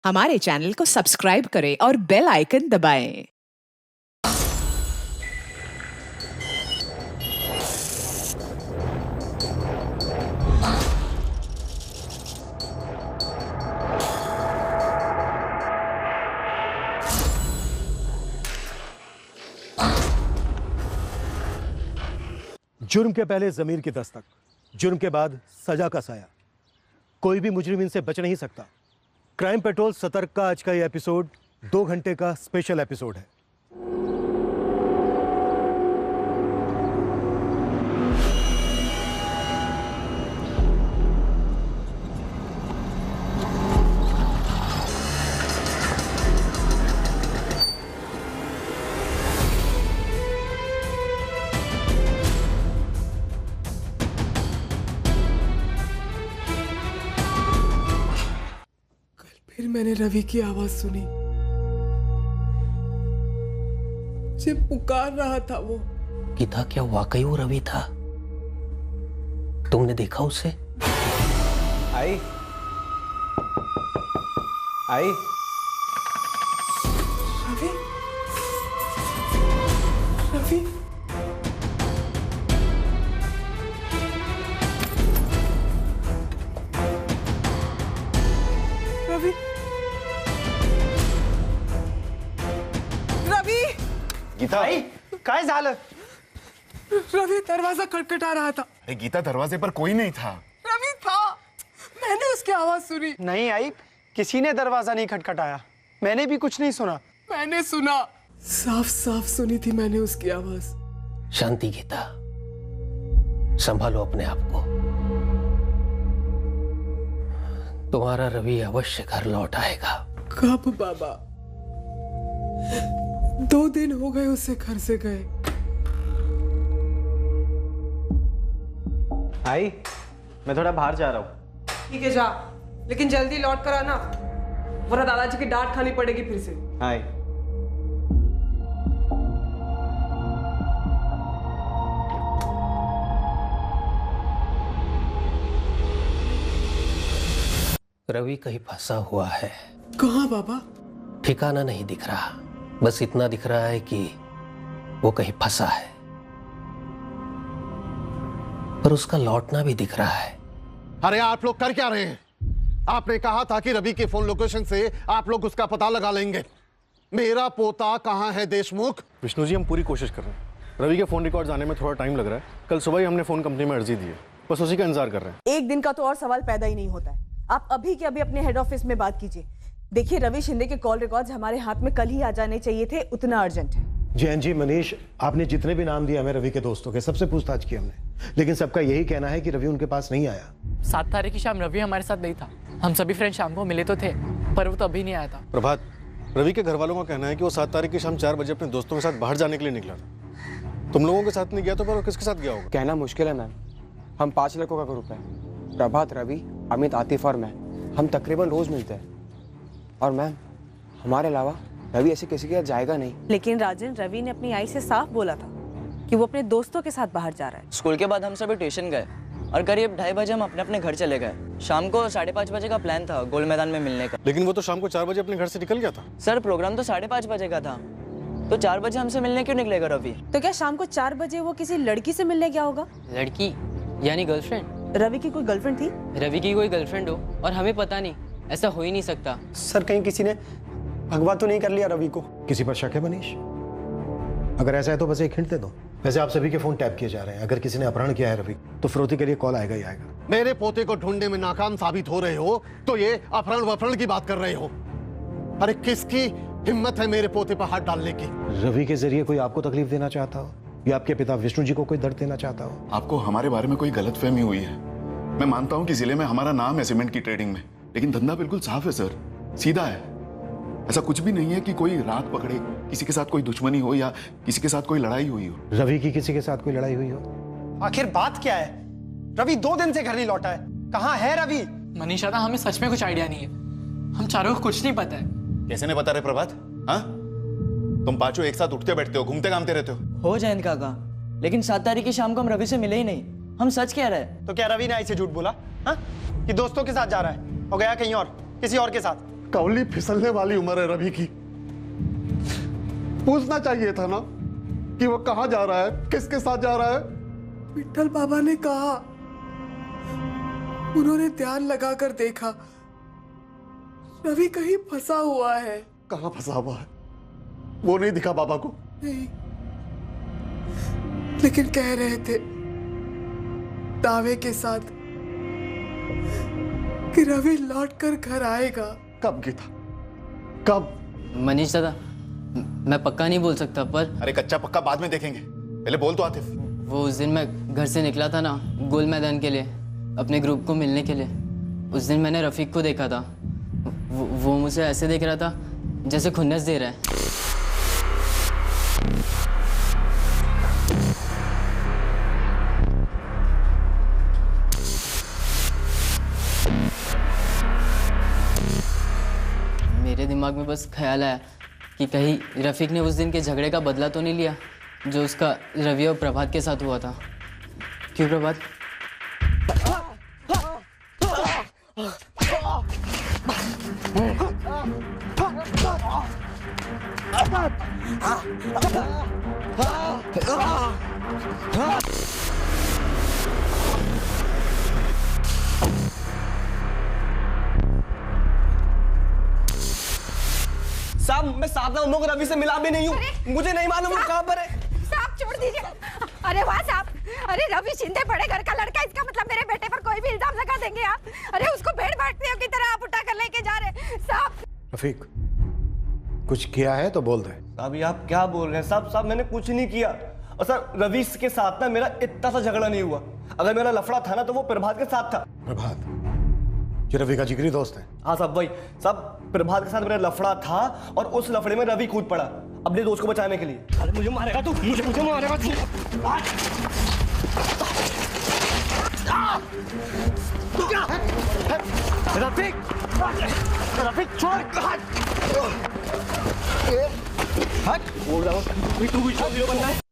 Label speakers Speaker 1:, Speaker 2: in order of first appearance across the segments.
Speaker 1: हमारे चैनल को सब्सक्राइब करें और बेल आइकन दबाएं।
Speaker 2: जुर्म के पहले जमीर की दस्तक, जुर्म के बाद सजा का साया। कोई भी मुजरिम इनसे बच नहीं सकता। क्राइम पेट्रोल सतर्क का आज का ये एपिसोड 2 घंटे का स्पेशल एपिसोड है।
Speaker 3: फिर मैंने रवि की आवाज सुनी। मुझे पुकार रहा था वो।
Speaker 4: गीता, क्या वाकई वो रवि था? तुमने देखा उसे?
Speaker 5: आई आई
Speaker 3: रवि रवि रवि रवि
Speaker 5: गीता, आई काय झालं?
Speaker 3: रवि दरवाजा खटखटा रहा था।
Speaker 6: अरे गीता, दरवाजे पर कोई नहीं था।
Speaker 3: रवि था, मैंने उसकी आवाज सुनी।
Speaker 5: नहीं आई, किसी ने दरवाजा नहीं खटखटाया। मैंने भी कुछ नहीं सुना।
Speaker 3: मैंने सुना, साफ साफ सुनी थी मैंने उसकी आवाज।
Speaker 4: शांति गीता, संभालो अपने आप को। तुम्हारा रवि अवश्य घर लौट आएगा।
Speaker 3: कब बाबा? 2 दिन हो गए उसे घर से गए।
Speaker 5: आई, मैं थोड़ा बाहर जा रहा हूँ।
Speaker 7: ठीक है जा, लेकिन जल्दी लौट कर आना, वरना दादाजी की डांट खानी पड़ेगी फिर से।
Speaker 5: आई
Speaker 4: रवि कहीं फंसा हुआ है।
Speaker 3: कहाँ बाबा?
Speaker 4: ठिकाना नहीं दिख रहा, बस इतना दिख रहा है कि वो कहीं फंसा है, पर उसका लौटना भी दिख रहा है।
Speaker 6: अरे आप लोग कर क्या रहे हैं? आपने कहा था कि रवि के फोन लोकेशन से आप लोग उसका पता लगा लेंगे। मेरा पोता कहाँ है देशमुख?
Speaker 2: विष्णु जी, हम पूरी कोशिश कर रहे हैं। रवि के फोन रिकॉर्ड्स आने में थोड़ा टाइम लग रहा है। कल सुबह ही हमने फोन कंपनी में अर्जी दी है, बस उसी का इंतजार कर रहे हैं।
Speaker 8: एक दिन का तो और सवाल पैदा ही नहीं होता है। आप अभी के अभी अपने हेड ऑफिस में बात कीजिए। देखिए, रवि शिंदे के कॉल रिकॉर्ड्स हमारे हाथ में कल ही आ जाने चाहिए थे, उतना अर्जेंट है।
Speaker 2: जैन जी, मनीष, आपने जितने भी नाम दिए हमें रवि के दोस्तों के, सबसे पूछताछ की हमने, लेकिन सबका यही कहना है कि रवि उनके पास नहीं आया।
Speaker 9: 7 तारीख की शाम रवि हमारे साथ नहीं था। हम सभी फ्रेंड शाम को मिले तो थे, पर वो तो अभी नहीं आया था।
Speaker 2: प्रभात, रवि के घर वालों का कहना है कि वो 7 तारीख की शाम 4 बजे अपने दोस्तों के साथ बाहर जाने के लिए निकला था। तुम लोगों के साथ नहीं गया तो, पर वो किसके साथ गया होगा?
Speaker 5: कहना मुश्किल है मैम। हम 5 लड़कों का ग्रुप है। प्रभात, रवि, अमित, आतिफ और मैं। हम तकरीबन रोज मिलते हैं। और मैम, हमारे अलावा रवि ऐसे किसी के साथ जाएगा नहीं।
Speaker 8: लेकिन राजन, रवि ने अपनी आई से साफ बोला था कि वो अपने दोस्तों के साथ बाहर जा रहा है।
Speaker 10: स्कूल के बाद हम सभी ट्यूशन गए और करीब 2:30 बजे हम अपने अपने घर चले गए। शाम को 5:30 बजे का प्लान था गोल मैदान में मिलने का।
Speaker 2: लेकिन वो तो शाम को 4 बजे अपने घर से निकल गया था।
Speaker 10: सर, प्रोग्राम तो 5:30 बजे का था, तो 4 बजे हमसे मिलने क्यों निकलेगा रवि?
Speaker 8: तो क्या शाम को 4 बजे वो किसी लड़की से मिलने गया होगा?
Speaker 9: लड़की यानी गर्लफ्रेंड?
Speaker 8: रवि की कोई गर्लफ्रेंड थी?
Speaker 9: रवि की कोई गर्लफ्रेंड हो और हमें पता नहीं, ऐसा हो ही नहीं सकता।
Speaker 5: सर, कहीं किसी ने भगवा तो नहीं कर लिया रवि को?
Speaker 2: किसी पर शक है मनीष? अगर ऐसा है तो बस एक हिंट दे दो। वैसे आप सभी के फोन टैप किए जा रहे हैं। अगर किसी ने अपहरण किया है रवि, तो फिरौती के लिए कॉल आएगा ही आएगा।
Speaker 6: मेरे पोते को ढूंढने में नाकाम साबित हो रहे हो तो ये अपहरण वफरण की बात कर रहे हो? अरे किसकी हिम्मत है मेरे पोते पर हाथ डालने की?
Speaker 2: रवि के जरिए कोई आपको तकलीफ देना चाहता हो, या आपके पिता विष्णु जी को कोई दर्द देना चाहता हो?
Speaker 6: आपको हमारे बारे में कोई गलतफहमी हुई है। मैं मानता हूँ कि जिले में हमारा नाम है सीमेंट की ट्रेडिंग में, लेकिन धंधा बिल्कुल साफ है सर, सीधा है। ऐसा कुछ भी नहीं है कि कोई रात पकड़े, किसी के साथ कोई दुश्मनी हो या किसी के साथ कोई लड़ाई हुई हो।
Speaker 2: रवि की किसी के साथ कोई लड़ाई हुई हो?
Speaker 5: आखिर बात क्या है? रवि 2 दिन से घर नहीं लौटा है। कहाँ है रवि?
Speaker 9: मनीषा था, हमें सच में कुछ आइडिया नहीं है। हम चारों को कुछ नहीं पता है।
Speaker 6: कैसे नहीं बता रहे प्रभात? हाँ, तुम पांचों एक साथ उठते बैठते हो, घूमते घामते रहते
Speaker 10: हो जयंत काका, लेकिन 7 तारीख की शाम को हम रवि से मिले ही नहीं। हम सच कह रहे हैं।
Speaker 5: तो क्या रवि ने ऐसे झूठ बोला? हाँ, कि दोस्तों के साथ जा रहा है और गया कहीं और, किसी और के साथ?
Speaker 11: कवली फिसलने वाली उम्र है रवि की। पूछना चाहिए था ना कि वो कहाँ जा रहा है, किसके साथ जा रहा है।
Speaker 3: विट्ठल बाबा ने कहा, उन्होंने ध्यान लगाकर देखा, रवि कहीं फंसा हुआ है।
Speaker 11: कहाँ फंसा हुआ है? वो नहीं दिखा बाबा को?
Speaker 3: नहीं, लेकिन कह रहे थे दावे के साथ कि रवि लौट कर घर आएगा।
Speaker 11: कब गीता, कब?
Speaker 10: मनीष दादा, मैं पक्का नहीं बोल सकता, पर
Speaker 6: अरे कच्चा पक्का बाद में देखेंगे, पहले बोल तो आतिफ।
Speaker 10: वो उस दिन मैं घर से निकला था ना गोल मैदान के लिए, अपने ग्रुप को मिलने के लिए। उस दिन मैंने रफीक को देखा था। वो मुझे ऐसे देख रहा था जैसे खुन्नस दे रहा है। मेरे दिमाग में बस ख्याल आया कि कहीं रफीक ने उस दिन के झगड़े का बदला तो नहीं लिया जो उसका रवि और प्रभात के साथ हुआ था। क्यों प्रभात?
Speaker 5: साहब, मैं 7 नवंबर को रवि से मिला भी नहीं हूँ। मुझे नहीं मालूम वो कहाँ पर है।
Speaker 12: साहब छोड़ दीजिए। अरे वाह साहब, अरे रवि शिंदे बड़े घर का लड़का, इसका मतलब मेरे बेटे पर कोई भी इल्जाम लगा देंगे आप? अरे उसको भेड़ बांटने की तरह आप उठा कर लेके जा रहे साहब।
Speaker 2: रफीक, कुछ किया है तो बोल दे।
Speaker 5: साहब ये आप क्या बोल रहे हैं? साहब मैंने कुछ नहीं किया। और सर रवि के साथ ना मेरा इतना सा झगड़ा नहीं हुआ। अगर मेरा लफड़ा था ना तो वो प्रभात के साथ था।
Speaker 2: प्रभात ये रवि का जिगरी दोस्त है?
Speaker 5: हाँ साहब वही। साहब प्रभात के साथ मेरा लफड़ा था और उस लफड़े में रवि कूद पड़ा अपने दोस्त को बचाने के लिए। अरे मुझे मारेगा तू, मुझे मारेगा तू। रफीक, रफीक छोड़।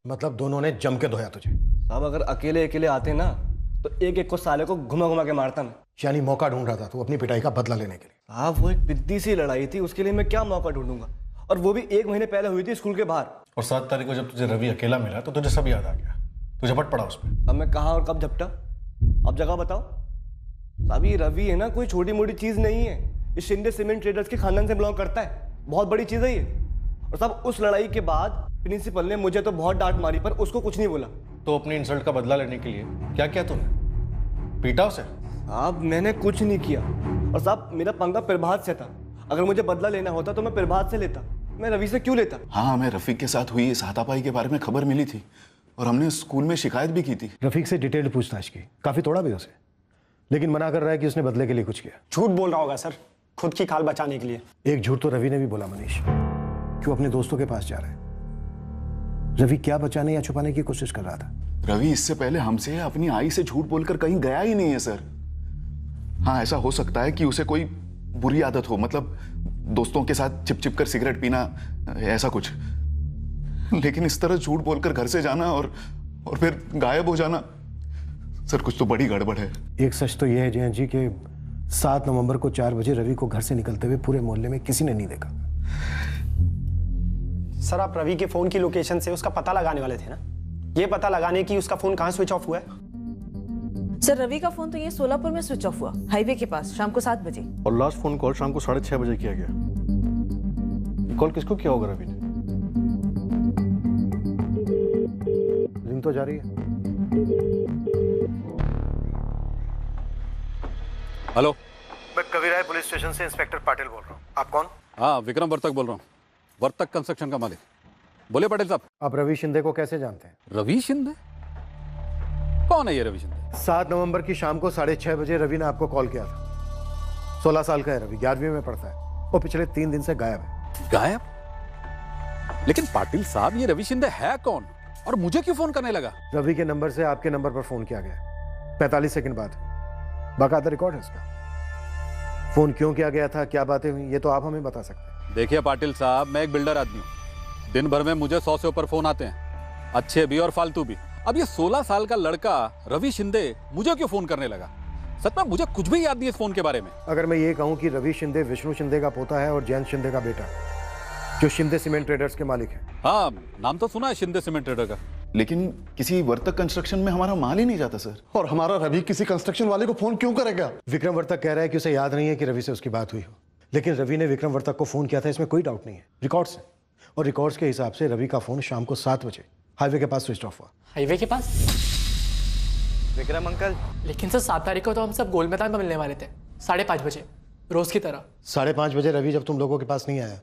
Speaker 2: मतलब दोनों ने जम के धोया तुझे?
Speaker 5: साहब अगर अकेले अकेले आते ना तो एक एक को साले को घुमा घुमा के मारता मैं।
Speaker 2: यानी मौका ढूंढ रहा था तू अपनी पिटाई का बदला लेने के लिए?
Speaker 5: साहब वो एक पिद्दी सी लड़ाई थी, उसके लिए मैं क्या मौका ढूंढूंगा? और वो भी 1 महीने पहले हुई थी स्कूल के बाहर।
Speaker 13: और 7 तारीख को जब तुझे रवि अकेला मिला तो तुझे सब याद आ गया, तू झपट पड़ा उसमें।
Speaker 5: अब मैं कहाँ और कब झपटा? अब जगह बताओ। साहब ये रवि है ना, कोई छोटी मोटी चीज नहीं है। ये शिंदे सीमेंट ट्रेडर्स के खानदान से बिलोंग करता है, बहुत बड़ी चीज है ये। और साहब उस लड़ाई के बाद प्रिंसिपल ने मुझे तो बहुत डांट मारी पर उसको कुछ नहीं बोला।
Speaker 13: तो अपनी इंसल्ट का बदला लेने के लिए क्या किया तूने? पीटा उसे?
Speaker 5: साहब मैंने कुछ नहीं किया। और साहब मेरा पंगा प्रभात से था। अगर मुझे बदला लेना होता तो मैं प्रभात से लेता, मैं रवि से क्यों लेता?
Speaker 6: हाँ, हमें रफीक के साथ हुई इस हाथापाई के बारे में खबर मिली थी और हमने स्कूल में शिकायत भी की थी।
Speaker 2: रफीक से डिटेल्ड पूछताछ की, काफी तोड़ा भी उसे, लेकिन मना कर रहा है कि उसने बदले के लिए कुछ किया।
Speaker 14: झूठ बोल रहा होगा सर, खुद की खाल बचाने के लिए।
Speaker 2: एक झूठ तो रवि ने भी बोला मनीष, क्यों अपने दोस्तों के पास जा रहा है। रवि क्या बचाने या छुपाने की कोशिश कर रहा था?
Speaker 6: रवि इससे पहले हमसे अपनी आई से झूठ बोलकर कहीं गया ही नहीं है सर। हाँ, ऐसा हो सकता है कि उसे कोई बुरी आदत हो, मतलब दोस्तों के साथ चिप चिप कर सिगरेट पीना, ऐसा कुछ। लेकिन इस तरह झूठ बोलकर घर से जाना और फिर गायब हो जाना, सर कुछ तो बड़ी गड़बड़ है।
Speaker 2: एक सच तो यह है जयंत जी कि 7 नवंबर को 4 बजे रवि को घर से निकलते हुए पूरे मोहल्ले में किसी ने नहीं देखा।
Speaker 14: सर आप रवि के फोन की लोकेशन से उसका पता लगाने वाले थे ना, ये पता लगाने की उसका फोन कहाँ स्विच ऑफ हुआ है?
Speaker 8: सर रवि का फोन तो ये सोलापुर में स्विच ऑफ हुआ, हाईवे के पास, शाम को 7 बजे।
Speaker 13: और लास्ट फोन कॉल शाम को 6:30 बजे किया गया। कॉल किसको किया होगा रवि ने?
Speaker 2: रिंग तो जा रही है।
Speaker 15: हेलो,
Speaker 2: मैं कविराय पुलिस स्टेशन से इंस्पेक्टर पाटिल बोल रहा हूँ। आप कौन?
Speaker 15: हाँ, विक्रम वर्तक बोल रहा हूँ, वर्तक कंस्ट्रक्शन का मालिक। बोलिए पाटिल साहब।
Speaker 2: आप रवि शिंदे को कैसे जानते हैं?
Speaker 15: रवि शिंदे? कौन है ये रवि शिंदे?
Speaker 2: 7 नवंबर की शाम को 6:30 बजे रवि ने आपको कॉल किया था। 16 साल का है रवि, 11वीं में पढ़ता है। वो पिछले 3 दिन से गायब है।
Speaker 15: गायब? लेकिन पाटिल साहब ये रवि शिंदे है कौन और मुझे क्यों फोन करने लगा?
Speaker 2: रवि के नंबर से आपके नंबर पर फोन किया गया 45 सेकंड बाद, बाकायदा रिकॉर्ड है इसका। फोन क्यों किया गया था, क्या बातें हुई, ये तो आप हमें बता सकते हैं।
Speaker 15: देखिए पाटिल साहब, मैं एक बिल्डर आदमी हूँ। दिन भर में मुझे 100 से ऊपर फोन आते हैं, अच्छे भी और फालतू भी। अब ये 16 साल का लड़का रवि शिंदे मुझे क्यों फोन करने लगा? सच में मुझे कुछ भी याद नहीं है इस फोन के बारे में।
Speaker 2: अगर मैं ये कहूं कि रवि शिंदे विष्णु शिंदे का पोता है और जयंत शिंदे का बेटा, जो शिंदे सीमेंट ट्रेडर्स के मालिक हैं।
Speaker 15: हाँ, नाम तो सुना है शिंदे सीमेंट ट्रेडर का,
Speaker 6: लेकिन किसी वर्तक कंस्ट्रक्शन में हमारा माल ही नहीं जाता सर।
Speaker 11: और हमारा रवि किसी कंस्ट्रक्शन वाले को फोन क्यों करेगा?
Speaker 2: विक्रम वर्तक कह रहा है कि उसे याद नहीं है कि रवि से उसकी बात हुई हो, लेकिन रवि ने विक्रम वर्तक को फोन किया था, इसमें कोई डाउट नहीं है। रिकॉर्ड्स है, और रिकॉर्ड्स के हिसाब से रवि का फोन शाम को 7 बजे हाईवे के पास स्विच ऑफ हुआ।
Speaker 9: हाईवे के पास?
Speaker 5: विक्रम अंकल,
Speaker 9: लेकिन सर 7 तारीख को तो हम सब गोल मैदान में मिलने वाले थे 5:30 बजे, रोज की तरह।
Speaker 2: 5:30 बजे रवि जब तुम लोगों के पास नहीं आया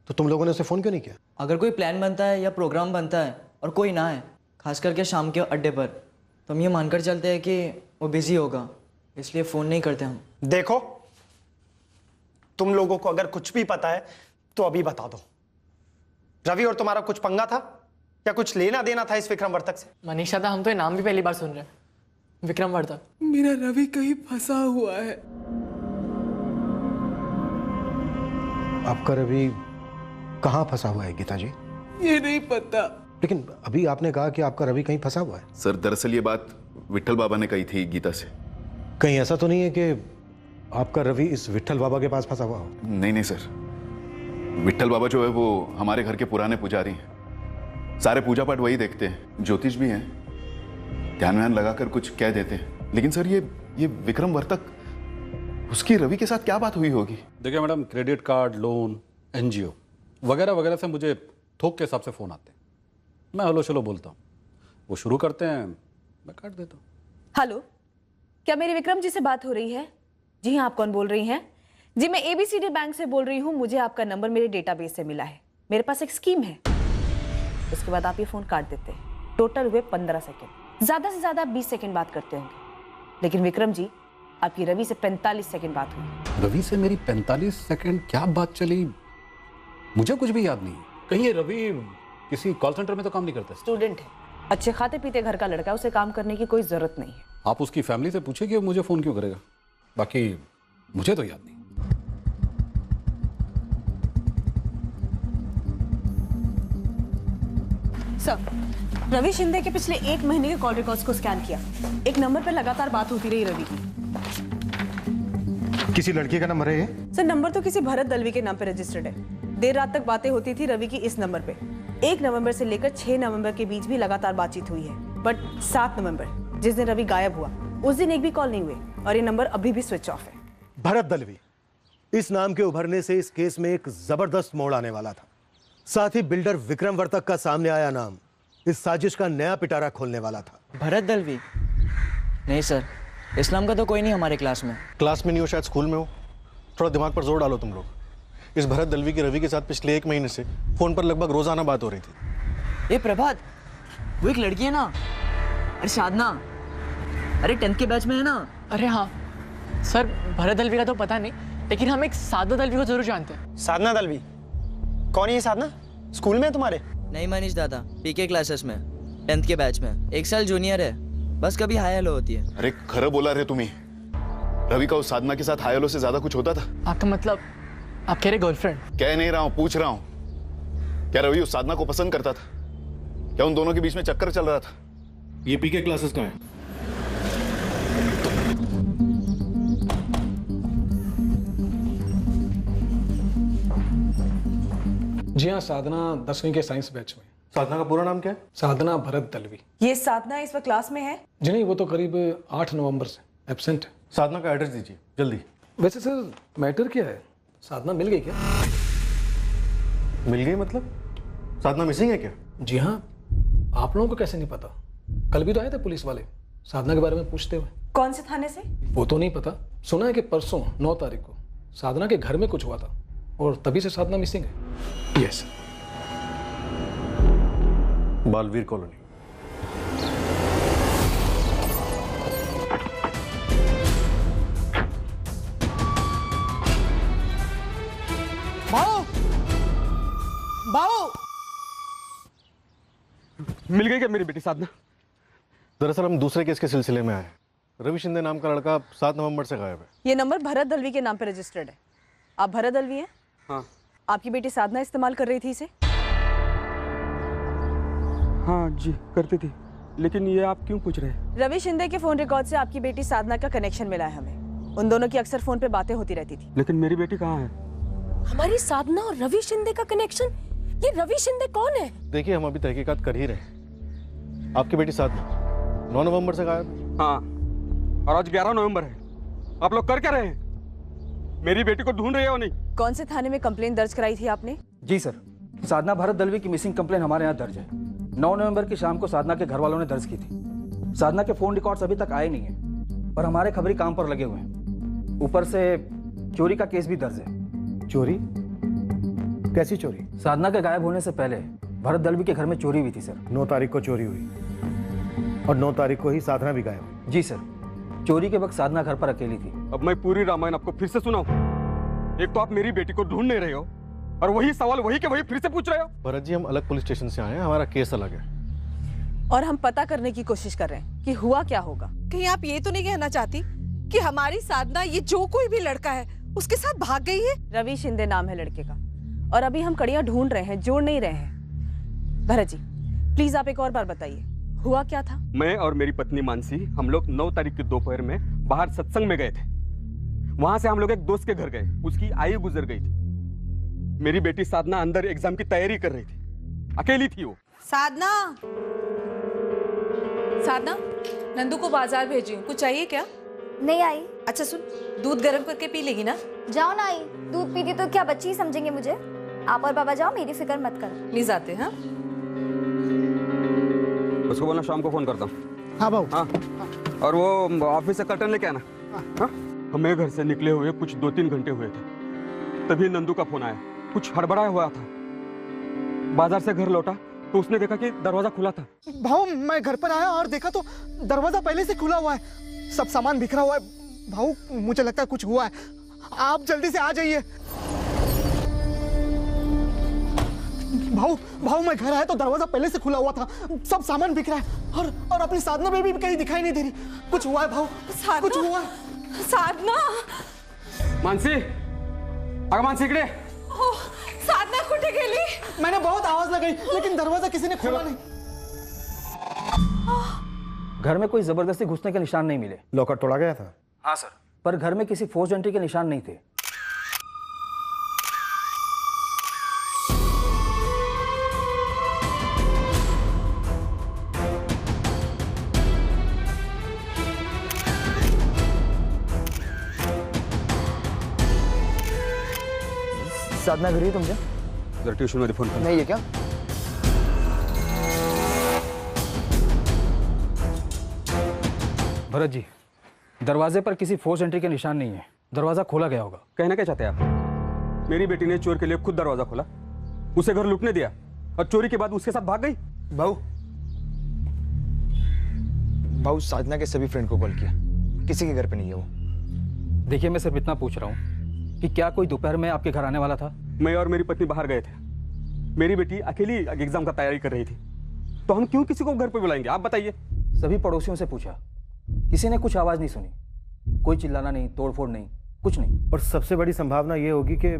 Speaker 2: तो तुम लोगों ने उसे फोन क्यों नहीं किया?
Speaker 10: अगर कोई प्लान बनता है या प्रोग्राम बनता है और कोई ना है, खास करके शाम के अड्डे पर, तो हम ये मानकर चलते हैं कि वो बिजी होगा, इसलिए फ़ोन नहीं करते हम।
Speaker 14: देखो, तुम लोगों को अगर कुछ भी पता है तो अभी बता दो। रवि और तुम्हारा कुछ पंगा था या कुछ लेना देना था इस विक्रम वर्तक से?
Speaker 9: मनीषा था, हम तो ये नाम भी पहली बार सुन रहे हैं, विक्रम वर्तक।
Speaker 3: मेरा रवि कहीं फंसा हुआ है।
Speaker 2: आपका रवि कहाँ फंसा हुआ है गीता जी?
Speaker 3: ये नहीं पता।
Speaker 2: लेकिन अभी आपने कहा कि आपका रवि कहीं फंसा हुआ है।
Speaker 6: सर दरअसल ये बात विट्ठल बाबा ने कही थी गीता से।
Speaker 2: कहीं ऐसा तो नहीं है कि आपका रवि इस विट्ठल बाबा के पास फंसा हुआ हो?
Speaker 6: नहीं नहीं सर, विट्ठल बाबा जो है वो हमारे घर के पुराने पुजारी हैं। सारे पूजा पाठ वही देखते हैं, ज्योतिष भी हैं, ध्यान व्यान लगाकर कुछ कह देते हैं। लेकिन सर ये विक्रम वर्तक, उसकी रवि के साथ क्या बात हुई होगी?
Speaker 15: देखिए madam, credit card, loan, NGO वगैरह वगैरह से मुझे थोक के हिसाब से फोन आते हैं। मैं हलो शलो बोलता हूँ, वो शुरू करते हैं, मैं काट देता हूँ।
Speaker 8: हेलो, क्या मेरे विक्रम जी से बात हो रही है? जी हाँ, आप कौन बोल रही हैं? जी मैं ABCD बैंक से बोल रही हूँ। मुझे आपका नंबर मेरे डेटाबेस से मिला है। मेरे पास एक स्कीम है। उसके बाद आप ये फोन काट देते हैं। टोटल हुए 15 सेकेंड, ज्यादा से ज्यादा 20 सेकेंड बात करते होंगे। लेकिन विक्रम जी, आपकी रवि से 45 सेकेंड बात हुई।
Speaker 15: रवि से मेरी 45 सेकेंड क्या बात चली, मुझे कुछ भी याद नहीं। कहीं ये रवि किसी कॉल सेंटर में तो काम नहीं करता?
Speaker 8: स्टूडेंट है, अच्छे खाते पीते घर का लड़का, उसे काम करने की कोई जरूरत नहीं है।
Speaker 15: आप उसकी फैमिली से पूछिए कि वो मुझे फोन क्यों करेगा, बाकी मुझे तो याद नहीं।
Speaker 8: सर, रवि शिंदे के पिछले 1 महीने के कॉल रिकॉर्ड्स को स्कैन किया। एक नंबर पर लगातार बात होती रही रवि की।
Speaker 2: किसी लड़की का नंबर है ये?
Speaker 8: सर, नंबर तो किसी भरत दलवी के नाम पे रजिस्टर्ड है। देर रात तक बातें होती थी रवि की इस नंबर पे। 1 नवंबर से लेकर 6 नवंबर के बीच भी लगातार बातचीत हुई है। बट 7 नवंबर, जिस दिन रवि गायब हुआ, उस दिन एक भी कॉल नहीं हुए और ये नंबर अभी भी स्विच ऑफ है।
Speaker 2: भरत दलवी, इस नाम के उभरने से इस केस में एक जबरदस्त मोड़ आने वाला था। साथ ही बिल्डर विक्रम वर्तक का सामने आया नाम इस साजिश का नया पिटारा खोलने वाला था।
Speaker 10: भरत दलवी? नहीं सर, इस्लाम का तो कोई नहीं हमारे क्लास में।
Speaker 13: क्लास में नहीं हो, शायद स्कूल में हो। थोड़ा दिमाग पर जोर डालो तुम लोग। इस भरत दलवी की रवि के साथ पिछले 1 महीने से फोन पर लगभग रोजाना बात हो रही थी।
Speaker 10: ये प्रभात, वो एक लड़की है ना, अरे साधना, अरे 10th के बैच में है ना।
Speaker 9: अरे हाँ सर, भरत दलवी का तो पता नहीं, लेकिन हम एक साधना दलवी को जरूर जानते हैं।
Speaker 14: साधना दलवी? कौन है ये साधना? स्कूल में है तुम्हारे?
Speaker 10: नहीं मनीष दादा, PK क्लासेस में, 10th के बैच में, 1 साल जूनियर है, बस कभी हाय हेलो होती है।
Speaker 6: अरे खरं बोला रे तुम्ही, रवि का उस साधना के साथ हाय हेलो से ज्यादा कुछ होता था?
Speaker 9: आपका मतलब आप कह रहे गर्लफ्रेंड?
Speaker 6: कह नहीं रहा हूं, पूछ रहा हूं। क्या रवि उस साधना को पसंद करता था? क्या उन दोनों के बीच में चक्कर चल रहा था?
Speaker 13: ये PK क्लासेस का है।
Speaker 16: जी हाँ, साधना 10वीं के साइंस बैच में।
Speaker 13: साधना का पूरा नाम क्या है?
Speaker 16: साधना भरत दलवी।
Speaker 8: ये साधना इस वक्त क्लास में है?
Speaker 16: जी नहीं, वो तो करीब 8 नवंबर से एब्सेंट है।
Speaker 13: साधना का एड्रेस दीजिए जल्दी।
Speaker 16: वैसे सर, मैटर क्या है? साधना मिल गई क्या?
Speaker 13: मिल गई मतलब? साधना मिसिंग है क्या?
Speaker 16: जी हाँ, आप लोगों को कैसे नहीं पता? कल भी तो आए थे पुलिस वाले साधना के बारे में पूछते हुए।
Speaker 8: कौन से थाने से?
Speaker 16: वो तो नहीं पता, सुना है कि परसों 9 तारीख को साधना के घर में कुछ हुआ था और तभी से साधना मिसिंग है। Yes,
Speaker 13: Baalveer colony.
Speaker 14: बाओ! बाओ!
Speaker 13: मिल गई क्या मेरी बेटी साधना? दरअसल हम दूसरे केस के सिलसिले में आए। रवि शिंदे नाम का लड़का 7 नवंबर से गायब है।
Speaker 8: ये नंबर भरत दलवी के नाम पे रजिस्टर्ड है। आप भरत दलवी हैं?
Speaker 13: हाँ।
Speaker 8: आपकी बेटी साधना इस्तेमाल कर रही थी इसे?
Speaker 3: हाँ जी, करती थी।
Speaker 17: लेकिन ये आप क्यों पूछ रहे हैं?
Speaker 8: रवि शिंदे के फोन रिकॉर्ड से आपकी बेटी साधना का कनेक्शन मिला है हमें। उन दोनों की अक्सर फोन पे बातें होती रहती थी।
Speaker 17: लेकिन मेरी बेटी कहाँ है?
Speaker 18: हमारी साधना और रवि शिंदे का कनेक्शन? ये रवि शिंदे कौन है?
Speaker 13: देखिए, हम अभी तहकीकात कर ही रहे हैं। आपकी बेटी साधना 9 नवंबर से गायब।
Speaker 17: हाँ, और आज 11 नवंबर है। आप लोग कर क्या रहे हैं? मेरी बेटी को ढूंढ रहे हो नहीं?
Speaker 8: कौन से थाने में कंप्लेंट दर्ज कराई थी आपने?
Speaker 19: जी सर, साधना भरत दलवी की मिसिंग कंप्लेन हमारे यहाँ दर्ज है। 9 नवंबर की शाम को साधना के घर वालों ने दर्ज की थी। साधना के फोन रिकॉर्ड्स अभी तक आए नहीं हैं और हमारे खबरी काम पर लगे हुए हैं। ऊपर से चोरी का केस भी दर्ज है।
Speaker 2: चोरी? कैसी चोरी?
Speaker 19: साधना के गायब होने से पहले भरत दलवी के घर में चोरी हुई थी सर।
Speaker 2: 9 तारीख को चोरी हुई और 9 तारीख को ही साधना भी गायब हुई।
Speaker 19: जी सर, चोरी के वक्त साधना घर पर अकेली थी।
Speaker 17: अब मैं पूरी रामायण आपको फिर से सुनाऊं? एक तो आप मेरी बेटी को ढूंढ नहीं रहे हो और वही सवाल वही के वही फिर से पूछ रहे हो।
Speaker 13: भरत जी, हम अलग पुलिस स्टेशन से आए हैं, हमारा केस अलग है
Speaker 8: और हम पता करने की कोशिश कर रहे हैं कि हुआ क्या होगा।
Speaker 18: कहीं आप ये तो नहीं कहना चाहती कि हमारी साधना ये जो कोई भी लड़का है उसके साथ भाग गई है?
Speaker 8: रवि शिंदे नाम है लड़के का और अभी हम कड़ियां ढूंढ रहे हैं, जोड़ नहीं रहे हैं। भरत जी, प्लीज आप एक और बार बताइए, हुआ क्या था?
Speaker 17: मैं और मेरी पत्नी मानसी हम लोग 9 तारीख की दोपहर में बाहर सत्संग में गए थे। वहां से हम लोग एक दोस्त के घर गए, उसकी आयु गुजर गई थी। मेरी बेटी साधना अंदर एग्जाम की तैयारी कर रही थी, अकेली थी वो।
Speaker 18: साधना,
Speaker 8: साधना, नंदू को बाजार भेजी, कुछ चाहिए क्या?
Speaker 20: नहीं आई।
Speaker 8: अच्छा सुन, दूध गर्म करके पी लेगी ना?
Speaker 20: जाओ ना आई, दूध पीती तो क्या बच्ची ही समझेंगे मुझे? आप और बाबा जाओ, मेरी फिक्र मत करो।
Speaker 8: प्लीज आते हैं।
Speaker 17: उसको बोलना शाम को फोन करता हूँ।
Speaker 11: हाँ बाबू।
Speaker 17: हाँ, और वो ऑफिस से कर्टन लेके आना। हाँ, हमें घर से निकले हुए कुछ 2-3 घंटे हुए थे, तभी नंदू का फोन आया। कुछ हड़बड़ाया हुआ था। बाजार से घर लौटा तो उसने देखा कि दरवाजा खुला था।
Speaker 11: भाऊ, मैं घर पर आया और देखा तो दरवाजा पहले से खुला हुआ है, सब सामान बिखरा हुआ है। भाऊ, मुझे लगता है कुछ हुआ है, आप जल्दी से आ जाइए। भाऊ, मैं घर आया तो दरवाजा पहले से खुला हुआ था, सब सामान बिखरा है और अपनी साधना बेबी भी कहीं दिखाई नहीं दे रही। कुछ हुआ है भाऊ, कुछ हुआ है।
Speaker 18: साधना,
Speaker 17: मानसी, अगं मानसी इकडे।
Speaker 18: साधना कुठे गेली?
Speaker 11: मैंने बहुत आवाज लगाई लेकिन दरवाजा किसी ने खोला नहीं।
Speaker 19: घर में कोई जबरदस्ती घुसने के निशान नहीं मिले।
Speaker 2: लॉकर तोड़ा गया था?
Speaker 19: हाँ सर, पर घर में किसी फोर्स एंट्री के निशान नहीं थे।
Speaker 14: साधना घरी है तुमच्या?
Speaker 17: जरा ट्यूशन मध्ये फोन कर।
Speaker 14: नहीं है क्या?
Speaker 19: भरत जी, दरवाजे पर किसी फोर्स एंट्री के निशान नहीं है, दरवाजा खोला गया होगा।
Speaker 17: कहना क्या चाहते हैं आप? मेरी बेटी ने चोर के लिए खुद दरवाजा खोला, उसे घर लूटने दिया और चोरी के बाद उसके साथ भाग गई।
Speaker 14: भाऊ, साधना के सभी फ्रेंड को कॉल किया, किसी के घर पे नहीं है वो।
Speaker 19: देखिए, मैं सिर्फ इतना पूछ रहा हूँ कि क्या कोई दोपहर में आपके घर आने वाला था?
Speaker 17: मैं और मेरी पत्नी बाहर गए थे, मेरी बेटी अकेली एग्जाम का तैयारी कर रही थी, तो हम क्यों किसी को घर पे बुलाएंगे? आप बताइए।
Speaker 19: सभी पड़ोसियों से पूछा, किसी ने कुछ आवाज नहीं सुनी, कोई चिल्लाना नहीं, तोड़फोड़ नहीं, कुछ नहीं।
Speaker 2: और सबसे बड़ी संभावना ये होगी कि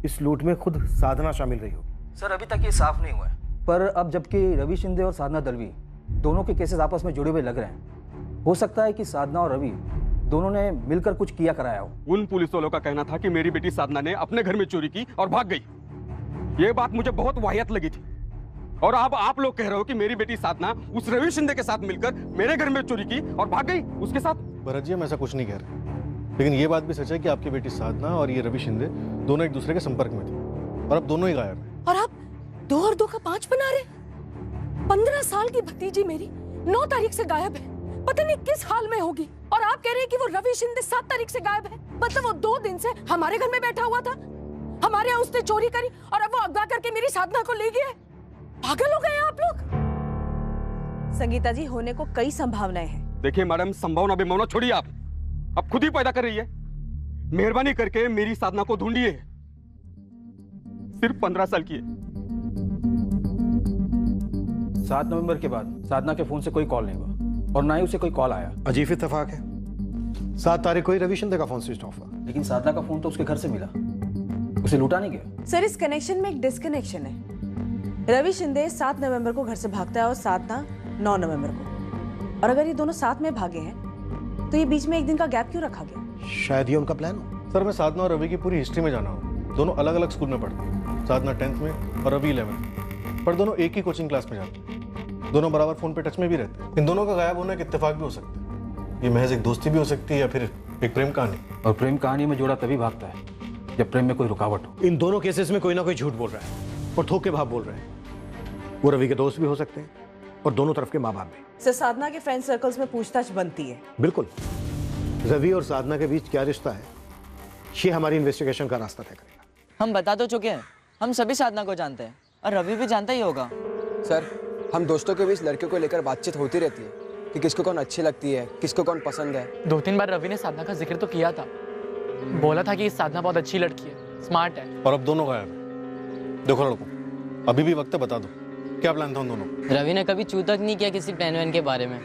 Speaker 2: इस लूट में खुद साधना शामिल रही होगी।
Speaker 19: सर, अभी तक ये साफ नहीं हुआ है, पर अब जबकि रवि शिंदे और साधना दलवी दोनों के केसेस आपस में जुड़े हुए लग रहे हैं, हो सकता है कि साधना और रवि दोनों ने मिलकर कुछ किया कराया हो।
Speaker 17: उन पुलिस वालों का कहना था कि मेरी बेटी साधना ने अपने घर में चोरी की और भाग गई। ये बात मुझे बहुत वाहियात लगी थी। और अब आप लोग कह रहे हो कि मेरी बेटी साधना उस रवि शिंदे के साथ मिलकर मेरे घर में चोरी की और भाग गई उसके साथ।
Speaker 13: भरत जी, हम ऐसा कुछ नहीं कह रहे, लेकिन ये बात भी सच है कि आपकी बेटी साधना और ये रवि शिंदे दोनों एक दूसरे के संपर्क में थे और अब दोनों ही गायब हैं।
Speaker 18: और आप 2 और 2 का 5 बना रहे? 15 साल की भतीजी मेरी 9 तारीख से गायब है, पता नहीं किस हाल में होगी। और आप कह रहे हैं कि वो रवि शिंदे 7 तारीख से गायब है? मतलब वो 2 दिन से हमारे घर में बैठा हुआ था, हमारे यहाँ उसने चोरी करी और अब वो अगवा करके मेरी साधना को ले गया। पागल हो गए आप लोग।
Speaker 8: संगीता जी, होने को कई संभावनाएं हैं।
Speaker 17: देखिए मैडम, संभावना बेमौना छोड़िए, आप खुद ही पैदा कर रही है। मेहरबानी करके मेरी साधना को ढूंढिए, सिर्फ 15 साल की है।
Speaker 19: 7 नवंबर के बाद साधना के फोन से कोई कॉल नहीं हुआ और ना ही उसे कोई कॉल आया।
Speaker 2: अजीब इत्तेफाक है, 7 तारीख को ही रवि शिंदे का फोन स्विच ऑफ हुआ।
Speaker 19: लेकिन साधना का फोन तो उसके घर से मिला, उसे लूटा नहीं गया।
Speaker 8: सर, इस कनेक्शन में एक डिस्कनेक्शन है। रवि शिंदे 7 नवंबर को घर से भागता है और साधना 9 नवंबर को। और अगर ये दोनों साथ में भागे हैं तो ये बीच में एक दिन का गैप क्यों रखा गया?
Speaker 2: शायद ये उनका प्लान हो।
Speaker 13: सर मैं साधना और रवि की पूरी हिस्ट्री में जाना हूँ। दोनों अलग अलग स्कूल में पढ़ते हैं, साधना 10th में और रवि 11th, पर दोनों एक ही कोचिंग क्लास में जाते हैं। दोनों बराबर फोन पे टच में भी रहते हैं। इन दोनों का गायब होना एक इत्तेफाक भी हो सकता है, ये महज एक दोस्ती भी हो सकती है या फिर एक प्रेम कहानी।
Speaker 19: और प्रेम कहानी में जोड़ा तभी भागता है जब प्रेम में कोई रुकावट हो।
Speaker 2: इन दोनों केसेस में कोई ना कोई झूठ बोल रहा है और थोक के भाव बोल रहे हैं। वो रवि के दोस्त भी हो सकते हैं और दोनों तरफ के माँ बाप भी।
Speaker 8: सर, साधना के फ्रेंड सर्कल्स में पूछताछ बनती है।
Speaker 2: बिल्कुल। रवि और साधना के बीच क्या रिश्ता है, ये हमारी इन्वेस्टिगेशन का रास्ता तय करेगा।
Speaker 10: हम बता तो चुके हैं, हम सभी साधना को जानते हैं और रवि भी जानता ही होगा।
Speaker 21: सर, हम दोस्तों के बीच लड़कियों को लेकर बातचीत होती रहती है कि किसको कौन अच्छी लगती है, किसको कौन पसंद है।
Speaker 9: 2-3 बार रवि ने साधना का जिक्र तो किया था, बोला था कि साधना बहुत अच्छी लड़की है, स्मार्ट है।
Speaker 13: और अब दोनों गायब हैं। देखो लड़कों, अभी भी वक्त है, बता दो क्या प्लान था उन दोनों?
Speaker 10: रवि ने कभी चू तक नहीं किया किसी प्लान वैन के बारे में,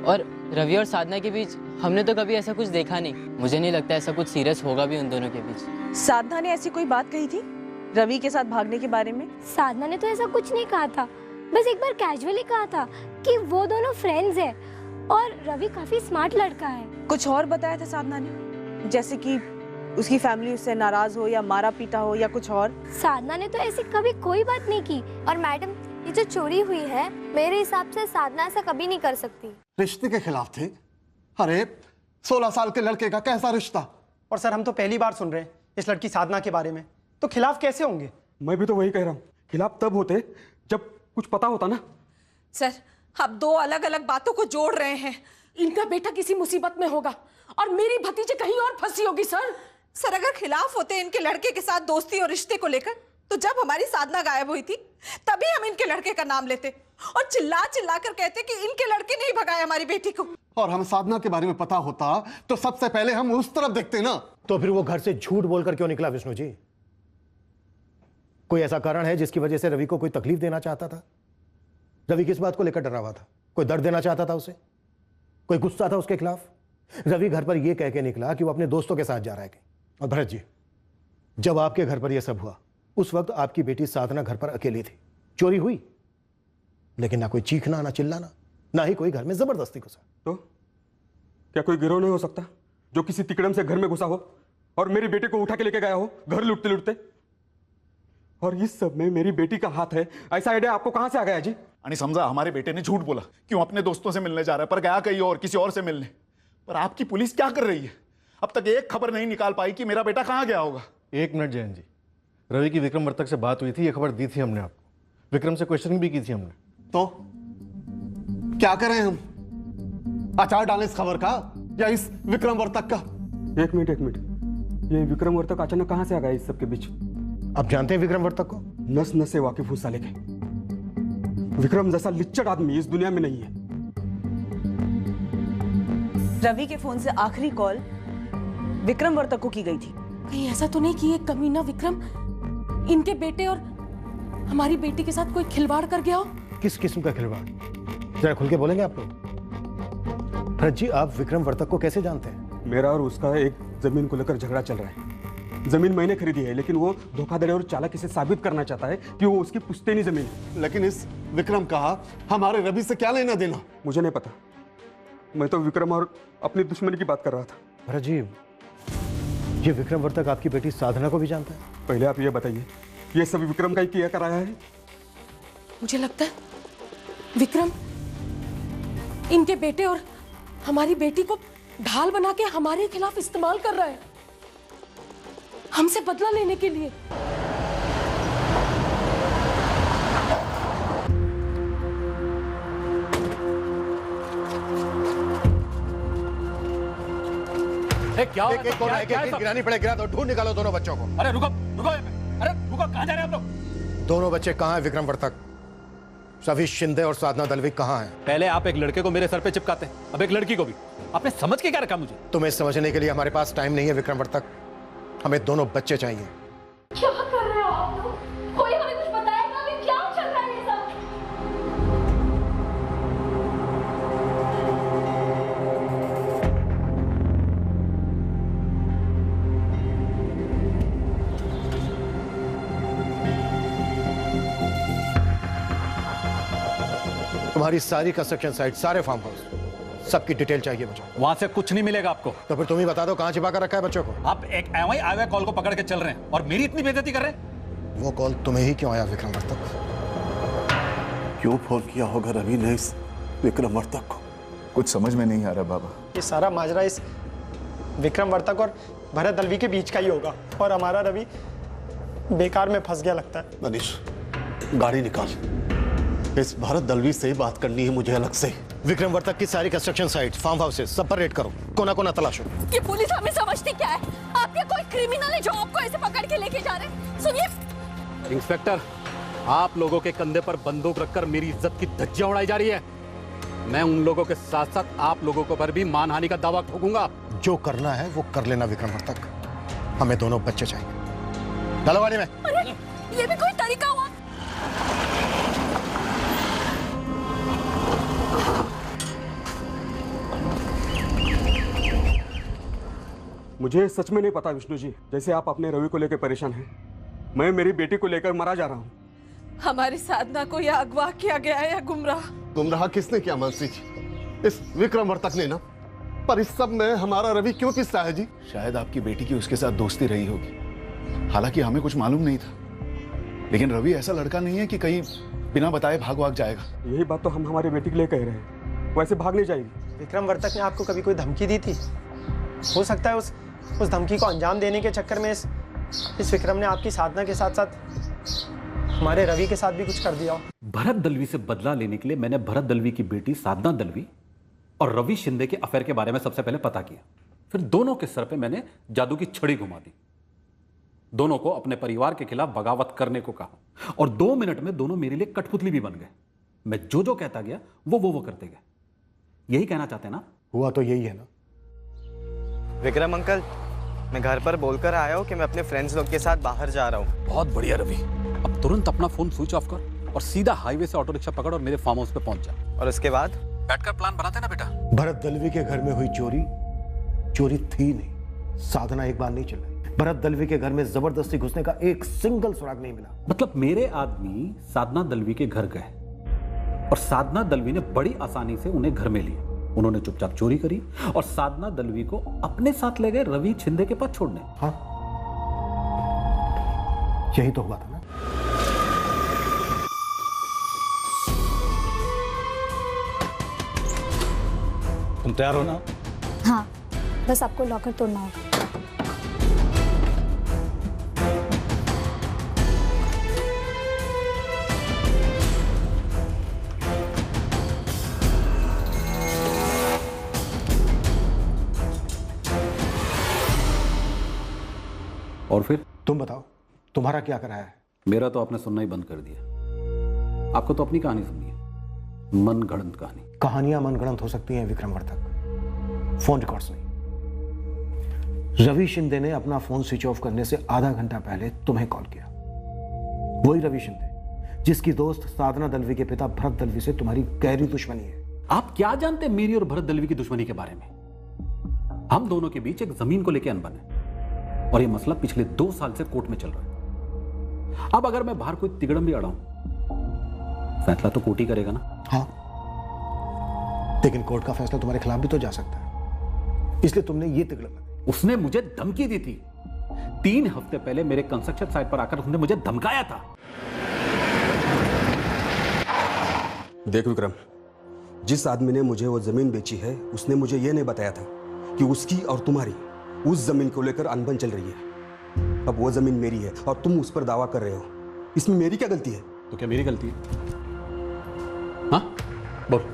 Speaker 10: और रवि और साधना के बीच हमने तो कभी ऐसा कुछ देखा नहीं। मुझे नहीं लगता ऐसा कुछ सीरियस होगा भी उन दोनों के बीच।
Speaker 8: साधना ने ऐसी कोई बात कही थी रवि के साथ भागने के बारे में?
Speaker 22: साधना ने तो ऐसा कुछ नहीं कहा था, बस एक बार कैजुअली कहा था कि वो दोनों फ्रेंड्स हैं और रवि काफी स्मार्ट लड़का है।
Speaker 8: कुछ और बताया था साधना ने, जैसे कि उसकी फैमिली उससे नाराज हो या मारा पीटा हो या कुछ और?
Speaker 22: साधना ने तो ऐसी कभी कोई बात नहीं की।
Speaker 20: और मैडम, ये जो चोरी हुई है, मेरे हिसाब से साधना ऐसा कभी नहीं कर सकती।
Speaker 11: रिश्ते के खिलाफ थे? अरे 16 साल के लड़के का कैसा रिश्ता?
Speaker 14: और सर, हम तो पहली बार सुन रहे हैं इस लड़की साधना के बारे में, तो खिलाफ कैसे होंगे?
Speaker 17: मैं भी तो वही कह रहा हूँ, खिलाफ तब होते जब कुछ पता होता ना।
Speaker 18: सर, आप दो अलग अलग बातों को जोड़ रहे हैं। इनका बेटा किसी मुसीबत में होगा और मेरी भतीजी कहीं और फंसी होगी। सर, अगर खिलाफ होते इनके लड़के के साथ दोस्ती और रिश्ते को लेकर, तो जब हमारी साधना गायब हुई थी तभी हम इनके लड़के का नाम लेते और चिल्ला चिल्ला कर कहते कि इनके लड़के नहीं भगाए हमारी बेटी को।
Speaker 11: और हम साधना के बारे में पता होता तो सबसे पहले हम उस तरफ देखते ना।
Speaker 2: तो फिर वो घर से झूठ बोलकर क्यों निकला विष्णु जी? कोई ऐसा कारण है जिसकी वजह से रवि को कोई तकलीफ देना चाहता था? रवि किस बात को लेकर डरा हुआ था? कोई दर्द देना चाहता था उसे? कोई गुस्सा था उसके खिलाफ? रवि घर पर यह कह के निकला कि वो अपने दोस्तों के साथ जा रहा है। और भरत जी, जब आपके घर पर यह सब हुआ उस वक्त आपकी बेटी साधना घर पर अकेली थी। चोरी हुई, लेकिन ना कोई चीखना, ना चिल्लाना, ना ही कोई घर में जबरदस्ती घुसा।
Speaker 17: तो क्या कोई गिरोह नहीं हो सकता जो किसी तिकड़म से घर में घुसा हो और मेरी बेटी को उठा के लेके गया हो घर लूटते लूटते? और इस सब में मेरी बेटी का हाथ है, ऐसा आइडिया आपको कहां से आ गया जी?
Speaker 6: आणि समझा हमारे बेटे ने झूठ बोला, क्यों अपने दोस्तों से मिलने जा रहा है, पर गया कहीं और, किसी और से मिलने। पर आपकी पुलिस क्या कर रही है? अब तक एक खबर नहीं निकाल पाई कि मेरा बेटा कहां गया होगा।
Speaker 13: 1 मिनट जैन जी, रवि की विक्रम वर्तक से बात हुई थी, ये खबर दी थी हमने आपको, विक्रम से क्वेश्चनिंग भी की थी हमने।
Speaker 11: तो क्या करें हम? अचार डालें इस खबर का या इस विक्रम वर्तक का?
Speaker 17: एक मिनट, ये विक्रम वर्तक अचानक कहां से आ गया इस सबके बीच?
Speaker 2: आप जानते हैं विक्रम वर्तक को?
Speaker 17: नस नस से वाकिफ हूं साले के। विक्रम जैसा लिच्चड़ आदमी इस दुनिया में नहीं है।
Speaker 8: रवि के फोन से आखिरी कॉल विक्रम वर्तक को की गई थी।
Speaker 18: कहीं ऐसा तो नहीं कि ये कमीना विक्रम इनके बेटे और हमारी बेटी के साथ कोई खिलवाड़ कर गया हो?
Speaker 2: किस किस्म का खिलवाड़? जरा खुल के बोलेंगे आप लोग। भरत जी, आप विक्रम वर्तक को कैसे जानते हैं?
Speaker 17: मेरा और उसका एक जमीन को लेकर झगड़ा चल रहा है। जमीन मैंने खरीदी है, लेकिन वो धोखाधड़ी और चालाकी से साबित करना चाहता है कि वो उसकी पुश्तैनी जमीन है।
Speaker 11: लेकिन इस विक्रम का हमारे रवि से क्या लेना देना?
Speaker 17: मुझे नहीं पता, मैं तो विक्रम और अपनी दुश्मनी की बात कर रहा था।
Speaker 2: भरत जी, ये विक्रम वर्तक आपकी बेटी साधना को भी जानता है?
Speaker 17: पहले आप ये बताइए, ये सब विक्रम का ही किया कराया है?
Speaker 18: मुझे लगता है विक्रम इनके बेटे और हमारी बेटी को ढाल बना के हमारे खिलाफ इस्तेमाल कर रहा है, हमसे बदला लेने के लिए।
Speaker 15: क्या
Speaker 2: एक गिरानी पड़े, गिरा दो, ढूंढ निकालो दोनों बच्चों को।
Speaker 15: अरे रुको रुको, अरे रुको, कहां जा रहे हैं आप लोग?
Speaker 2: दोनों बच्चे कहां हैं विक्रम वर्तक? रवि शिंदे और साधना दलवी कहां हैं?
Speaker 15: पहले आप एक लड़के को मेरे सर पे चिपकाते हैं, अब एक लड़की को भी। आपने समझ के क्या रखा मुझे?
Speaker 2: तुम्हें समझने के लिए हमारे पास टाइम नहीं है विक्रम वर्तक, हमें दोनों बच्चे चाहिए।
Speaker 22: क्या कर रहे हो आप लोग? कोई हमें कुछ बताएगा कि क्या चल रहा है ये सब?
Speaker 2: तुम्हारी सारी कंस्ट्रक्शन साइट, सारे फार्म हाउस, सबकी डिटेल चाहिए मुझे।
Speaker 15: वहां से कुछ नहीं मिलेगा आपको।
Speaker 2: तो फिर तुम ही बता दो कहां छिपा कर रखा है बच्चों को।
Speaker 15: आप एक एवं आए कॉल को पकड़ के चल रहे हैं और मेरी इतनी बेइज्जती कर रहे हैं।
Speaker 2: वो कॉल तुम्हें ही क्यों आया विक्रम वर्तक?
Speaker 6: क्यों फोन किया होगा रवि ने इस विक्रम वर्तक को? कुछ समझ में नहीं आ रहा बाबा।
Speaker 14: ये सारा माजरा इस विक्रम वर्तक और भरत दलवी के बीच का ही होगा और हमारा रवि बेकार में फंस गया लगता है।
Speaker 1: मनीष, गाड़ी निकाल। इस भरत दलवी से ही बात करनी है मुझे अलग से।
Speaker 2: विक्रम वर्तक की सारी कंस्ट्रक्शन साइट, फार्म हाउसेस, सब पर रेड करो, कोना कोना तलाशो।
Speaker 18: ये पुलिस हमें समझती क्या है? आप क्या कोई क्रिमिनल है जो आपको ऐसे पकड़ के लेके जा रहे हैं? सुनिए
Speaker 15: इंस्पेक्टर, आप लोगों के कंधे पर बंदूक रखकर मेरी इज्जत की धज्जियां उड़ाई जा रही है। मैं उन लोगों के साथ साथ आप लोगों को पर भी मानहानि का दावा ठोकूंगा।
Speaker 2: जो करना है वो कर लेना विक्रम वर्तक, हमें दोनों बच्चे चाहिए। डालो गाड़ी में।
Speaker 18: अरे ये भी कोई तरीका हुआ?
Speaker 17: मुझे सच में नहीं पता विष्णु जी, जैसे आप अपने रवि को लेकर परेशान हैं, मैं मेरी बेटी को लेकर मरा जा रहा हूँ।
Speaker 18: हमारी साधना को या अगवा किया गया है या गुमराह।
Speaker 1: गुमराह किसने किया मानसी जी? इस विक्रम वर्तक ने ना। पर इस सब में हमारा रवि क्यों पिसता है जी?
Speaker 6: शायद आपकी बेटी की उसके साथ दोस्ती रही होगी, हालांकि हमें कुछ मालूम नहीं था। लेकिन रवि ऐसा लड़का नहीं है कि कहीं बिना बताए भाग जाएगा।
Speaker 17: यही बात तो हम हमारी बेटी के लिए कह रहे हैं, वैसे भाग नहीं जाएगी।
Speaker 14: विक्रम वर्तक ने आपको कभी कोई धमकी दी थी? हो सकता है उस धमकी को अंजाम देने के चक्कर में इस विक्रम ने आपकी साधना के साथ साथ हमारे रवि के साथ भी कुछ कर दिया।
Speaker 15: भरत दलवी से बदला लेने के लिए मैंने भरत दलवी की बेटी साधना दलवी और रवि शिंदे के अफेयर के बारे में सबसे पहले पता किया। फिर दोनों के सर पे मैंने जादू की छड़ी घुमा दी। दोनों को अपने परिवार के खिलाफ बगावत करने को कहा और 2 मिनट में दोनों मेरे लिए कठपुतली भी बन गए। मैं जो कहता गया वो करते गए। यही कहना चाहते हैं ना?
Speaker 2: हुआ तो यही है ना।
Speaker 5: विक्रम अंकल, मैं घर पर बोलकर आया हूँ कि मैं अपने फ्रेंड्स लोग के साथ बाहर जा रहा हूँ।
Speaker 15: बहुत बढ़िया रवि, अब तुरंत अपना फोन स्विच ऑफ कर और सीधा हाईवे से ऑटो रिक्शा पकड़ और मेरे फार्म हाउस पे पहुंच जा।
Speaker 5: और उसके बाद
Speaker 15: बैठकर प्लान बनाते ना बेटा।
Speaker 2: भरत दलवी के घर में हुई चोरी थी नहीं। साधना एक बार नहीं चल रही। भरत दलवी के घर में जबरदस्ती घुसने का एक सिंगल सुराग नहीं मिला।
Speaker 15: मतलब मेरे आदमी साधना दलवी के घर गए और साधना दलवी ने बड़ी आसानी से उन्हें घर में लिया। उन्होंने चुपचाप चोरी करी और साधना दलवी को अपने साथ ले गए रवि शिंदे के पास छोड़ने।
Speaker 2: हाँ, यही तो हुआ था ना।
Speaker 15: तुम तैयार हो ना?
Speaker 22: हाँ, बस आपको लॉकर तोड़ना होगा।
Speaker 15: और फिर
Speaker 2: तुम बताओ, तुम्हारा क्या कराया है?
Speaker 15: मेरा तो आपने सुनना ही बंद कर दिया। आपको तो अपनी कहानी सुननी है, मनगढ़ंत कहानी।
Speaker 2: कहानियां मनगढ़ंत हो सकती हैं विक्रम वर्तक, फोन रिकॉर्ड्स नहीं। रवि शिंदे ने अपना फोन स्विच ऑफ करने से आधा घंटा पहले तुम्हें कॉल किया। वही रवि शिंदे जिसकी दोस्त साधना दलवी के पिता भरत दलवी से तुम्हारी गहरी दुश्मनी है।
Speaker 15: आप क्या जानते हैं मेरी और भरत दलवी की दुश्मनी के बारे में? हम दोनों के बीच एक जमीन को लेकर अनबन है और यह मसला पिछले 2 साल से कोर्ट में चल रहा है। अब अगर मैं बाहर कोई तिगड़म भी अड़ाऊं, फैसला तो कोर्ट ही करेगा ना।
Speaker 2: हाँ, लेकिन कोर्ट का फैसला तुम्हारे खिलाफ भी तो जा सकता है, इसलिए तुमने ये तिगड़म लगाई।
Speaker 15: उसने मुझे धमकी दी थी। 3 हफ्ते पहले मेरे कंस्ट्रक्शन साइट पर आकर उसने मुझे धमकाया था।
Speaker 17: देख विक्रम, जिस आदमी ने मुझे वो जमीन बेची है उसने मुझे ये नहीं बताया था कि उसकी और तुम्हारी उस जमीन को लेकर अनबन चल रही है। अब वो जमीन मेरी है और तुम उस पर दावा कर रहे हो, इसमें मेरी क्या गलती है?
Speaker 15: तो क्या मेरी गलती है? हाँ बोल,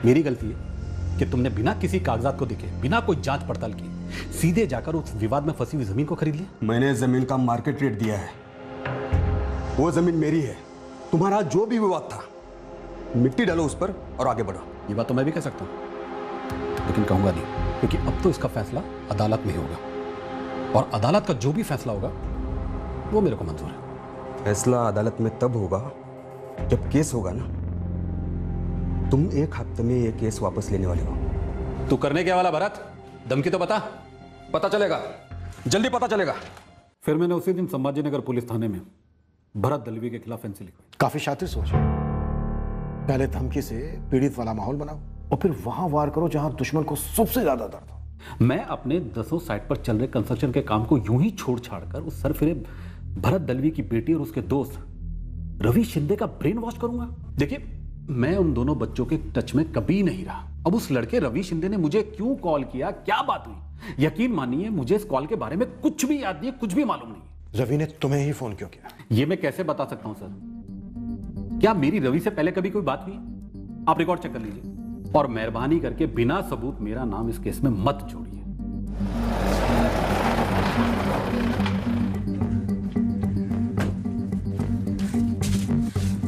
Speaker 15: मेरी गलती है कि तुमने बिना किसी कागजात को देखे, बिना कोई जांच पड़ताल की सीधे जाकर उस विवाद में फंसी हुई जमीन को खरीद लिया?
Speaker 17: मैंने जमीन का मार्केट रेट दिया है, वो जमीन मेरी है। तुम्हारा जो भी विवाद था, मिट्टी डालो उस पर और आगे बढ़ो।
Speaker 15: ये बात तो मैं भी कह सकता हूं, लेकिन कहूंगा नहीं, क्योंकि अब तो इसका फैसला अदालत में होगा और अदालत का जो भी फैसला होगा वो मेरे को मंजूर है।
Speaker 17: फैसला अदालत में तब होगा जब केस होगा ना। तुम 1 हफ्ते में ये केस वापस लेने वाले हो।
Speaker 15: तू करने क्या वाला भरत? धमकी तो बता।
Speaker 17: पता चलेगा, जल्दी पता चलेगा।
Speaker 15: फिर मैंने उसी दिन संभाजी नगर पुलिस थाने में भरत दलवी के खिलाफ एनसी लिखवाई।
Speaker 2: काफी शातिर सोच।
Speaker 4: पहले धमकी से पीड़ित वाला माहौल बनाओ और फिर वहां वार करो जहां दुश्मन को सबसे ज्यादा दर्द हो।
Speaker 15: मैं अपने 10 साइट पर चल रहे कंस्ट्रक्शन के काम को यूं ही छोड़ छाड़ कर उस सरफिरे भरत दलवी की बेटी और उसके दोस्त रवि शिंदे का ब्रेन वॉश करूंगा? देखिए, मैं उन दोनों बच्चों के टच में कभी नहीं रहा। अब उस लड़के रवि शिंदे ने मुझे क्यों कॉल किया, क्या बात हुई, यकीन मानिए मुझे इस कॉल के बारे में कुछ भी याद नहीं है, कुछ भी मालूम नहीं।
Speaker 4: रवि ने तुम्हें ही फोन क्यों किया?
Speaker 15: ये मैं कैसे बता सकता हूं सर? क्या मेरी रवि से पहले कभी कोई बात हुई? आप रिकॉर्ड चेक कर लीजिए और मेहरबानी करके बिना सबूत मेरा नाम इस केस में मत जोड़िए।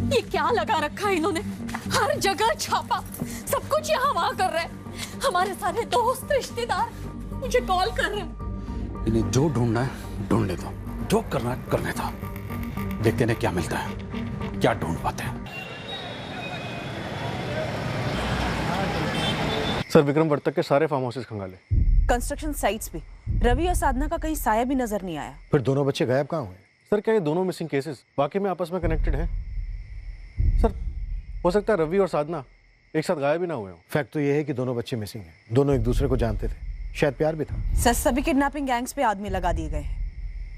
Speaker 18: ये क्या लगा रखा है इन्होंने? हर जगह छापा, सब कुछ यहाँ वहां कर रहे हैं। हमारे सारे दोस्त रिश्तेदार मुझे कॉल कर रहे हैं।
Speaker 15: इन्हें जो ढूंढना है ढूंढने दो, जो करना है करने दो, देखते हैं क्या मिलता है, क्या ढूंढ पाते हैं।
Speaker 13: सर, विक्रम वर्तक के सारे फार्म हाउसेस खंगाले,
Speaker 8: कंस्ट्रक्शन साइट्स भी। रवि और साधना का कहीं साया भी नजर नहीं आया।
Speaker 4: फिर दोनों बच्चे गायब कहाँ हुए?
Speaker 13: सर, क्या ये दोनों मिसिंग केसेस वाकई में आपस में कनेक्टेड हैं? सर, हो सकता है रवि और साधना एक साथ गायब भी ना हुए हो।
Speaker 4: फैक्ट तो ये है कि दोनों बच्चे मिसिंग हैं, दोनों एक दूसरे को जानते थे, शायद प्यार भी था।
Speaker 8: सर, सभी किडनैपिंग गैंग्स पे आदमी लगा दिए गए हैं।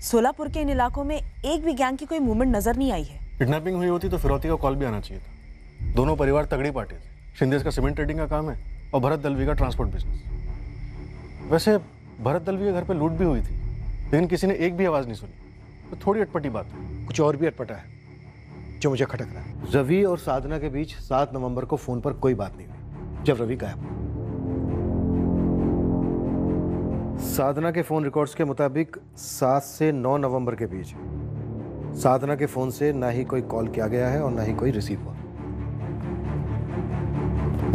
Speaker 8: सोलापुर के इन इलाकों में एक भी गैंग की कोई मूवमेंट नजर नहीं आई है।
Speaker 13: किडनैपिंग हुई होती तो फिरौती का कॉल भी आना चाहिए था। दोनों परिवार तगड़ी पार्टी थे। शिंदे का सीमेंट ट्रेडिंग का काम है और भरत दलवी का ट्रांसपोर्ट बिजनेस। वैसे भरत दलवी के घर पे लूट भी हुई थी, लेकिन किसी ने एक भी आवाज नहीं सुनी, तो थोड़ी अटपटी बात है।
Speaker 4: कुछ और भी अटपटा है जो मुझे खटक रहा है। रवि और साधना के बीच 7 नवंबर को फोन पर कोई बात नहीं हुई जब रवि गायब। साधना के फोन रिकॉर्ड्स के मुताबिक 7 से 9 नवंबर के बीच साधना के फोन से ना ही कोई कॉल किया गया है और ना ही कोई रिसीव हुआ।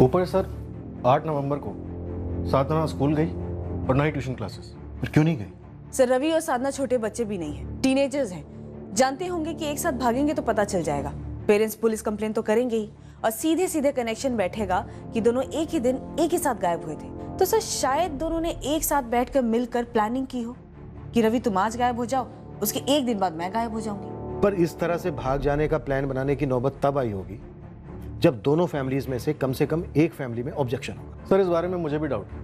Speaker 13: ऊपर सर 8 नवंबर को साधना स्कूल गई और ना ही ट्यूशन क्लासेस।
Speaker 4: फिर क्यों नहीं गई?
Speaker 8: सर, रवि और साधना छोटे बच्चे भी नहीं हैं, टीनेजर्स हैं। जानते होंगे कि एक साथ भागेंगे तो पता चल जाएगा। पेरेंट्स पुलिस कंप्लेन तो करेंगे ही और सीधे सीधे कनेक्शन बैठेगा कि दोनों एक ही दिन एक ही साथ गायब हुए थे। तो सर, शायद दोनों ने एक साथ बैठकर मिलकर प्लानिंग की हो कि रवि तुम आज गायब हो जाओ, उसके एक दिन बाद मैं गायब हो जाऊंगी।
Speaker 4: पर इस तरह से भाग जाने का प्लान बनाने की नौबत तब आई होगी जब दोनों फैमिलीज में से कम एक फैमिली में ऑब्जेक्शन होगा।
Speaker 13: सर, इस बारे में मुझे भी डाउट है।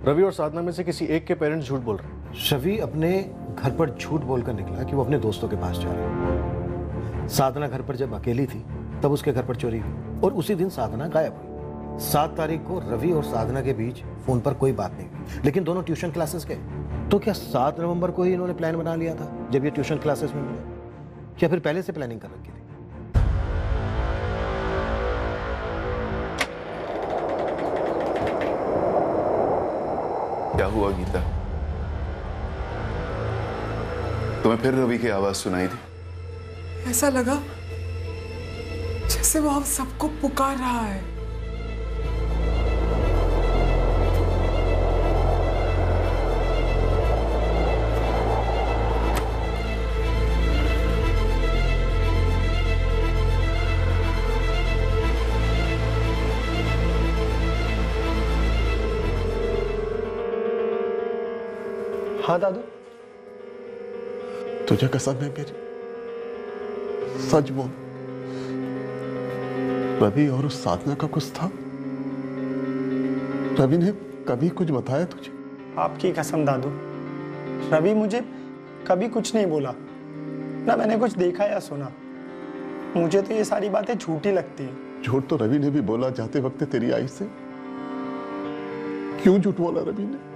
Speaker 13: रवि और साधना में से किसी एक के पेरेंट्स झूठ बोल रहे हैं।
Speaker 4: रवि अपने घर पर झूठ बोलकर निकला कि वो अपने दोस्तों के पास जा रहा है। साधना घर पर जब अकेली थी तब उसके घर पर चोरी हुई और उसी दिन साधना गायब हुई। 7 तारीख को रवि और साधना के बीच फोन पर कोई बात नहीं हुई, लेकिन दोनों ट्यूशन क्लासेस गए। तो क्या 7 नवंबर को ही इन्होंने प्लान बना लिया था जब ये ट्यूशन क्लासेस में मिले, या फिर पहले से प्लानिंग कर रखी थी?
Speaker 6: क्या हुआ गीता? तुम्हें फिर रवि की आवाज सुनाई थी?
Speaker 3: ऐसा लगा जैसे वो हम सबको पुकार रहा है।
Speaker 11: हाँ दादू,
Speaker 1: तुझे कसम है मेरी, सच बोल, रवि और उस साधना का कुछ था? रवि ने कभी कुछ बताया तुझे?
Speaker 11: आपकी कसम दादू, रवि मुझे कभी कुछ नहीं बोला, ना मैंने कुछ देखा या सुना। मुझे तो ये सारी बातें झूठी लगती हैं।
Speaker 1: झूठ तो रवि ने भी बोला जाते वक्त तेरी आई से। क्यों झूठ बोला रवि ने?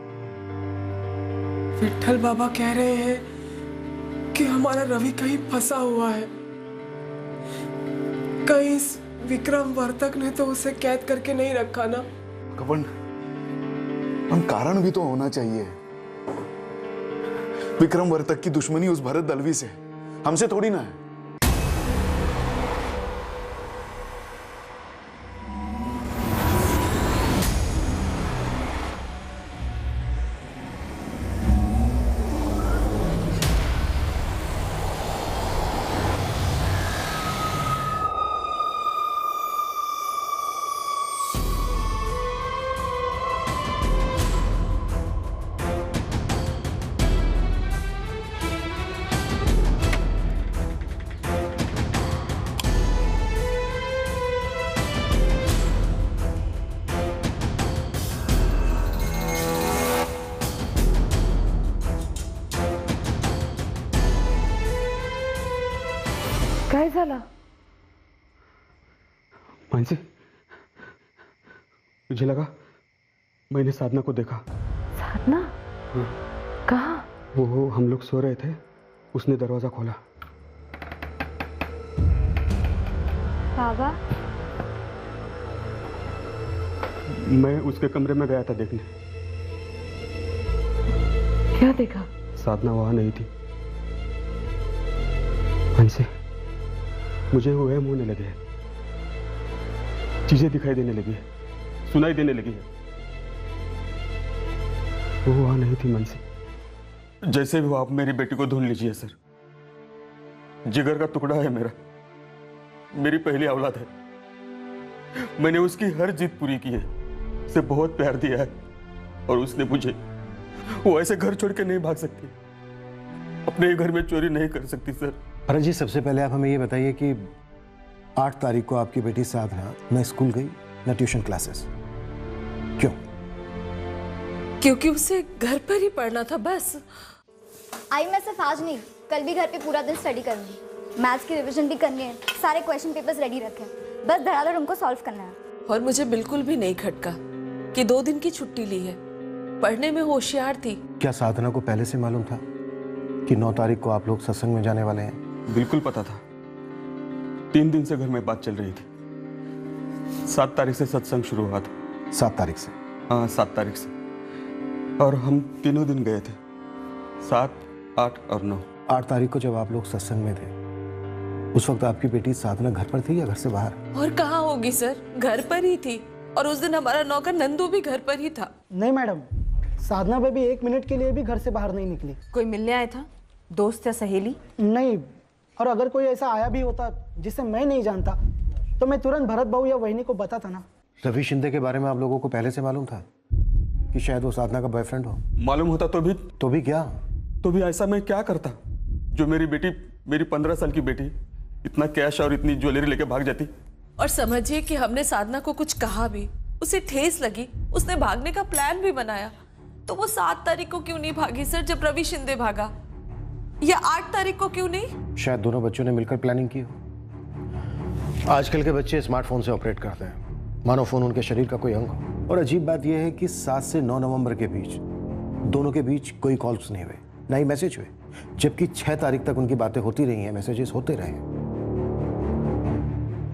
Speaker 3: विट्ठल बाबा कह रहे हैं कि हमारा रवि कहीं फंसा हुआ है। कहीं इस विक्रम वर्तक ने तो उसे कैद करके नहीं रखा ना।
Speaker 6: कवन, कारण भी तो होना चाहिए। विक्रम वर्तक की दुश्मनी उस भरत दलवी से, हमसे थोड़ी ना है।
Speaker 22: काय झालं?
Speaker 17: मानसी, मुझे लगा मैंने साधना को देखा।
Speaker 22: साधना? कहाँ?
Speaker 17: वो हम लोग सो रहे थे, उसने दरवाजा खोला।
Speaker 22: बाबा?
Speaker 17: मैं उसके कमरे में गया था देखने।
Speaker 22: क्या देखा?
Speaker 17: साधना वहां नहीं थी। मानसी, मुझे वहम होने लगे हैं, चीजें दिखाई देने लगी है, सुनाई देने लगी है। वो वहां नहीं थी मानसी। जैसे भी हो आप मेरी बेटी को ढूंढ लीजिए सर। जिगर का टुकड़ा है मेरा, मेरी पहली औलाद है। मैंने उसकी हर जिद पूरी की है, उसे बहुत प्यार दिया है और उसने मुझे, वो ऐसे घर छोड़ के नहीं भाग सकती, अपने घर में चोरी नहीं कर सकती सर।
Speaker 4: भरत जी, सबसे पहले आप हमें ये बताइए कि 8 तारीख को आपकी बेटी साधना न स्कूल गई न ट्यूशन क्लासेस, क्यों?
Speaker 18: क्योंकि उसे घर पर ही पढ़ना था बस।
Speaker 20: आई मैं सिर्फ आज नहीं, कल भी घर पे पूरा दिन स्टडी करूंगी। मैथ्स की रिवीजन भी करनी है, सारे क्वेश्चन पेपर्स रेडी रखे, बस धड़ाधड़ उनको सॉल्व करना है।
Speaker 18: और मुझे बिल्कुल भी नहीं खटका कि 2 दिन की छुट्टी ली है, पढ़ने में होशियार थी।
Speaker 4: क्या साधना को पहले से मालूम था कि 9 तारीख को आप लोग सत्संग में जाने वाले हैं?
Speaker 17: बिल्कुल पता था। 3 दिन से घर में बात चल रही थी। 7 तारीख से सत्संग शुरू हुआ था।
Speaker 4: 7 तारीख से?
Speaker 17: हाँ, 7 तारीख से। और हम तीनों दिन गए थे, 7, 8 और 9।
Speaker 4: 8 तारीख को जब आप लोग सत्संग में थे, उस वक्त आपकी बेटी साधना घर पर थी या घर से बाहर?
Speaker 18: और कहाँ होगी सर, घर पर ही थी। और उस दिन हमारा नौकर नंदू भी घर पर ही था।
Speaker 14: नहीं मैडम, साधना बेबी 1 मिनट के लिए भी घर से बाहर नहीं निकली।
Speaker 8: कोई मिलने आया था, दोस्त या सहेली?
Speaker 14: नहीं, और अगर कोई ऐसा आया भी होता जिसे मैं नहीं जानता तो मैं तुरंत भरत बाबू या वहिनी को बताता ना।
Speaker 4: रवि शिंदे के बारे में आप लोगों को पहले से मालूम था कि शायद वो साधना का बॉयफ्रेंड हो?
Speaker 17: मालूम होता तो भी
Speaker 4: क्या?
Speaker 17: तो भी ऐसा मैं क्या करता जो मेरी बेटी, मेरी 15 साल की बेटी इतना कैश और इतनी ज्वेलरी लेके भाग जाती।
Speaker 18: और समझिए कि हमने साधना को कुछ कहा भी, उसे ठेस लगी, उसने भागने का प्लान भी बनाया, तो वो 7 तारीख को क्यों नहीं भागी सर जब रवि शिंदे भागा, या 8 तारीख को क्यों नहीं?
Speaker 4: शायद दोनों बच्चों ने मिलकर प्लानिंग की हो। आजकल के बच्चे स्मार्टफोन से ऑपरेट करते हैं, मानो फोन उनके शरीर का कोई अंग हो। और अजीब बात यह है कि 7 से 9 नवंबर के बीच दोनों के बीच कोई कॉल्स नहीं हुए, ना ही मैसेज हुए, जबकि 6 तारीख तक उनकी बातें होती रही हैं, मैसेजेस होते रहे।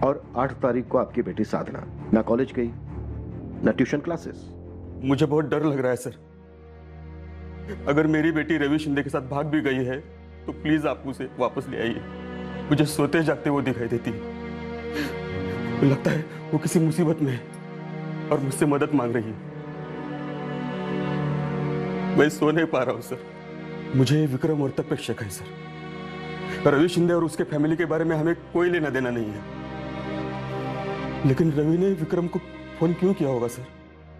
Speaker 4: और 8 तारीख को आपकी बेटी साधना ना कॉलेज गई ना ट्यूशन क्लासेस।
Speaker 17: मुझे बहुत डर लग रहा है सर। अगर मेरी बेटी रवि शिंदे के साथ भाग भी गई है तो प्लीज आप उसे वापस ले आइए। मुझे सोते जागते वो दिखाई देती है। मुझे लगता है वो किसी मुसीबत में है और मुझसे मदद मांग रही है। मैं सो नहीं पा रहा हूं सर। मुझे विक्रम और तक पे शक है सर। रवि शिंदे और उसके फैमिली के बारे में हमें कोई लेना देना नहीं है, लेकिन रवि ने विक्रम को फोन क्यों किया होगा सर?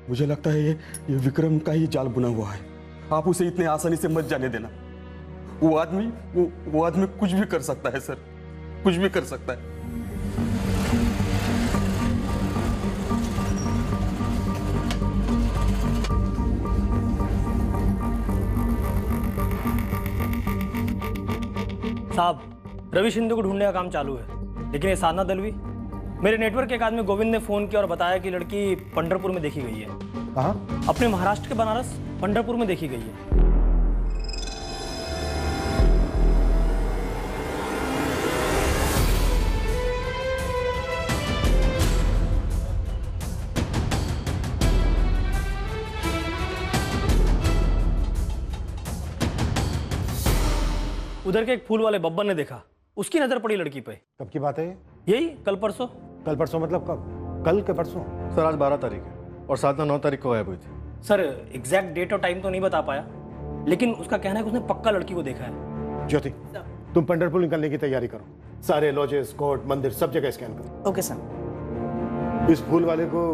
Speaker 17: मुझे लगता है ये विक्रम का ही जाल बुना हुआ है। आप उसे इतने आसानी से मत जाने देना। वो आदमी कुछ भी कर सकता है सर, कुछ भी कर सकता है।
Speaker 11: साहब, रवि शिंदे को ढूंढने का काम चालू है, लेकिन ये साधना दलवी, मेरे नेटवर्क के एक आदमी गोविंद ने फोन किया और बताया कि लड़की पंढरपुर में देखी गई है।
Speaker 4: कहाँ?
Speaker 11: अपने महाराष्ट्र के बनारस पंढरपुर में देखी गई है। उधर के एक फूल वाले बब्बन ने देखा, उसकी नजर पड़ी लड़की पे।
Speaker 4: कब की बात है?
Speaker 11: यही कल परसों।
Speaker 2: कल परसों मतलब कब? कल के परसों?
Speaker 13: सर आज 12 तारीख है और साधना 9 तारीख को गायब हुई थी।
Speaker 11: सर एग्जैक्ट डेट और टाइम तो नहीं बता पाया, लेकिन उसका कहना है कि उसने पक्का लड़की को देखा है।
Speaker 2: ज्योति, तुम पंढरपुर निकलने की तैयारी करो। सारे लॉजेस, कोर्ट, मंदिर सब जगह स्कैन करो।
Speaker 11: Okay sir.
Speaker 2: इस फूल वाले को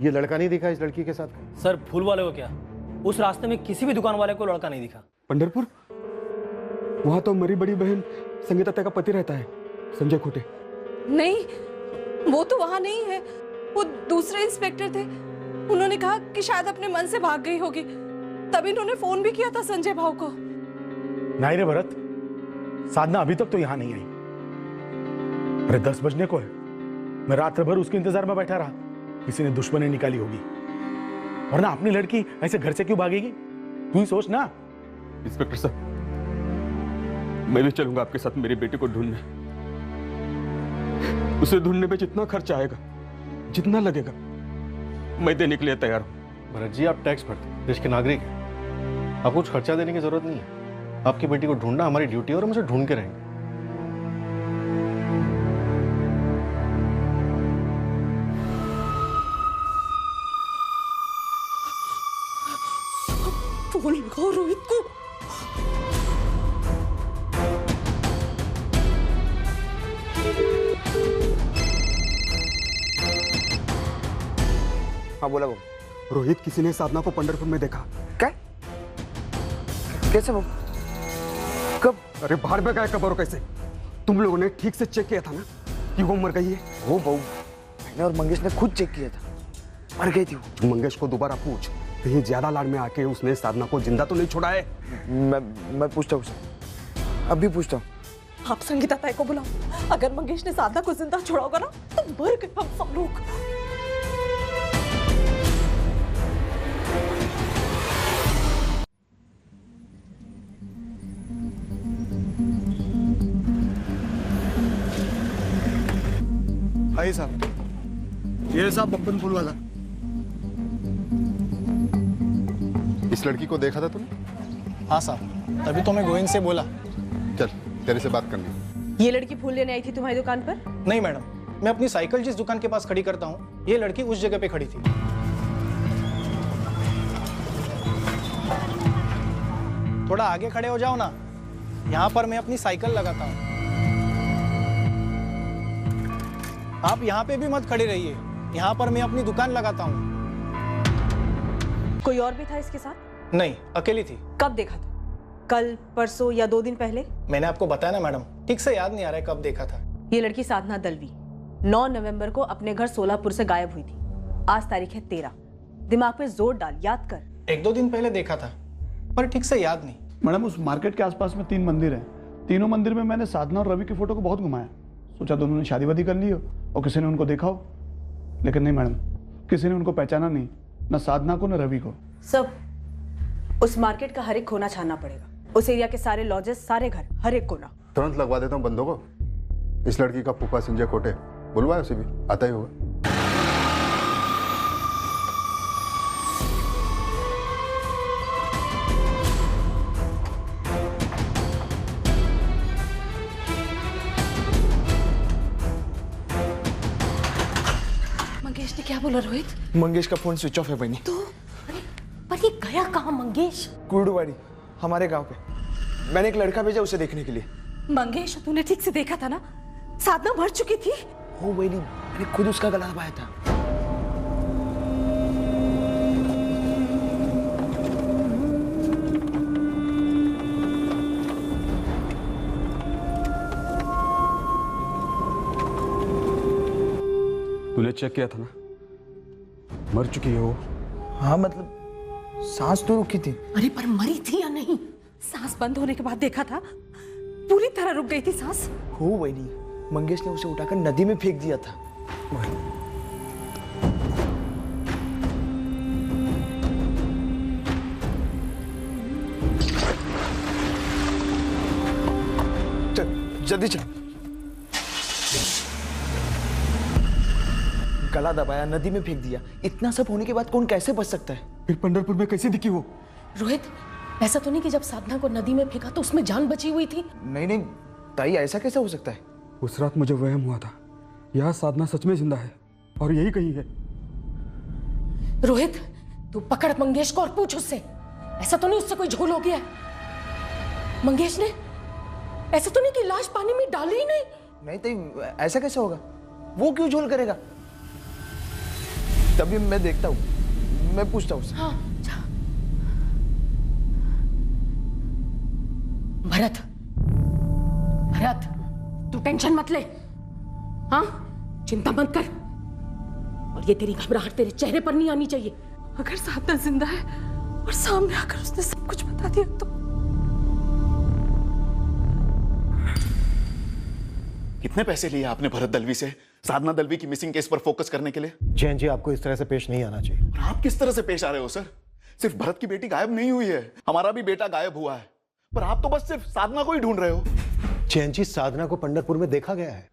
Speaker 2: ये लड़का नहीं दिखा इस लड़की के साथ?
Speaker 11: सर फूल वाले को क्या, उस रास्ते में किसी भी दुकान वाले को लड़का नहीं दिखा।
Speaker 17: पंढरपुर? वहां तो मेरी बड़ी बहन संगीता का पति रहता है, संजय खोटे।
Speaker 18: नहीं, वो तो वहां नहीं है, वो दूसरे इंस्पेक्टर थे। उन्होंने कहा कि शायद अपने मन से भाग गई होगी, तभी इन्होंने फोन भी किया था संजय भाव को।
Speaker 2: नहीं रे भरत, साधना अभी तक तो यहाँ नहीं आई।
Speaker 7: अरे 10 बजने को है, मैं रात भर उसके इंतजार में बैठा रहा। किसी ने दुश्मनी निकाली होगी, वरना अपनी लड़की ऐसे घर से क्यों भागेगी? तू ही सोच ना।
Speaker 17: इंस्पेक्टर साहब, मैं भी चलूंगा आपके साथ मेरी बेटी को ढूंढने। उसे ढूंढने में जितना खर्च आएगा, जितना लगेगा, मैं देने के लिए तैयार हूं।
Speaker 13: भरत जी, आप टैक्स भरते, देश के नागरिक हैं, आपको कुछ खर्चा देने की जरूरत नहीं है। आपकी बेटी को ढूंढना हमारी ड्यूटी है और हम उसे ढूंढ के रहेंगे।
Speaker 18: फोन लगाओ रोहित को।
Speaker 21: हाँ बोला वो।
Speaker 17: रोहित, किसी ने साधना को पंढरपुर में देखा।
Speaker 21: क्या? कैसे वो? कब?
Speaker 17: अरे बाहर में गया कब और कैसे? तुम लोगों ने ठीक से चेक किया था ना कि वो मर गई है?
Speaker 21: वो बहू, मैंने और मंगेश ने खुद चेक किया था, मर गई थी वो।
Speaker 17: मंगेश को दोबारा पूछ, कहीं ज्यादा लाड में आके उसने साधना को जिंदा तो नहीं छोड़ा है?
Speaker 21: मैं पूछता हूँ, अभी पूछता हूँ।
Speaker 18: आप संगीता ताई को बुलाओ। अगर मंगेश ने साधना को जिंदा छोड़ा होगा ना तो मर गए हम सब लोग।
Speaker 1: आइए साहब, ये साहब बप्पन फूल वाला। इस लड़की को देखा था तुमने?
Speaker 14: हाँ साहब, तभी तो मैं गोविंद से बोला।
Speaker 1: चल, तेरे से बात करनी।
Speaker 8: ये लड़की फूल लेने आई थी तुम्हारी दुकान पर?
Speaker 14: नहीं मैडम, मैं अपनी साइकिल जिस दुकान के पास खड़ी करता हूँ, ये लड़की उस जगह पे खड़ी थी। थोड़ा आगे खड़े हो जाओ ना, यहाँ पर मैं अपनी साइकिल लगाता हूँ। आप यहाँ पे भी मत खड़े रहिए, यहाँ पर मैं अपनी दुकान लगाता हूँ।
Speaker 8: कोई और भी था इसके साथ?
Speaker 14: नहीं, अकेली थी।
Speaker 8: कब देखा था? कल, परसों या 2 दिन पहले?
Speaker 14: मैंने आपको बताया ना मैडम, ठीक से याद नहीं आ रहा है कब देखा था।
Speaker 8: ये लड़की साधना दलवी 9 नवंबर को अपने घर सोलापुर से गायब हुई थी। आज तारीख है 13। दिमाग पे जोर डाल, याद कर।
Speaker 14: 1-2 दिन पहले देखा था, पर ठीक से याद नहीं।
Speaker 7: मैडम, उस मार्केट के आसपास में 3 मंदिर हैं। तीनों मंदिर में मैंने साधना और रवि की फोटो को बहुत घुमाया। सोचा दोनों ने शादी वादी कर ली हो और किसी ने उनको देखा हो, लेकिन नहीं मैडम, किसी ने उनको पहचाना नहीं, न साधना को न रवि को।
Speaker 8: सब उस मार्केट का हर एक कोना छानना पड़ेगा। उस एरिया के सारे लॉजेस, सारे घर, हर एक कोना।
Speaker 1: तुरंत लगवा देता हूँ बंदों को। इस लड़की का फूफा संजय कोटे, बुलवाए उसे भी, आता ही होगा।
Speaker 18: मंगेश ने क्या बोला रोहित?
Speaker 21: मंगेश का फोन स्विच ऑफ है बहनी।
Speaker 18: तो पर ये गया कहाँ मंगेश?
Speaker 21: कुर्डवाड़ी, हमारे गांव पे। मैंने एक लड़का भेजा उसे देखने के लिए।
Speaker 18: मंगेश, तूने ठीक से देखा था ना? साधना मर चुकी थी।
Speaker 21: हो बहनी, मैंने खुद उसका गला दबाया था।
Speaker 17: तूने चेक किया था ना? मर चुकी है वो।
Speaker 21: हाँ मतलब सांस तो रुकी थी।
Speaker 18: अरे पर मरी थी या नहीं? सांस बंद होने के बाद देखा था, पूरी तरह रुक गई थी सांस।
Speaker 21: हो बहनी, मंगेश ने उसे उठाकर नदी में फेंक दिया था। चल जल्दी चल। गला दबाया, नदी में फेंक दिया। इतना सब होने के बाद कौन कैसे बच सकता है?
Speaker 17: फिर पंढरपुर में कैसे दिखी वो?
Speaker 18: रोहित, ऐसा तो नहीं कि जब साधना को नदी में फेंका तो उसमें जान बची हुई थी?
Speaker 21: नहीं नहीं ताई, ऐसा कैसे हो सकता है?
Speaker 17: उस रात मुझे वहम हुआ था, यह साधना सच में जिंदा है और यही कहीं है।
Speaker 18: रोहित, तू पकड़ मंगेश को और पूछ उससे, ऐसा तो नहीं उससे कोई झोल हो गया है? मंगेश ने ऐसा तो नहीं कि लाश पानी में डाली ही नहीं?
Speaker 21: नहीं ताई, ऐसा कैसे होगा? वो क्यों झोल करेगा? तभी मैं देखता हूँ, मैं पूछता हूँ।
Speaker 18: हाँ, भरत, भरत, तू टेंशन मत ले। हाँ, चिंता मत कर। और ये तेरी घबराहट तेरे चेहरे पर नहीं आनी चाहिए। अगर साधना जिंदा है और सामने आकर उसने सब कुछ बता दिया तो
Speaker 6: कितने पैसे लिए आपने भरत दलवी से साधना दलवी की मिसिंग केस पर फोकस करने के लिए?
Speaker 2: जैन जी, आपको इस तरह से पेश नहीं आना चाहिए।
Speaker 6: और आप किस तरह से पेश आ रहे हो सर? सिर्फ भरत की बेटी गायब नहीं हुई है, हमारा भी बेटा गायब हुआ है, पर आप तो बस सिर्फ साधना को ही ढूंढ रहे हो।
Speaker 2: जैन जी, साधना को पंढरपुर में देखा गया है।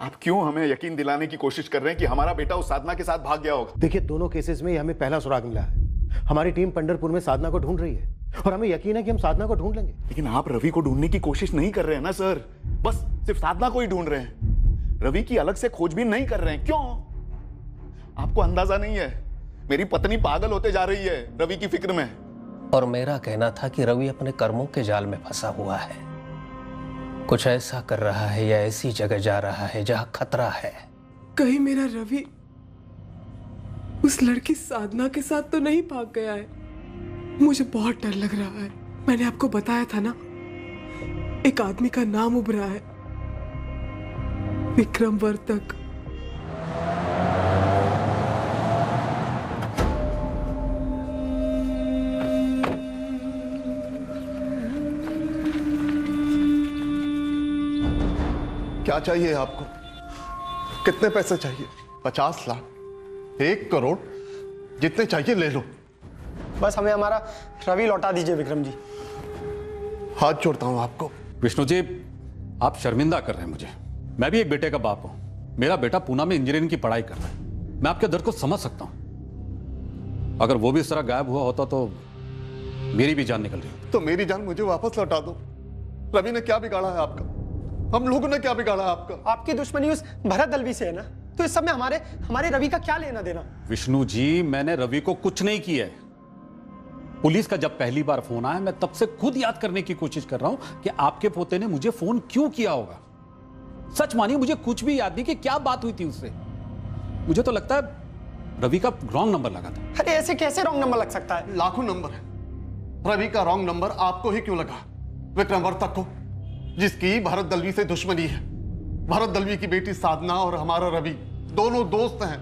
Speaker 6: आप क्यों हमें यकीन दिलाने की कोशिश कर रहे हैं कि हमारा बेटा उस साधना के साथ भाग गया होगा?
Speaker 2: देखिए, दोनों केसेस में हमें पहला सुराग मिला है। हमारी टीम पंढरपुर में साधना को ढूंढ रही है और हमें यकीन है कि हम साधना को ढूंढ लेंगे।
Speaker 6: लेकिन आप रवि को ढूंढने की कोशिश नहीं कर रहे हैं ना सर, बस सिर्फ साधना को ही ढूंढ रहे हैं। रवि की अलग से खोजबीन नहीं कर रहे हैं। क्यों? आपको अंदाजा नहीं है, मेरी पत्नी पागल होते जा रही है रवि की फिक्र में।
Speaker 12: और मेरा कहना था कि रवि अपने कर्मों के जाल में फंसा हुआ है, कुछ ऐसा कर रहा है या ऐसी जगह जा रहा है जहां खतरा है।
Speaker 3: कहीं मेरा रवि उस लड़की साधना के साथ तो नहीं भाग गया है? मुझे बहुत डर लग रहा है। मैंने आपको बताया था ना, एक आदमी का नाम उभरा है, विक्रम वर्तक।
Speaker 1: क्या चाहिए आपको? कितने पैसे चाहिए? 50 लाख, 1 करोड़, जितने चाहिए ले लो।
Speaker 11: बस हमें हमारा रवि लौटा दीजिए विक्रम जी।
Speaker 1: हाथ जोड़ता हूं आपको।
Speaker 15: विष्णु जी, आप शर्मिंदा कर रहे हैं मुझे। मैं भी एक बेटे का बाप हूं। मेरा बेटा पूना में इंजीनियरिंग की पढ़ाई कर रहा है। मैं आपके दर्द को समझ सकता हूं। अगर वो भी इस तरह गायब हुआ होता तो मेरी भी जान निकल रही।
Speaker 1: तो मेरी जान मुझे वापस लौटा दो। रवि ने क्या बिगाड़ा है आपका? हम लोगों ने क्या बिगाड़ा है आपका?
Speaker 11: आपकी दुश्मनी उस भरत दलवी से है ना, तो इस सब में हमारे रवि का क्या लेना देना?
Speaker 15: विष्णु जी, मैंने रवि को कुछ नहीं किया है। पुलिस का जब पहली बार फोन आया, मैं तब से खुद याद करने की कोशिश कर रहा हूं कि आपके पोते ने मुझे फोन क्यों किया होगा। सच मानिए, मुझे कुछ भी याद नहीं कि क्या बात हुई थी उससे। मुझे तो लगता है रवि का रॉन्ग नंबर लगा था।
Speaker 11: अरे ऐसे कैसे रॉन्ग नंबर लग सकता है?
Speaker 1: लाखों नंबर है, रवि का रॉन्ग नंबर आपको ही क्यों लगा? विक्रम वर्तक को, जिसकी भरत दलवी से दुश्मनी है। भरत दलवी की बेटी साधना और हमारा रवि दोनों दोस्त हैं,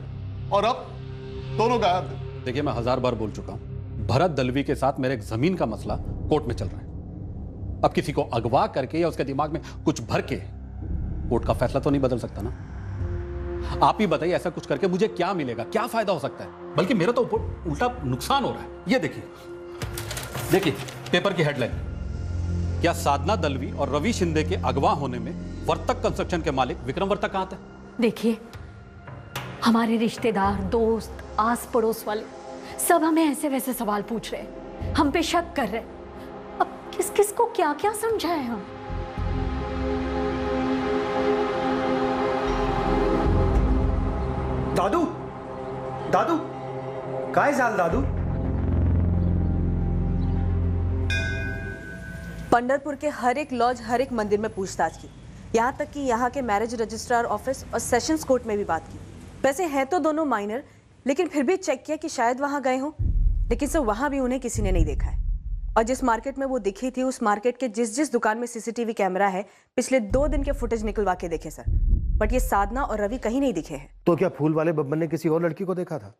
Speaker 1: और अब दोनों गायब हैं।
Speaker 15: देखिए, मैं 1000 बार बोल चुका हूं, भरत दलवी के साथ मेरे एक जमीन का मसला कोर्ट में चल रहा है। अब किसी को अगवा करके या उसके दिमाग में कुछ भर के कोर्ट का फैसला तो नहीं बदल सकता ना। आप ही बताइए, ऐसा कुछ करके मुझे क्या मिलेगा, क्या फायदा हो सकता है? बल्कि मेरा तो उल्टा नुकसान हो रहा है। ये देखिए पेपर की हेडलाइन, क्या साधना दलवी और रवि शिंदे के अगवा होने में वर्तक कंस्ट्रक्शन के मालिक विक्रम वर्तक कहां थे?
Speaker 18: देखिए, हमारे रिश्तेदार, दोस्त, आस पड़ोस वाले सब हमें ऐसे वैसे सवाल पूछ रहे हैं, हम पे शक कर रहे हैं। अब किस किस को क्या क्या समझाएं हम?
Speaker 11: दादू, दादू, काय झाल दादू?
Speaker 8: पंढरपुर के हर एक लॉज, हर एक मंदिर में पूछताछ की, यहाँ तक कि यहाँ के मैरिज रजिस्ट्रार ऑफिस और सेशंस कोर्ट में भी बात की। वैसे हैं तो दोनों माइनर, लेकिन फिर भी चेक किया कि शायद वहाँ गए हों, लेकिन सर वहाँ भी उन्हें किसी ने नहीं देखा है। और जिस मार्केट में वो दिखी थी, उस मार्केट के जिस दुकान में सीसीटीवी कैमरा है, पिछले 2 दिन के फुटेज निकलवा के देखे सर, बट ये साधना और रवि कहीं नहीं दिखे हैं।
Speaker 2: तो क्या फूल वाले बब्बन ने किसी और लड़की को देखा था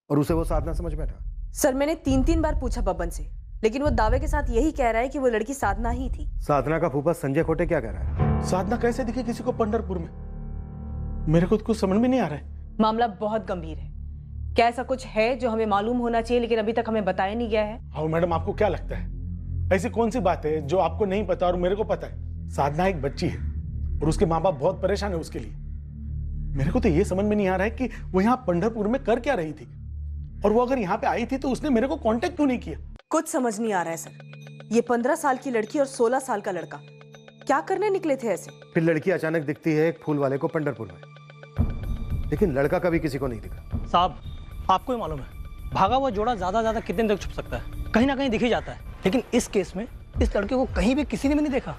Speaker 2: और उसे वो साधना समझ बैठा?
Speaker 8: सर मैंने 3 बार पूछा बब्बन से, लेकिन वो दावे के साथ यही कह रहा है कि वो लड़की साधना ही थी।
Speaker 2: साधना का फूफा संजय खोटे क्या कह रहा है?
Speaker 7: साधना कैसे दिखे किसी को पंढरपुर में? मेरे को कुछ समझ में नहीं आ रहा है।
Speaker 8: मामला बहुत गंभीर है। क्या ऐसा कुछ है जो हमें मालूम होना चाहिए लेकिन अभी तक हमें बताया नहीं गया है?
Speaker 7: हाँ मैडम, आपको क्या लगता है ऐसी कौन सी बात है जो आपको नहीं पता और मेरे को पता है? साधना एक बच्ची है और उसके माँ बाप बहुत परेशान है उसके लिए। मेरे को तो ये समझ में नहीं आ रहा है कि वो यहाँ पंढरपुर में कर क्या रही थी, और वो अगर यहाँ पे आई थी तो उसने मेरे को कांटेक्ट क्यों नहीं किया?
Speaker 8: कुछ समझ नहीं आ रहा है सर। ये 15 साल की लड़की और 16 साल का लड़का क्या करने निकले थे ऐसे?
Speaker 2: फिर लड़की अचानक दिखती है एक फूल वाले को पंढरपुर में, लेकिन लड़का कभी किसी को नहीं दिखा।
Speaker 14: साहब, आपको ही मालूम है, भागा हुआ जोड़ा ज्यादा कितने दिन तक छुप सकता है? कहीं ना कहीं दिख ही जाता है। लेकिन इस केस में इस लड़के को कहीं भी किसी ने भी नहीं देखा,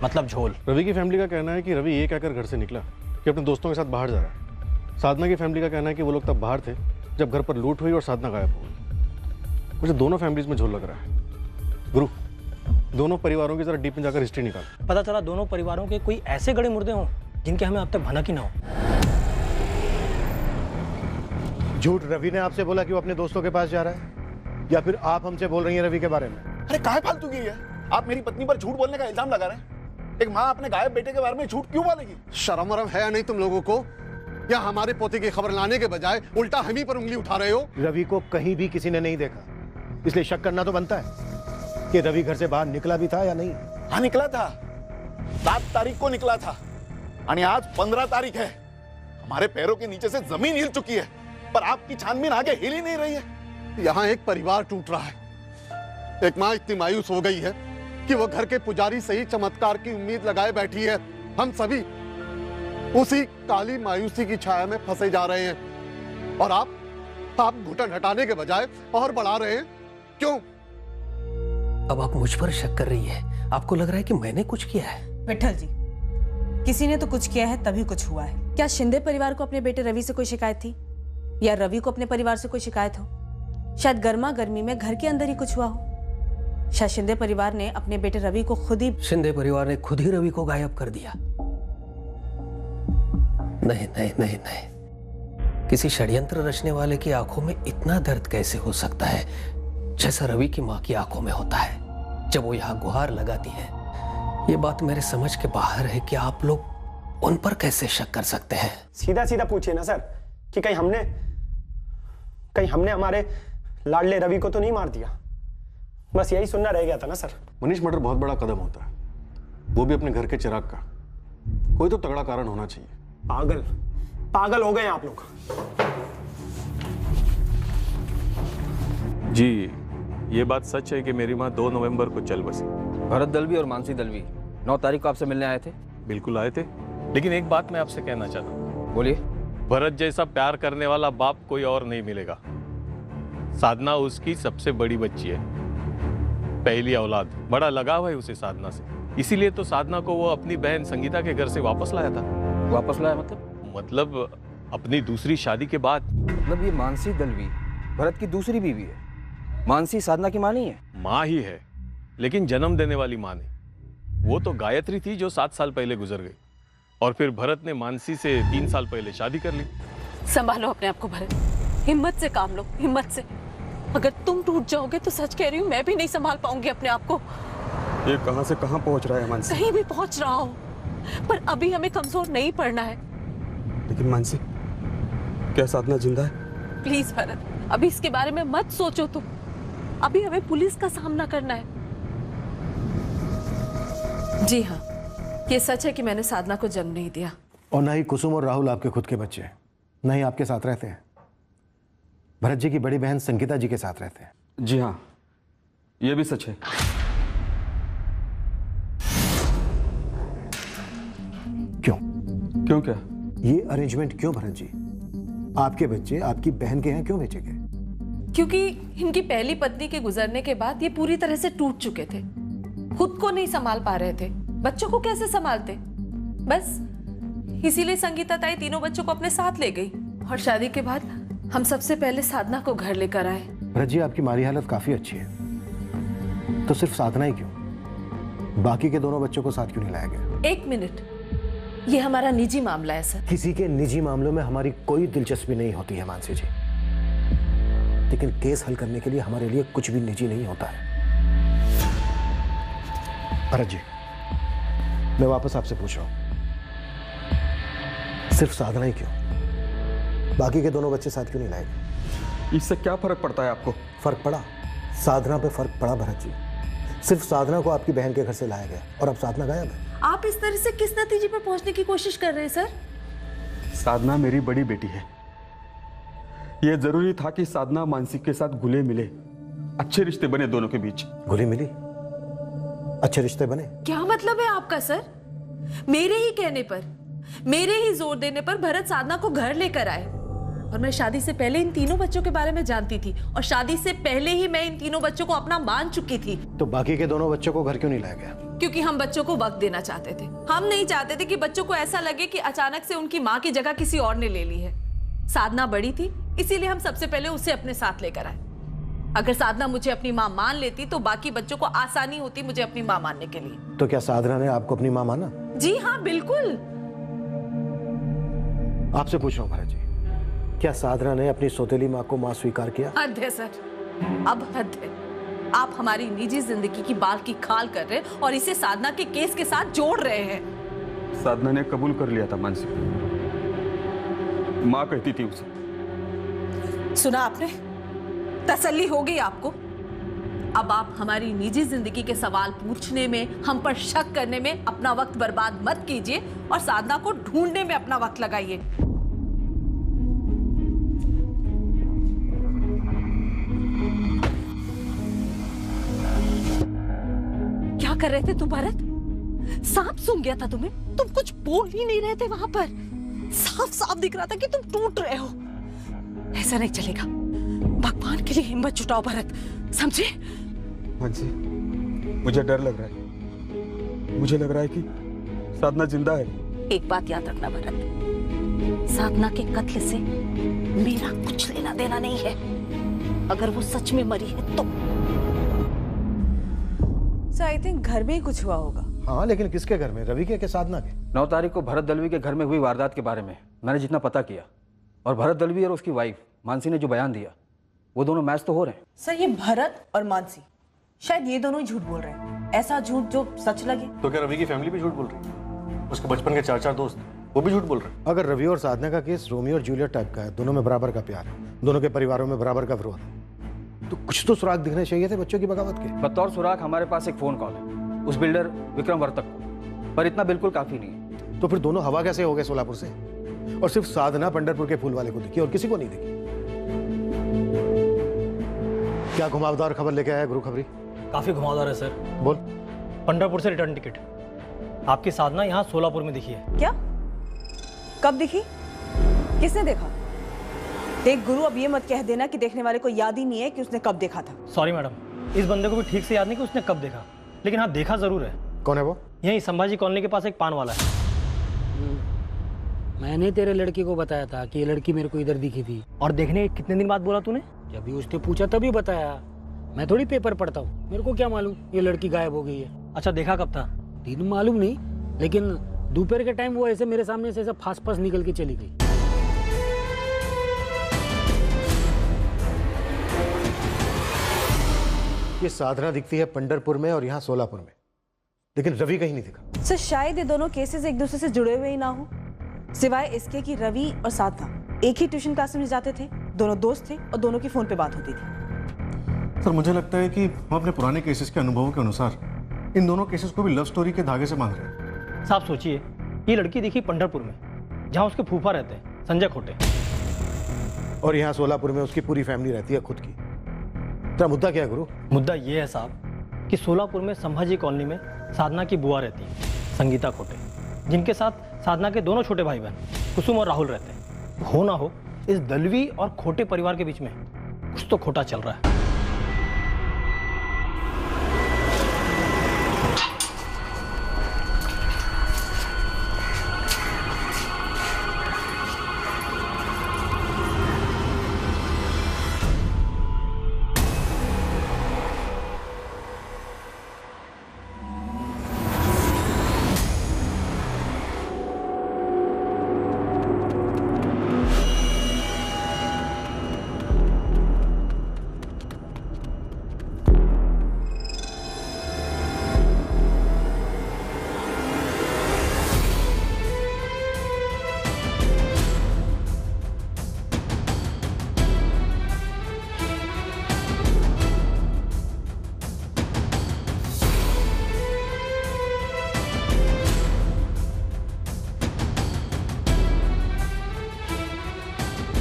Speaker 14: मतलब झोल।
Speaker 13: रवि की फैमिली का कहना है कि रवि ये कहकर घर से निकला कि अपने दोस्तों के साथ बाहर जा रहा है। साधना की फैमिली का कहना है कि वो लोग तब बाहर थे जब घर पर लूट हुई और साधना गायब हो गई। मुझे दोनों फैमिलीज में झोल लग रहा है। गुरु, दोनों परिवारों की जरा डीप में जाकर हिस्ट्री निकाल।
Speaker 14: पता चला दोनों परिवारों के कोई ऐसे गड़े मुर्दे हों जिनके हमें अब तक भनक ही ना हो।
Speaker 2: झूठ रवि ने आपसे बोला कि वो अपने दोस्तों के पास जा रहा है, या फिर आप हमसे बोल रही हैं रवि के बारे में?
Speaker 6: अरे काहे फालतू की है? आप मेरी पत्नी पर झूठ बोलने का इल्जाम लगा रहे हैं। एक माँ अपने गायब बेटे के बारे में झूठ क्यों बोलेगी?
Speaker 1: शर्म वरम है या नहीं तुम लोगों को? या हमारे पोते की खबर लाने के बजाय उल्टा हम ही पर उंगली उठा रहे हो?
Speaker 2: रवि को कहीं भी किसी ने नहीं देखा, इसलिए शक करना तो बनता है कि रवि घर से बाहर निकला भी था या नहीं।
Speaker 6: हाँ निकला था, 7 तारीख को निकला था और आज 15 तारीख है। हमारे पैरों के नीचे से जमीन हिल चुकी है, पर आपकी छानबीन आगे हिल ही नहीं रही है।
Speaker 1: यहाँ एक परिवार टूट रहा है। एक माँ इतनी मायूस हो गई है कि वो घर के पुजारी से ही चमत्कार की उम्मीद लगाए बैठी है। हम सभी उसी काली मायूसी की छाया में फंसे जा रहे हैं और आप घुटन हटाने के बजाय और बढ़ा रहे हैं। क्यों?
Speaker 12: अब आप मुझ पर शक कर रही है? आपको लग रहा है कि मैंने कुछ किया है?
Speaker 8: विठल जी, किसी ने तो कुछ किया है तभी कुछ हुआ है। क्या शिंदे परिवार को अपने बेटे रवि से कोई शिकायत थी, या रवि को अपने परिवार से कोई शिकायत हो? शायद गर्मा गर्मी में घर के अंदर ही कुछ हुआ हो। शायद शिंदे परिवार ने अपने बेटे रवि को खुद ही
Speaker 12: शिंदे परिवार ने खुद ही रवि को गायब कर दिया। नहीं नहीं नहीं नहीं, किसी षड्यंत्र रचने वाले की आंखों में इतना दर्द कैसे हो सकता है जैसा रवि की मां की आंखों में होता है जब वो यहाँ गुहार लगाती है। ये बात मेरे समझ के बाहर है कि आप लोग उन पर कैसे शक कर सकते हैं।
Speaker 11: सीधा सीधा पूछिए ना सर कि कहीं हमने हमारे लाडले रवि को तो नहीं मार दिया। बस यही सुनना रह गया था ना सर।
Speaker 13: मनीष, मर्डर बहुत बड़ा कदम होता है, वो भी अपने घर के चिराग का। कोई तो तगड़ा कारण होना चाहिए।
Speaker 11: पागल हो गए आप लोग।
Speaker 16: जी, ये बात सच है कि मेरी माँ 2 नवंबर को चल बसी।
Speaker 19: भरत दलवी और मानसी दलवी 9 तारीख को आपसे मिलने आए थे?
Speaker 16: बिल्कुल आए थे, लेकिन एक बात मैं आपसे कहना चाहता हूँ।
Speaker 19: बोलिए।
Speaker 16: भरत जैसा प्यार करने वाला बाप कोई और नहीं मिलेगा। साधना उसकी सबसे बड़ी बच्ची है, पहली औलाद। बड़ा लगाव है उसे साधना से, इसीलिए तो साधना को वो अपनी बहन संगीता के घर से वापस लाया था।
Speaker 19: वापस लाया
Speaker 16: मतलब अपनी दूसरी शादी के बाद।
Speaker 19: मतलब ये मानसी दलवी भरत की दूसरी बीवी है? मानसी साधना की माँ नहीं है?
Speaker 16: माँ ही है, लेकिन जन्म देने वाली माँ नहीं। वो तो गायत्री थी जो 7 साल पहले गुजर गई, और फिर भरत ने मानसी से 3 साल पहले शादी कर ली।
Speaker 18: संभालो अपने आप को भरत, हिम्मत से काम लो, हिम्मत से। अगर तुम टूट जाओगे तो सच कह रही हूँ मैं भी नहीं संभाल पाऊंगी अपने आप को।
Speaker 17: ये कहां से कहां पहुंच रहा है मानसी?
Speaker 18: कहीं भी पहुंच रहा हो, पर अभी हमें कमजोर नहीं पड़ना है।
Speaker 17: लेकिन मानसी, क्या साधना जिंदा है?
Speaker 18: प्लीज भरत, अभी इसके बारे में मत सोचो तुम। अभी हमें पुलिस का सामना करना है। जी हाँ, ये सच है कि मैंने साधना को जन्म नहीं दिया।
Speaker 4: और ना ही कुसुम और राहुल आपके खुद के बच्चे हैं, ना ही आपके साथ रहते हैं। भरत जी की बड़ी बहन संगीता जी के साथ रहते हैं।
Speaker 17: जी हाँ, ये भी सच है। क्यों क्या?
Speaker 4: ये अरेंजमेंट क्यों भरत जी? आपके बच्चे आपकी बहन के यहाँ क्यों भेजे गए?
Speaker 18: क्योंकि इनकी पहली पत्नी के गुजरने के बाद ये पूरी तरह से टूट चुके थे, खुद को नहीं संभाल पा रहे थे, बच्चों को कैसे संभालते। बस इसीलिए संगीता ताई तीनों बच्चों को अपने साथ ले गई, और शादी के बाद हम सबसे पहले साधना को घर लेकर आए।
Speaker 4: भरत जी, आपकी माली हालत काफी अच्छी है, तो सिर्फ साधना ही क्यों? बाकी के दोनों बच्चों को साथ क्यों नहीं लाया गया?
Speaker 18: 1 मिनट, ये हमारा निजी मामला है सर।
Speaker 4: किसी के निजी मामलों में हमारी कोई दिलचस्पी नहीं होती है मानसी जी, लेकिन केस हल करने के लिए हमारे लिए कुछ भी निजी नहीं होता है। भरत जी, मैं वापस आपसे पूछ रहा हूं, सिर्फ साधना ही क्यों? बाकी के दोनों बच्चे साथ क्यों नहीं लाए?
Speaker 17: इससे क्या फर्क पड़ता है आपको?
Speaker 4: फर्क पड़ा, साधना पे फर्क पड़ा भरत जी। सिर्फ साधना को आपकी बहन के घर से लाया गया और अब साधना गायब है।
Speaker 18: आप इस तरह से किस नतीजे पर पहुंचने की कोशिश कर रहे हैं सर?
Speaker 17: साधना मेरी बड़ी बेटी है। यह जरूरी था कि साधना मानसी के साथ घुले मिले, अच्छे रिश्ते बने दोनों के बीच।
Speaker 4: घुली मिली, अच्छे रिश्ते बने?
Speaker 18: क्या मतलब है आपका सर? मेरे ही कहने पर, मेरे ही जोर देने पर भरत साधना को घर लेकर आए, और मैं शादी से पहले इन तीनों बच्चों के बारे में जानती थी, और शादी से पहले ही मैं इन तीनों बच्चों को अपना मान चुकी थी।
Speaker 4: तो बाकी के दोनों बच्चों को घर क्यों नहीं लाया गया?
Speaker 18: क्योंकि हम बच्चों को वक्त देना चाहते थे। हम नहीं चाहते थे कि बच्चों को ऐसा लगे कि अचानक से उनकी माँ की जगह किसी और ने ले ली है। साधना बड़ी थी, इसीलिए हम सबसे पहले उसे अपने साथ लेकर आए। अगर साधना मुझे अपनी माँ मान लेती तो बाकी बच्चों को आसानी होती मुझे अपनी माँ मानने के लिए।
Speaker 4: तो क्या साधना ने आपको अपनी माँ माना?
Speaker 18: जी हाँ, बिल्कुल।
Speaker 4: आपसे पूछ रहा हूँ भरत जी, क्या साधना ने अपनी सौतेली माँ को माँ स्वीकार किया?
Speaker 18: हद है सर, अब हद है।
Speaker 8: आप हमारी निजी जिंदगी की बाल की खाल कर रहे हैं और इसे साधना के केस के साथ जोड़ रहे हैं।
Speaker 17: साधना ने कबूल कर लिया था मानसी, माँ कहती थी उसे।
Speaker 8: सुना आपने? तसल्ली हो गई आपको? अब आप हमारी निजी जिंदगी के सवाल पूछने में, हम पर शक करने में अपना वक्त बर्बाद मत कीजिए और साधना को ढूंढने में अपना वक्त लगाइए। क्या कर रहे थे तुम भरत? सांप सूंघ गया था तुम्हें? तुम कुछ बोल ही नहीं रहे थे वहां पर। साफ साफ दिख रहा था कि तुम टूट रहे हो। ऐसा नहीं चलेगा। भगवान के लिए हिम्मत जुटाओ भरत, समझे?
Speaker 17: मानसी, मुझे डर लग रहा है। मुझे लग रहा है कि साधना जिंदा है।
Speaker 8: एक बात याद रखना भरत, साधना के कत्ल से मेरा कुछ लेना देना नहीं है। अगर वो सच में मरी है तो आई थिंक घर में ही कुछ हुआ होगा।
Speaker 4: हाँ, लेकिन किसके घर में? रवि के साधना के?
Speaker 19: 9 तारीख को भरत दलवी के घर में हुई वारदात के बारे में मैंने जितना पता किया, और भरत दलवी और उसकी वाइफ मानसी ने जो बयान दिया, वो दोनों मैच तो हो रहे हैं।
Speaker 8: सर, ये भरत और मानसी शायद ये दोनों ही झूठ बोल रहे हैं। ऐसा झूठ जो सच लगे।
Speaker 13: तो क्या रवि की फैमिली भी झूठ बोल रही है? उसके बचपन के 4 दोस्त, वो भी झूठ बोल रहे हैं?
Speaker 4: अगर रवि और साधना का केस रोमियो और जूलियट टाइप का है, दोनों में बराबर का प्यार है, दोनों के परिवारों में बराबर का विरोध है, तो कुछ तो सुराग दिखने चाहिए थे बच्चों की बगावत के।
Speaker 19: बतौर सुराग हमारे पास एक फोन कॉल है उस बिल्डर विक्रम वर्तक को, पर इतना बिल्कुल काफी नहीं है।
Speaker 4: तो फिर दोनों हवा कैसे हो गए सोलापुर से? और सिर्फ साधना पंढरपुर के फूल वाले को दिखी और किसी को नहीं दिखी। क्या घुमावदार खबर लेके आया गुरु खबरी?
Speaker 9: काफी घुमावदार है सर।
Speaker 4: बोल।
Speaker 9: पंढरपुर से रिटर्न टिकट। आपकी साधना यहाँ सोलापुर में दिखी है।
Speaker 8: क्या? कब दिखी? किसने देखा? देख गुरु, अब ये मत कह देना कि देखने वाले को याद ही नहीं है कि उसने कब देखा था।
Speaker 9: सॉरी मैडम, इस बंदे को भी ठीक से याद नहीं कि उसने कब देखा, लेकिन हाँ देखा जरूर है।
Speaker 4: कौन है वो?
Speaker 9: यही संभाजी कॉलोनी के पास एक पान वाला है।
Speaker 10: मैंने तेरे लड़की को बताया था कि ये लड़की मेरे को इधर दिखी थी।
Speaker 9: और देखने कितने दिन बाद बोला तूने?
Speaker 10: जब भी उसने पूछा तभी बताया। मैं थोड़ी पेपर पढ़ता हूँ, मेरे को क्या मालूम ये लड़की गायब हो गई है।
Speaker 9: अच्छा, देखा कब था?
Speaker 10: दिन मालूम नहीं, लेकिन दोपहर के टाइम वो ऐसे मेरे सामने से ऐसा फास फास निकल के चली गई।
Speaker 4: ये साधना दिखती है पंढरपुर में और यहाँ सोलापुर में, लेकिन रवि कहीं नहीं दिखा।
Speaker 8: सर, शायद ये दोनों केसेस एक दूसरे से जुड़े हुए ही ना हो, सिवाय इसके कि रवि और साधना एक ही ट्यूशन क्लास में जाते थे, दोनों दोस्त थे और दोनों की फोन पे बात होती थी।
Speaker 13: सर, मुझे लगता है कि हम अपने पुराने केसेस के अनुभवों के अनुसार इन दोनों केसेस को भी लव स्टोरी के धागे से बांध रहे हैं।
Speaker 9: साहब सोचिए, ये लड़की दिखी पंढरपुर में जहाँ उसके फूफा रहते हैं, संजय खोटे,
Speaker 4: और यहाँ सोलापुर में उसकी पूरी फैमिली रहती है खुद की। तेरा मुद्दा क्या है गुरु?
Speaker 9: मुद्दा ये है साहब कि सोलापुर में संभाजी कॉलोनी में साधना की बुआ रहती है, संगीता खोटे, जिनके साथ साधना के दोनों छोटे भाई बहन कुसुम और राहुल रहते हैं। हो ना हो, इस दलवी और खोटे परिवार के बीच में कुछ तो खोटा चल रहा है।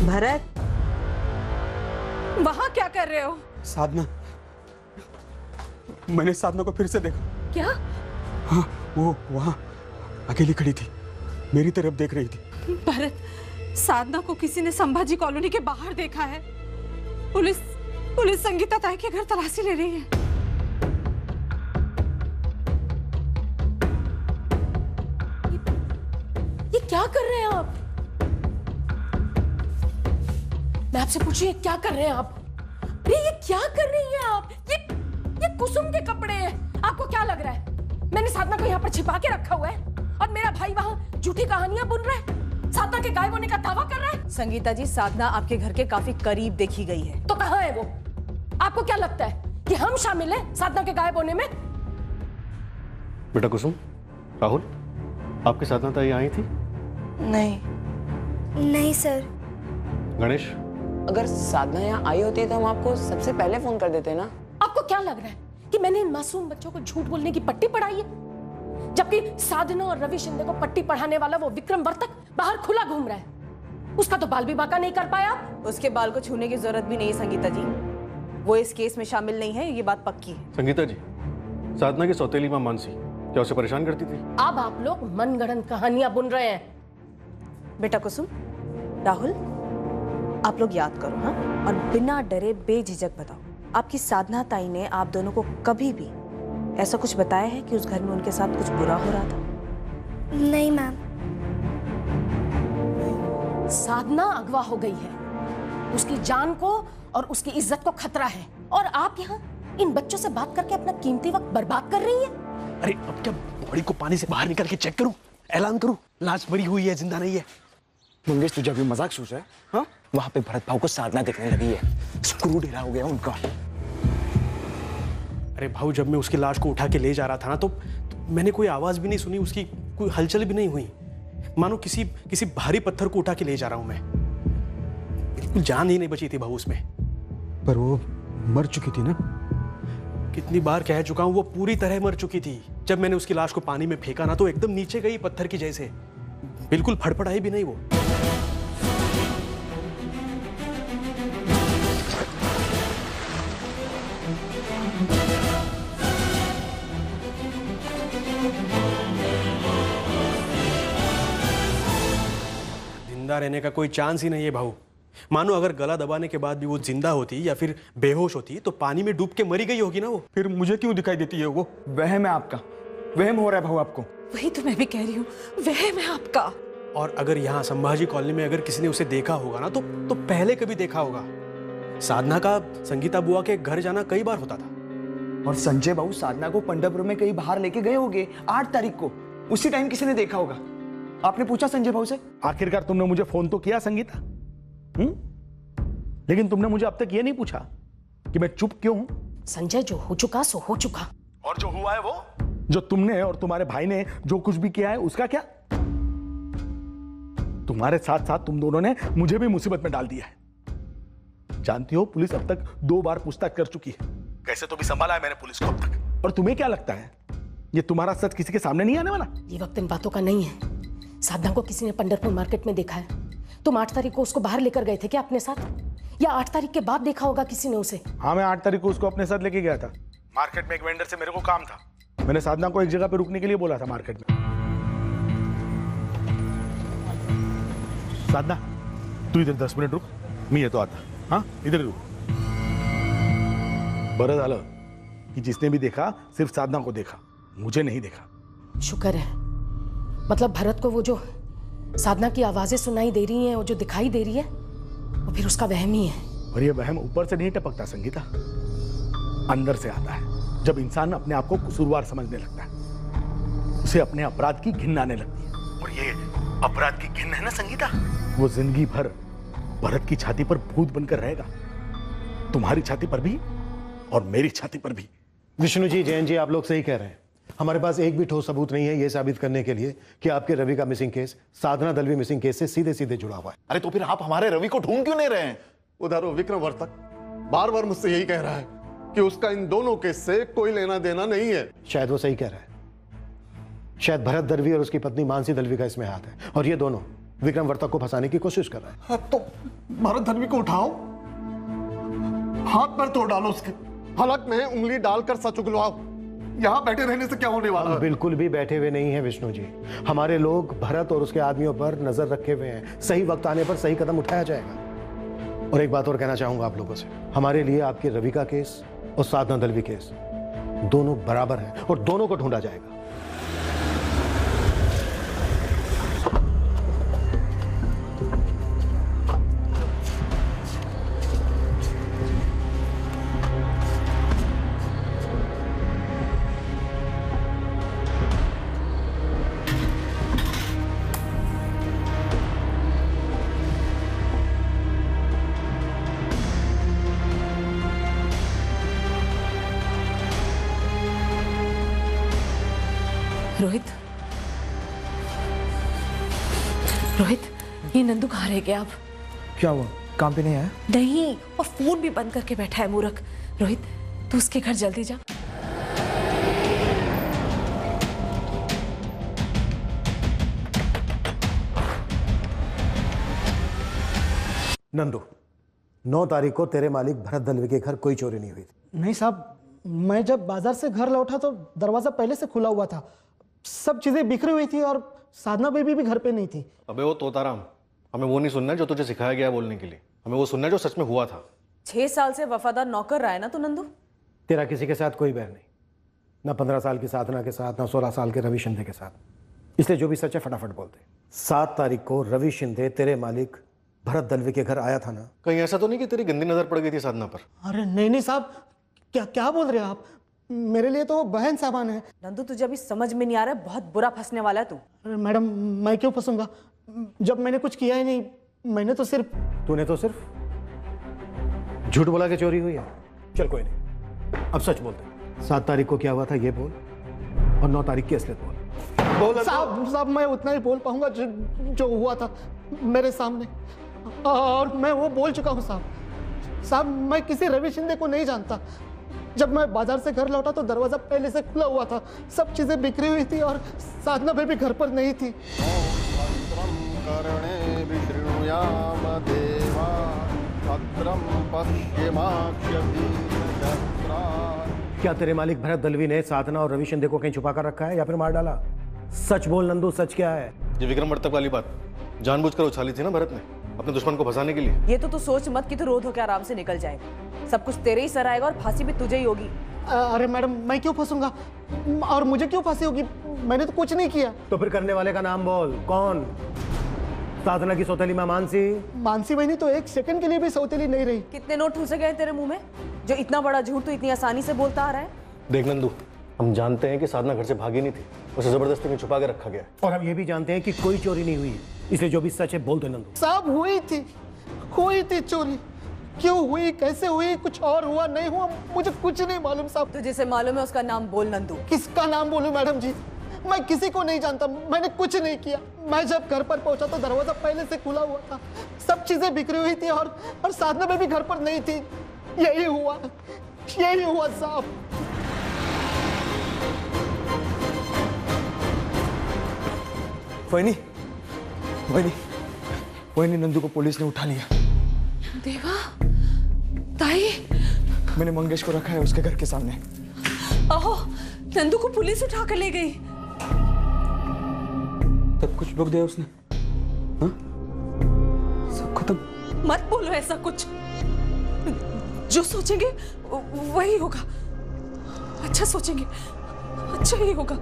Speaker 8: भरत, वहां क्या कर रहे हो?
Speaker 17: साधना, मैंने साधना को फिर से देखा।
Speaker 8: क्या?
Speaker 17: हाँ, वो वहां अकेली खड़ी थी, मेरी तरफ देख रही थी।
Speaker 18: भरत, साधना को किसी ने संभाजी कॉलोनी के बाहर देखा है। पुलिस संगीता ताई के घर तलाशी ले रही है। ये क्या कर रहे हैं आप? मैं आपसे पूछिए, क्या कर रहे हैं आप? अरे ये क्या कर रही हैं आप? ये कुसुम के कपड़े हैं। आपको क्या लग रहा है मैंने साधना को यहाँ पर छिपा के रखा हुआ है और मेरा भाई वहाँ झूठी कहानियां बुन रहा है, साधना के गायब होने का दावा कर रहा है?
Speaker 8: संगीता जी, साधना आपके घर के काफी करीब देखी गई है।
Speaker 18: तो कहाँ है वो? आपको क्या लगता है कि हम शामिल हैं साधना के गायब होने में?
Speaker 13: बेटा कुसुम, राहुल, आपके साधना ताई आई थी?
Speaker 20: नहीं सर।
Speaker 13: गणेश,
Speaker 5: अगर साधना यहाँ आई होती तो हम आपको सबसे पहले फोन कर देते ना।
Speaker 18: आपको क्या लग रहा है कि मैंने इन मासूम बच्चों को झूठ बोलने की पट्टी पढ़ाई है? जबकि साधना और रवि शिंदे को पट्टी पढ़ाने वाला वो विक्रम वर्तक बाहर खुला घूम रहा है। उसका तो बाल भी बाका नहीं कर पाया आप।
Speaker 8: उसके बाल को छूने की जरूरत भी नहीं है संगीता जी, वो इस केस में शामिल नहीं है, ये बात पक्की है।
Speaker 13: संगीता जी, साधना की सौतेली मां मानसी क्या उसे परेशान करती थी?
Speaker 18: अब आप लोग मनगढ़ंत कहानियां बुन रहे हैं।
Speaker 8: बेटा कुसुम, राहुल, आप लोग याद करो हाँ, और बिना डरे बेझिझक बताओ, आपकी साधना ताई ने आप दोनों को कभी भी ऐसा कुछ बताया है कि उस घर में उनके साथ कुछ बुरा हो रहा था?
Speaker 20: नहीं मैम।
Speaker 18: साधना अगवा हो गई है, उसकी जान को और उसकी इज्जत को खतरा है, और आप यहाँ इन बच्चों से बात करके अपना कीमती वक्त बर्बाद कर रही हैं।
Speaker 22: अरे अब क्या बॉडी को पानी से बाहर निकाल के चेक करूं, ऐलान करूं लाश मरी हुई है जिंदा नहीं है?
Speaker 21: मंगेश तुझे अभी मजाक सोच रहा है? हाँ, वहां पे भरत भाव को साधना दिखने लगी है, स्क्रू ढीला हो गया उनका।
Speaker 22: अरे भाऊ, जब मैं उसकी लाश को उठा के ले जा रहा था ना तो मैंने कोई आवाज भी नहीं सुनी, उसकी कोई हलचल भी नहीं हुई, मानो किसी भारी पत्थर को उठा के ले जा रहा हूं मैं। बिल्कुल जान ही नहीं बची थी भाऊ उसमें।
Speaker 21: पर वो मर चुकी थी ना?
Speaker 22: कितनी बार कह चुका हूं, वो पूरी तरह मर चुकी थी। जब मैंने उसकी लाश को पानी में फेंका ना तो एकदम नीचे गई पत्थर की जैसे, बिल्कुल फड़फड़ाई भी नहीं वो। जिंदा रहने का कोई चांस ही नहीं है भाऊ। मानो अगर गला दबाने के बाद भी वो जिंदा होती या फिर बेहोश होती तो पानी में डूब के मरी गई होगी ना वो।
Speaker 21: फिर मुझे क्यों दिखाई देती है वो? वहम है आपका, वहम हो रहा है भाऊ आपको।
Speaker 18: वही तो मैं भी कह रही हूँ, वहम है आपका।
Speaker 22: और अगर यहाँ संभाजी कॉलोनी में अगर किसी ने उसे देखा होगा ना तो पहले कभी देखा होगा। साधना का संगीता बुआ के घर जाना कई बार होता था।
Speaker 21: और संजय बाबू साधना को पंडरपुर में कहीं बाहर लेके गए होंगे 8 तारीख को, उसी टाइम किसी ने देखा होगा। आपने पूछा संजय बाबू से?
Speaker 22: आखिरकार तुमने मुझे फोन तो किया संगीता, लेकिन तुमने मुझे अब तक ये नहीं पूछा कि मैं चुप क्यों हूं।
Speaker 18: संजय, जो हो चुका सो हो चुका,
Speaker 22: और जो हुआ है वो, जो तुमने और तुम्हारे भाई ने जो कुछ भी किया है उसका क्या? तुम्हारे साथ साथ तुम दोनों ने मुझे भी मुसीबत में डाल दिया है। जानती हो, पुलिस अब तक 2 बार पूछताछ कर चुकी है। कैसे तो भी संभाला है मैंने पुलिस को अब तक। और तुम्हें क्या लगता है ये तुम्हारा सच किसी के सामने नहीं आने वाला?
Speaker 18: ये वक्त इन बातों का नहीं है। साधना को किसी ने पंडरपुर मार्केट में देखा है। तुम 8 तारीख को उसको बाहर लेकर गए थे क्या अपने साथ, या 8 तारीख के बाद देखा होगा किसी ने उसे?
Speaker 22: हाँ, मैं 8 तारीख को उसको अपने साथ लेके गया था। मार्केट में एक वेंडर से मेरे को काम था, मैंने साधना को एक जगह पे रुकने के लिए बोला था मार्केट में। साधना, तू इधर 10 मिनिट रुक, मी येतो आता। हाँ, इधर रुक। बरं झालं कि जिसने भी देखा सिर्फ साधना को देखा, मुझे नहीं देखा।
Speaker 18: शुक्र है। मतलब भरत को वो जो साधना की आवाजें सुनाई दे रही हैं, वो जो दिखाई दे रही है, वो फिर उसका वहम ही है।
Speaker 22: और ये वहम ऊपर से नहीं टपकता संगीता, अंदर से आता है। जब इंसान अपने आप को कसूरवार समझने लगता है, उसे अपने अपराध की घिन आने लगती है। और ये अपराध की घिन है ना संगीता, वो जिंदगी भर भरत की छाती पर भूत बनकर रहेगा। तुम्हारी छाती पर भी और मेरी छाती पर भी।
Speaker 2: विष्णु जी, जैन जी, आप लोग सही कह रहे हैं। हमारे पास एक भी ठोस सबूत नहीं है ये साबित करने के लिए कि आपके रवि का मिसिंग केस साधना दलवी मिसिंग केस से सीधे सीधे जुड़ा हुआ है।
Speaker 6: अरे तो फिर आप हमारे रवि को ढूंढ क्यों नहीं रहे हैं?
Speaker 1: उधर वो विक्रम वर्तक बार बार मुझसे यही कह रहा है कि उसका इन दोनों केस से कोई लेना देना नहीं है।
Speaker 2: शायद वो सही कह रहा है। शायद भरत दलवी और उसकी पत्नी मानसी दलवी का इसमें हाथ है, और ये दोनों विक्रम वर्तक को फंसाने की कोशिश कर रहे हैं।
Speaker 1: तो भरत दलवी को उठाओ, हाथ पर तोड़ डालो उसके, हलक में उंगली डालकर सच उगलवाओ। यहाँ बैठे रहने से क्या होने वाला है?
Speaker 2: बिल्कुल भी बैठे हुए नहीं है विष्णु जी। हमारे लोग भरत और उसके आदमियों पर नजर रखे हुए हैं। सही वक्त आने पर सही कदम उठाया जाएगा। और एक बात और कहना चाहूंगा आप लोगों से, हमारे लिए आपके रवि का केस और साधना दलवी केस दोनों बराबर हैं और दोनों को ढूंढा जाएगा।
Speaker 18: रोहित, रोहित, ये नंदू कहाँ रह गया अब?
Speaker 21: क्या हुआ, काम पे नहीं आया?
Speaker 18: नहीं, और फोन भी बंद करके बैठा है मूर्ख। रोहित, तू उसके घर जल्दी जा।
Speaker 2: नंदू, 9 तारीख को तेरे मालिक भरत दलवी के घर कोई चोरी नहीं हुई थी।
Speaker 3: नहीं साहब, मैं जब बाजार से घर लौटा तो दरवाजा पहले से खुला हुआ था, सब चीजें बिखरी हुई थी और साधना बेबी भी घर पे नहीं थी।
Speaker 13: अबे वो तोताराम, हमें वो नहीं सुनना है जो तुझे सिखाया गया बोलने के लिए, हमें वो सुनना है जो सच में हुआ था।
Speaker 8: 6 साल से वफादार नौकर रहा है ना तू नंदू।
Speaker 2: तेरा किसी के साथ कोई बैर नहीं, ना 15 साल की साधना के साथ, ना 16 साल के रवि शिंदे के साथ, इसलिए जो भी सच है फटाफट बोलते। 7 तारीख को रवि शिंदे तेरे मालिक भरत दलवी के घर आया था ना?
Speaker 13: कहीं ऐसा तो नहीं कि तेरी गंदी नजर पड़ गई थी साधना पर?
Speaker 3: अरे नहीं नहीं साहब, क्या क्या बोल रहे हो आप? मेरे लिए तो वो बहन सामान है।
Speaker 8: नंदू तुझे अभी समझ में नहीं आ रहा है, बहुत बुरा फंसने वाला है तू।
Speaker 3: अरे मैडम, मैं क्यों फंसूंगा जब मैंने कुछ किया ही नहीं। मैंने तो सिर्फ
Speaker 2: तूने तो सिर्फ झूठ बोला कि चोरी हुई है। चल कोई नहीं, अब सच बोलते। 7 तारीख को क्या हुआ था ये बोल, और 9 तारीख की असलियत बोल।
Speaker 3: साहब मैं उतना ही बोल पाऊंगा जो हुआ था मेरे सामने, और मैं वो बोल चुका हूँ साहब। मैं किसी रवि शिंदे को नहीं जानता। जब मैं बाजार से घर लौटा तो दरवाजा पहले से खुला हुआ था, सब चीजें बिखरी हुई थी और साधना बेबी घर पर नहीं थी।
Speaker 2: क्या तेरे मालिक भरत दलवी ने साधना और रवि शिंदे को कहीं छुपा कर रखा है या फिर मार डाला? सच बोल नंदू, सच क्या है?
Speaker 13: ये विक्रम वर्तक वाली बात जानबूझकर उछाली थी ना भरत ने, अपने दुश्मन को फंसाने के लिए।
Speaker 8: ये तो तू सोच मत कि तू रोध होकर आराम से निकल जाएगा। सब कुछ तेरे ही सर आएगा और फांसी भी तुझे ही होगी।
Speaker 3: अरे मैडम, मैं क्यों फंसूंगा? और मुझे क्यों फांसी होगी? मैंने तो कुछ नहीं किया।
Speaker 2: तो फिर करने वाले का नाम बोल, कौन? साधना की सौतेली मां मानसी?
Speaker 3: मानसी बहनी तो 1 सेकंड के लिए भी सौतेली नहीं रही।
Speaker 8: कितने नोट ठूसे गए तेरे मुंह में जो इतना बड़ा झूठ तू इतनी आसानी से बोलता आ रहा है?
Speaker 13: देख नंदू, हम जानते हैं कि साधना घर से भागी नहीं थी, उसे जबरदस्ती में छुपा के रखा गया।
Speaker 2: और हम ये भी जानते हैं कि कोई चोरी नहीं हुई, इसलिए जो भी सच है बोल दे नंदू।
Speaker 3: साहब हुई थी चोरी। क्यों हुई, कैसे हुई, कुछ और हुआ नहीं हुआ, मुझे कुछ नहीं मालूम साहब।
Speaker 8: तुझे से मालूम है उसका नाम बोल नंदू।
Speaker 3: किसका नाम बोलूं मैडम जी? मैं किसी को नहीं जानता, मैंने कुछ नहीं किया। मैं जब घर पर पहुंचा तो दरवाजा पहले से खुला हुआ था, सब चीजें बिखरी हुई थी और साधना बेबी घर पर नहीं थी। यही हुआ साहब।
Speaker 21: वही नंदू को पुलिस ने उठा लिया।
Speaker 18: देवा, ताई,
Speaker 21: मैंने मंगेश को रखा है उसके घर के सामने।
Speaker 18: आहो, नंदू को पुलिस उठा कर ले गई।
Speaker 17: तब कुछ रोक दिया उसने? हाँ? सब खत्म।
Speaker 18: मत बोलो ऐसा कुछ, जो सोचेंगे वही होगा। अच्छा सोचेंगे, अच्छा ही होगा।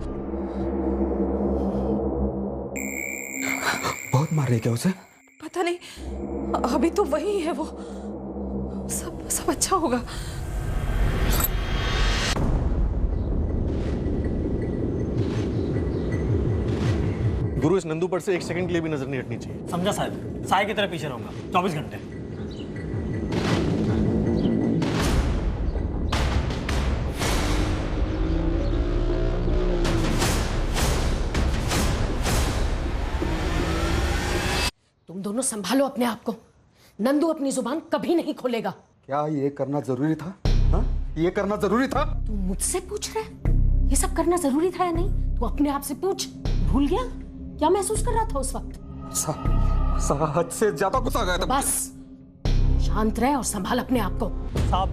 Speaker 17: बहुत मार रही क्या उसे?
Speaker 18: पता नहीं, अभी तो वही है वो। सब अच्छा होगा।
Speaker 13: गुरु, इस नंदू पर से 1 सेकंड के लिए भी नजर नहीं हटनी चाहिए।
Speaker 9: समझा साहब, साय की तरह पीछे रहूंगा 24 घंटे।
Speaker 18: तुम दोनों संभालो अपने आप को। नंदू अपनी जुबान कभी नहीं खोलेगा।
Speaker 17: क्या ये करना जरूरी था? हाँ? ये करना जरूरी था?
Speaker 18: तू मुझसे पूछ रहा है ये सब करना जरूरी था या नहीं? तू अपने आप से पूछ। भूल गया क्या महसूस कर रहा था उस वक्त?
Speaker 17: हद से ज्यादा गुस्सा आ गया था।
Speaker 18: बस शांत रहे और संभाल अपने आप को।
Speaker 9: साहब,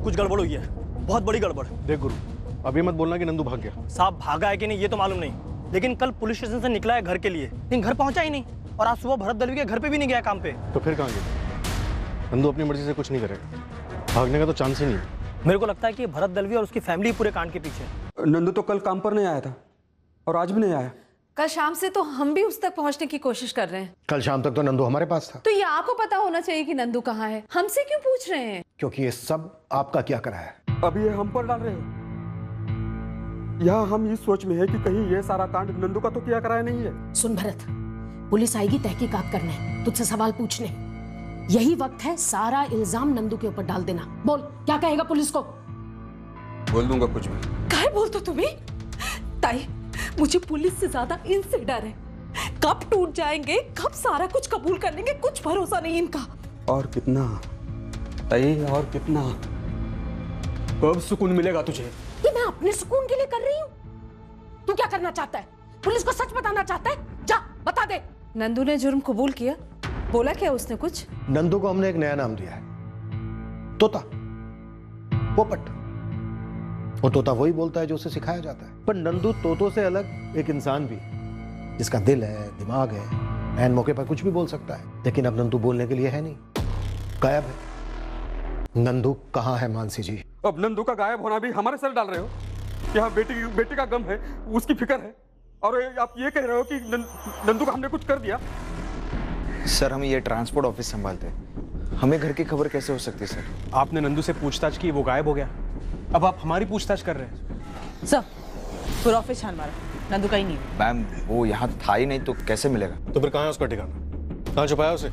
Speaker 9: कुछ गड़बड़ हुई है, बहुत बड़ी गड़बड़।
Speaker 13: देख गुरु, अभी मत बोलना कि नंदू भाग गया।
Speaker 9: साहब, भागा है कि नहीं ये तो मालूम नहीं, लेकिन कल पुलिस स्टेशन से निकला है घर के लिए, लेकिन घर पहुंचा ही नहीं। और आज सुबह भरत दलवी के घर पे भी नहीं गया काम पे।
Speaker 13: तो फिर कहाँ गया? नंदू अपनी मर्जी से कुछ नहीं करेगा, भागने का तो चांस ही नहीं है।
Speaker 9: मेरे को लगता है कि भरत दलवी और उसकी फैमिली पूरे कांड के पीछे है।
Speaker 17: नंदू तो कल काम पर नहीं आया था और आज भी नहीं आया।
Speaker 8: कल शाम से तो हम भी उस तक पहुंचने की कोशिश कर रहे हैं।
Speaker 2: कल शाम तक तो नंदू हमारे पास था।
Speaker 8: तो ये आपको पता होना चाहिए कि नंदू कहाँ है, हमसे क्यों पूछ रहे हैं?
Speaker 2: क्योंकि ये सब आपका क्या करा है।
Speaker 17: अभी ये हम पर डाल रहे हो। यहाँ हम इस सोच में है कि कहीं ये सारा कांड नंदू का तो किया कराया नहीं है।
Speaker 18: सुन भरत, पुलिस आएगी तहकीकात करने, तुझसे सवाल पूछने। यही वक्त है सारा इल्जाम नंदू के ऊपर डाल देना। बोल, क्या कहेगा पुलिस को?
Speaker 17: बोल दूंगा कुछ भी।
Speaker 18: काहे बोल तो तुम्हें? ताई, मुझे पुलिस से ज्यादा इनसे डर है। कब टूट जाएंगे, कब सारा कुछ कबूल कर लेंगे, कुछ भरोसा नहीं इनका।
Speaker 17: और कितना और कितना, कब सुकून मिलेगा तुझे?
Speaker 18: ये मैं अपने सुकून के लिए कर रही हूँ। तू क्या करना चाहता है? पुलिस को सच बताना चाहता है? जा बता दे।
Speaker 8: नंदू ने जुर्म कबूल किया। बोला क्या उसने कुछ?
Speaker 2: नंदू को हमने एक नया नाम दिया है, तोता, पोपट। और तोता वही बोलता है जो उसे सिखाया जाता है। पर नंदू तोतों से अलग एक इंसान भी, जिसका दिल है, दिमाग है, ऐन मौके पर कुछ भी बोल सकता है। लेकिन अब नंदू बोलने के लिए है नहीं, गायब है। नंदू कहाँ है मानसी जी?
Speaker 17: अब नंदू का गायब होना भी हमारे सर डाल रहे हो? यहाँ बेटी का गम है, उसकी फिक्र है, और आप ये कह रहे हो कि नंदू का हमने कुछ कर दिया?
Speaker 21: सर हम ये ट्रांसपोर्ट ऑफिस संभालते हैं, हमें घर की खबर कैसे हो सकती है सर?
Speaker 9: आपने नंदू से पूछताछ की, वो गायब हो गया। अब आप हमारी पूछताछ कर रहे हैं।
Speaker 8: सर, पूरा ऑफिस छान मारा, नंदू का ही नहीं।
Speaker 21: मैम वो यहाँ था ही नहीं तो कैसे मिलेगा?
Speaker 13: तो फिर कहाँ है उसका ठिकाना? कहाँ छुपाया उसे?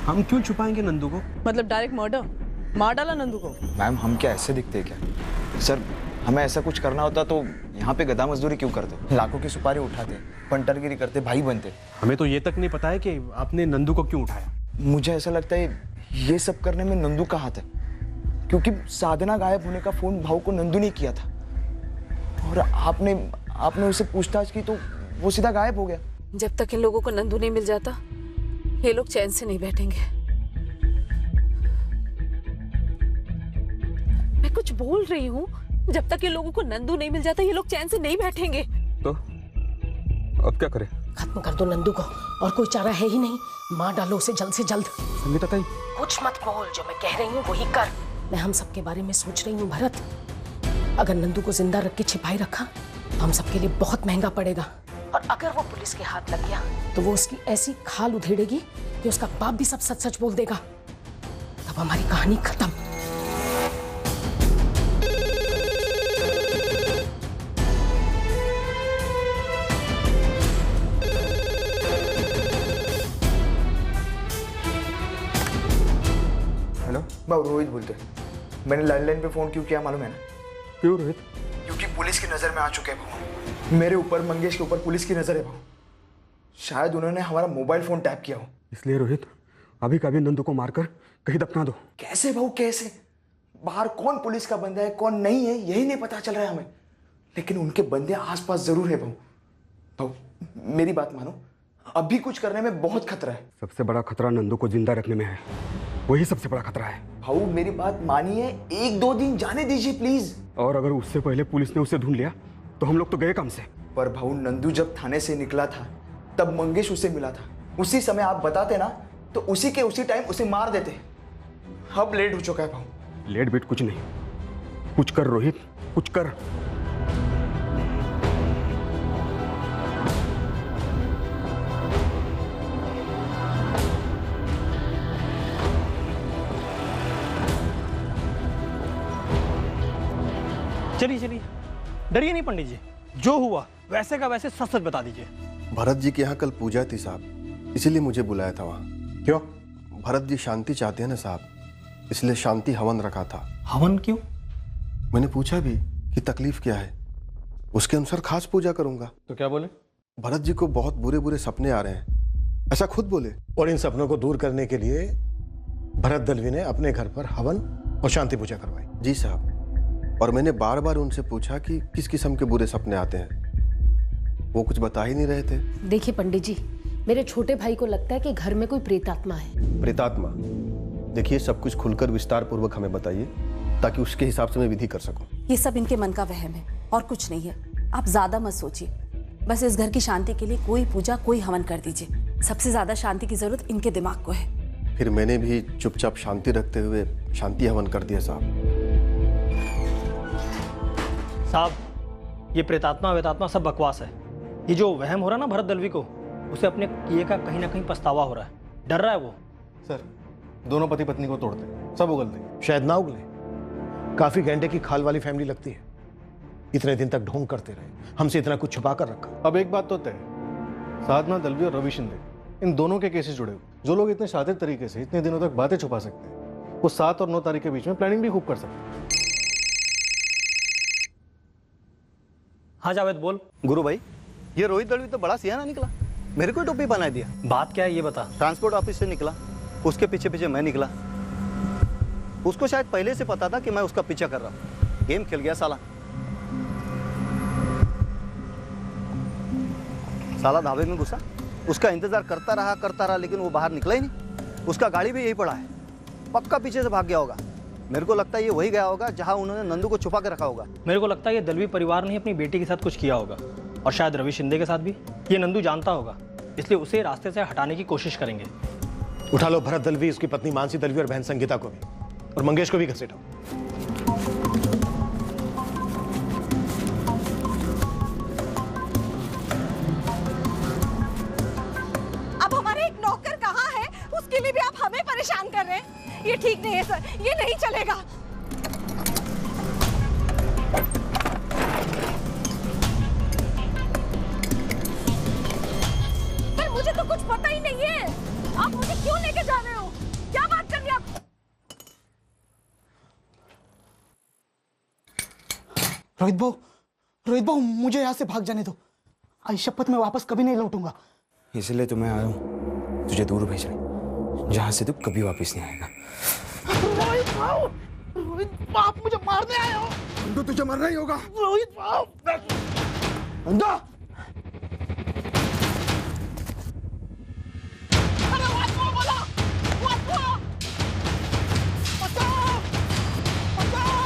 Speaker 9: हम क्यों छुपाएंगे नंदू को?
Speaker 8: मतलब डायरेक्ट मर्डर, मार डाला नंदू को?
Speaker 21: मैम हम क्या ऐसे दिखते हैं क्या? सर हमें ऐसा कुछ करना होता तो यहाँ पे गधा मजदूरी क्यों करते? लाखों की सुपारी उठाते, पंटरगिरी करते, भाई बनते।
Speaker 9: हमें तो ये तक नहीं पता है कि आपने नंदू को क्यों उठाया।
Speaker 21: मुझे ऐसा लगता है ये सब करने में नंदू का हाथ है, क्योंकि साधना गायब होने का फोन भाऊ को नंदू ने किया था, और आपने उसे पूछताछ की तो वो सीधा गायब हो गया।
Speaker 18: जब तक इन लोगों को नंदू नहीं मिल जाता, ये लोग चैन से नहीं बैठेंगे। मैं कुछ बोल रही हूँ, जब तक ये लोगों को नंदू नहीं मिल जाता, ये लोग चैन से नहीं बैठेंगे।
Speaker 17: तो अब क्या करें?
Speaker 18: खत्म कर दो नंदू को, और कोई चारा है ही नहीं। मार डालो उसे जल्द से जल्द।
Speaker 17: संगीता ताई,
Speaker 18: कुछ मत बोल, जो मैं कह रही हूँ वही कर। मैं हम सबके बारे में सोच रही हूँ भरत। अगर नंदू को जिंदा रख के छिपाई रखा तो हम सबके लिए बहुत महंगा पड़ेगा, और अगर वो पुलिस के हाथ लग गया तो वो उसकी ऐसी खाल उधेड़ेगी कि उसका बाप भी सब सच सच बोल देगा। तब हमारी कहानी खत्म।
Speaker 21: मैं रोहित बोलते हैं। मैंने लैंडलाइन पे फोन क्यों किया मालूम है ना?
Speaker 17: क्यों रोहित?
Speaker 21: क्योंकि पुलिस की नजर में आ चुके हैं भाऊ। मेरे ऊपर, मंगेश के ऊपर पुलिस की नजर है भाऊ। शायद उन्होंने हमारा मोबाइल फोन टैप किया हो।
Speaker 17: इसलिए रोहित अभी कभी नंदू को मारकर कहीं दफना दो।
Speaker 21: कैसे भाऊ कैसे? बाहर कौन पुलिस का बंदा है कौन नहीं है यही नहीं पता चल रहा है हमें, लेकिन उनके बंदे आसपास जरूर है भाऊ। मेरी बात मानो, अभी कुछ करने में बहुत खतरा है।
Speaker 17: सबसे बड़ा खतरा नंदू को जिंदा रखने में है, वही सबसे बड़ा खतरा है।
Speaker 21: भाऊ मेरी बात मानिए, 1-2 दिन जाने दीजिए प्लीज।
Speaker 17: और अगर उससे पहले पुलिस ने उसे ढूंढ लिया तो हम लोग तो गए काम से।
Speaker 21: पर भाऊ नंदू जब थाने से निकला था तब मंगेश उसे मिला था। उसी समय आप बताते ना तो उसी टाइम उसे मार देते। अब लेट हो चुका है भाऊ।
Speaker 17: लेट बेट कुछ नहीं, कुछ कर रोहित, कुछ कर।
Speaker 9: चलिए चलिए, डरिए नहीं पंडित जी, जो हुआ वैसे का वैसे सच सच बता दीजिए।
Speaker 7: भरत जी के यहाँ कल पूजा थी साहब, इसीलिए मुझे बुलाया था वहाँ।
Speaker 9: क्यों?
Speaker 7: भरत जी शांति चाहते हैं ना साहब, इसलिए शांति हवन रखा था।
Speaker 9: हवन क्यों?
Speaker 7: मैंने पूछा भी कि तकलीफ क्या है, उसके अनुसार खास पूजा करूंगा।
Speaker 13: तो क्या बोले?
Speaker 7: भरत जी को बहुत बुरे बुरे सपने आ रहे हैं, ऐसा खुद बोले।
Speaker 2: और इन सपनों को दूर करने के लिए भरत दलवी ने अपने घर पर हवन और शांति पूजा करवाई।
Speaker 7: जी साहब, और मैंने बार बार उनसे पूछा कि किस किस्म के बुरे सपने आते हैं, वो कुछ बता ही नहीं रहे थे।
Speaker 18: देखिए पंडित जी, मेरे छोटे भाई को लगता है कि घर में कोई प्रेतात्मा है।
Speaker 7: प्रेतात्मा? देखिए सब कुछ खुलकर विस्तार पूर्वक हमें बताइए, ताकि उसके हिसाब से मैं विधि कर सकूं।
Speaker 15: ये सब इनके मन का वहम है और कुछ नहीं है। आप ज्यादा मत सोचिए, बस इस घर की शांति के लिए कोई पूजा कोई हवन कर दीजिए। सबसे ज्यादा शांति की जरूरत इनके दिमाग को है।
Speaker 7: फिर मैंने भी चुपचाप शांति रखते हुए शांति हवन कर दिया साहब।
Speaker 9: साहब ये प्रेतात्मा वेतात्मा सब बकवास है। ये जो वहम हो रहा है ना भरत दलवी को, उसे अपने किए का कहीं ना कहीं पछतावा हो रहा है, डर रहा है वो।
Speaker 13: सर दोनों पति पत्नी को तोड़ते, सब उगलते।
Speaker 2: शायद ना उगले, काफी घंटे की खाल वाली फैमिली लगती है। इतने दिन तक ढोंग करते रहे, हमसे इतना कुछ छुपा कर रखा।
Speaker 13: अब एक बात तो तय, साधना दलवी और रवि शिंदे, इन दोनों के केसेस जुड़े हुए। जो लोग इतने शातिर तरीके से इतने दिनों तक बातें छुपा सकते हैं, वो 7 और 9 तारीख के बीच में प्लानिंग भी खूब कर सकते हैं।
Speaker 9: हाँ जावेद बोल।
Speaker 23: गुरु भाई,
Speaker 12: ये रोहित दलवी तो बड़ा सियाना निकला, मेरे को टोपी बना दिया।
Speaker 9: बात क्या है ये बता।
Speaker 12: ट्रांसपोर्ट ऑफिस से निकला, उसके पीछे पीछे मैं निकला। उसको शायद पहले से पता था कि मैं उसका पीछा कर रहा हूँ। गेम खेल गया साला। साला ढाबे में घुसा, उसका इंतजार करता रहा, लेकिन वो बाहर निकला ही नहीं। उसका गाड़ी भी यही पड़ा है, पक्का पीछे से भाग गया होगा। मेरे को लगता है ये वही गया होगा जहां उन्होंने नंदू को छुपा के रखा होगा।
Speaker 9: मेरे को लगता है ये दलवी परिवार ने अपनी बेटी के साथ कुछ किया होगा, और शायद रवि शिंदे के साथ भी। ये नंदू जानता होगा, इसलिए उसे रास्ते से हटाने की कोशिश करेंगे।
Speaker 2: उठा लो भरत दलवी, उसकी पत्नी मानसी दलवी और बहन संगीता को भी, और मंगेश को भी घसीटो।
Speaker 18: अब हमारे एक नौकर कहाँ है, उसके लिए भी आप हमें परेशान कर रहे हैं। ये ठीक नहीं है सर, ये नहीं चलेगा। पर मुझे तो कुछ पता ही नहीं है, आप मुझे क्यों लेके जा रहे हो? क्या बात कर रही हैं आप?
Speaker 3: रोहित भाऊ मुझे यहाँ से भाग जाने दो। आई शपथ मैं वापस कभी नहीं लौटूंगा।
Speaker 21: इसलिए तो मैं आया हूँ तुझे दूर भेजने, जहाँ से तू कभी वापस नहीं आएगा।
Speaker 3: रोहित बाप मुझे मारने आए हो।
Speaker 21: नंदू तुझे मरना ही होगा।
Speaker 3: रोहित बाप नंदू, अरे बात बोलो, बात बोलो। बचाओ, बचाओ,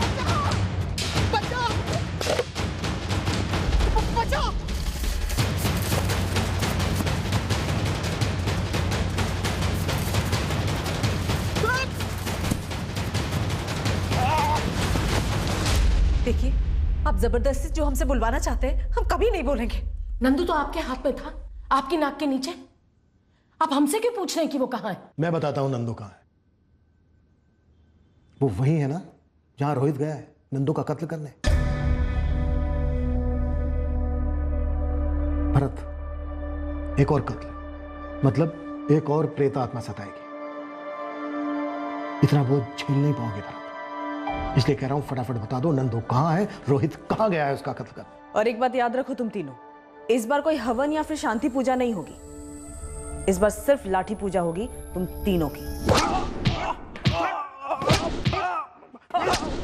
Speaker 3: बचाओ, बचाओ, बचाओ।
Speaker 18: देखिए, आप जबरदस्ती जो हमसे बुलवाना चाहते हैं, हम कभी नहीं बोलेंगे। नंदू तो आपके हाथ में था, आपकी नाक के नीचे। आप हमसे क्यों पूछ रहे हैं कि वो कहाँ है?
Speaker 2: मैं बताता हूं नंदू कहाँ है। वो वही है ना जहां रोहित गया है नंदू का कत्ल करने। भरत, एक और कत्ल, मतलब एक और प्रेत आत्मा सताएगी। इतना बोझ झेल नहीं पाओगे भरत, इसलिए कह रहा हूं फटाफट बता दो नंदू कहाँ है, रोहित कहाँ गया है उसका कत्ल कर।
Speaker 8: और एक बात याद रखो तुम तीनों, इस बार कोई हवन या फिर शांति पूजा नहीं होगी, इस बार सिर्फ लाठी पूजा होगी तुम तीनों की।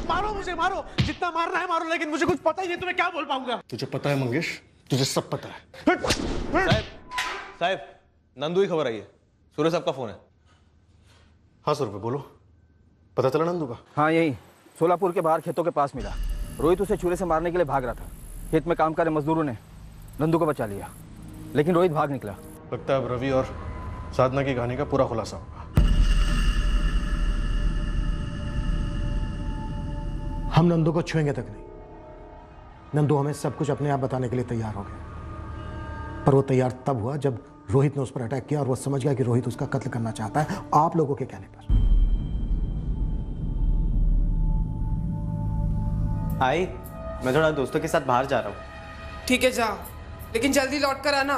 Speaker 22: मारो मुझे, मारो, जितना मारना है मारो, लेकिन मुझे कुछ पता ही नहीं, तुम्हें क्या बोल पाऊंगा।
Speaker 13: तुझे पता है मंगेश, तुझे सब पता है।
Speaker 16: साहब, नंदू की खबर आई है, सूर्य साहब का फोन है।
Speaker 13: हाँ सर, बोलो, पता चला नंदू का?
Speaker 19: हाँ, यही सोलापुर के बाहर खेतों के पास मिला। रोहित उसे छुरे से मारने के लिए भाग रहा था। खेत में काम कर रहे मजदूरों ने नंदू को बचा लिया, लेकिन रोहित भाग निकला।
Speaker 13: लगता है अब रवि और साधना की कहानी का पूरा खुलासा होगा।
Speaker 2: हम नंदू को छुएंगे तक नहीं। नंदू हमें सब कुछ अपने आप बताने के लिए तैयार हो गया, पर वो तैयार तब हुआ जब रोहित ने उस पर अटैक किया और वो समझ गया कि रोहित उसका कत्ल करना चाहता है आप लोगों के कहने पर।
Speaker 14: आई, मैं थोड़ा दोस्तों के साथ बाहर जा रहा हूँ।
Speaker 23: ठीक है जा, लेकिन जल्दी लौट कर आना।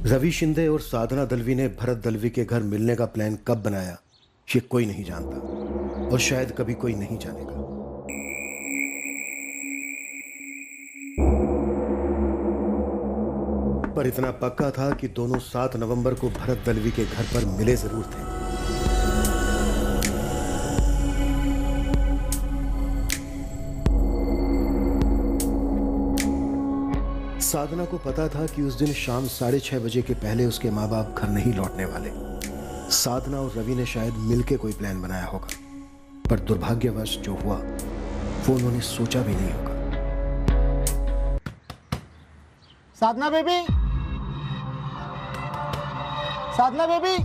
Speaker 4: रवि शिंदे और साधना दलवी ने भरत दलवी के घर मिलने का प्लान कब बनाया ये कोई नहीं जानता, और शायद कभी कोई नहीं जानेगा। पर इतना पक्का था कि दोनों 7 नवंबर को भरत दलवी के घर पर मिले जरूर थे। साधना को पता था कि उस दिन शाम 6:30 बजे के पहले उसके माँ बाप घर नहीं लौटने वाले। साधना और रवि ने शायद मिलके कोई प्लान बनाया होगा, पर दुर्भाग्यवश जो हुआ वो उन्होंने सोचा भी नहीं होगा।
Speaker 3: साधना बेबी, साधना बेबी,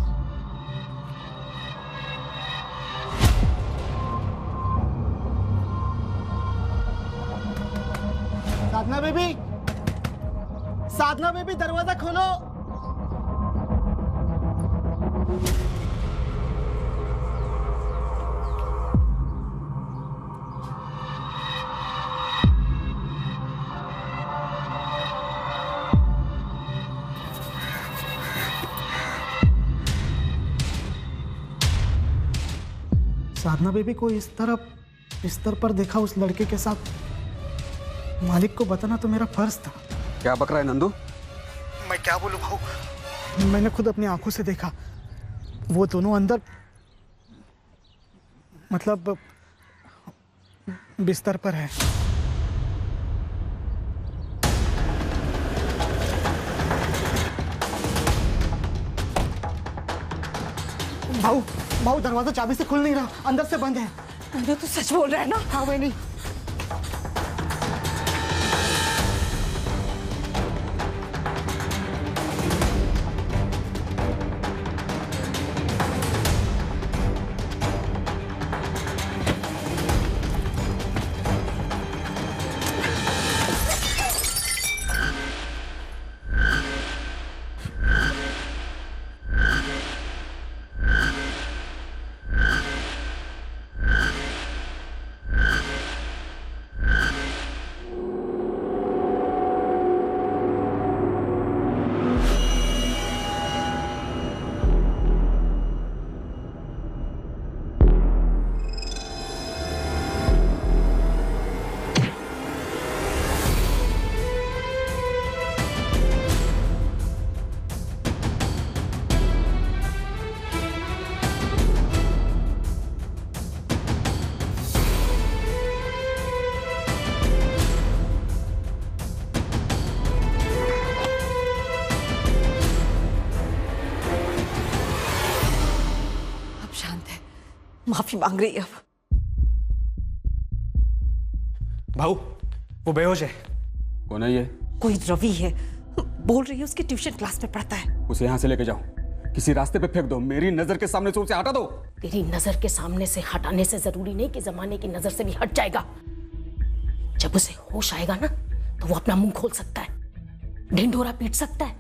Speaker 3: साधना बेबी, साधना बेबी, दरवाजा खोलो। साधना बेबी को इस तरह बिस्तर पर देखा उस लड़के के साथ, मालिक को बताना तो मेरा फर्ज था।
Speaker 17: क्या बक रहा है नंदू?
Speaker 3: मैं क्या बोलूं भाऊ, मैंने खुद अपनी आंखों से देखा, वो दोनों अंदर मतलब बिस्तर पर है। भाऊ भाऊ दरवाजा चाबी से खुल नहीं रहा, अंदर से बंद है।
Speaker 18: अरे तू सच बोल रहा है ना?
Speaker 3: हाँ वही नहीं।
Speaker 18: माफी मांग रही है अब।
Speaker 17: भाऊ वो बेहोश है। कौन है ये?
Speaker 18: कोई रवि है, बोल रही है उसकी ट्यूशन क्लास में पढ़ता है।
Speaker 17: उसे यहाँ से लेके जाओ, किसी रास्ते पे फेंक दो, मेरी नजर के सामने से उसे हटा दो।
Speaker 18: तेरी नजर के सामने से हटाने से जरूरी नहीं कि जमाने की नजर से भी हट जाएगा। जब उसे होश आएगा ना तो वो अपना मुंह खोल सकता है, ढिंढोरा पीट सकता है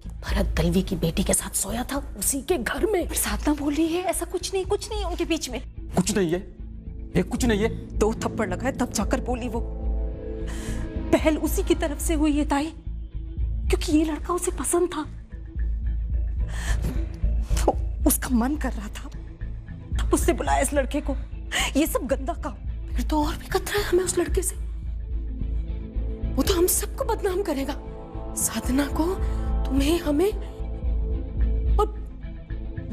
Speaker 18: कि भरत दलवी की बेटी के साथ सोया था उसी के घर में। साधना बोल रही है ऐसा कुछ नहीं है उनके बीच में।
Speaker 17: कुछ नहीं है, ये कुछ नहीं है।
Speaker 18: 2 थप्पड़ लगाए तब जाकर बोली वो। पहल उसी की तरफ से हुई है ताई, क्योंकि ये लड़का उसे पसंद था, तो उसका मन कर रहा था, तब उसने बुलाया इस लड़के को। ये सब गंदा काम। फिर तो और भी खतरा है हमें उस लड़के से। वो तो हम सबको बदनाम करेगा, साधना को, तुम्हें, हमें, और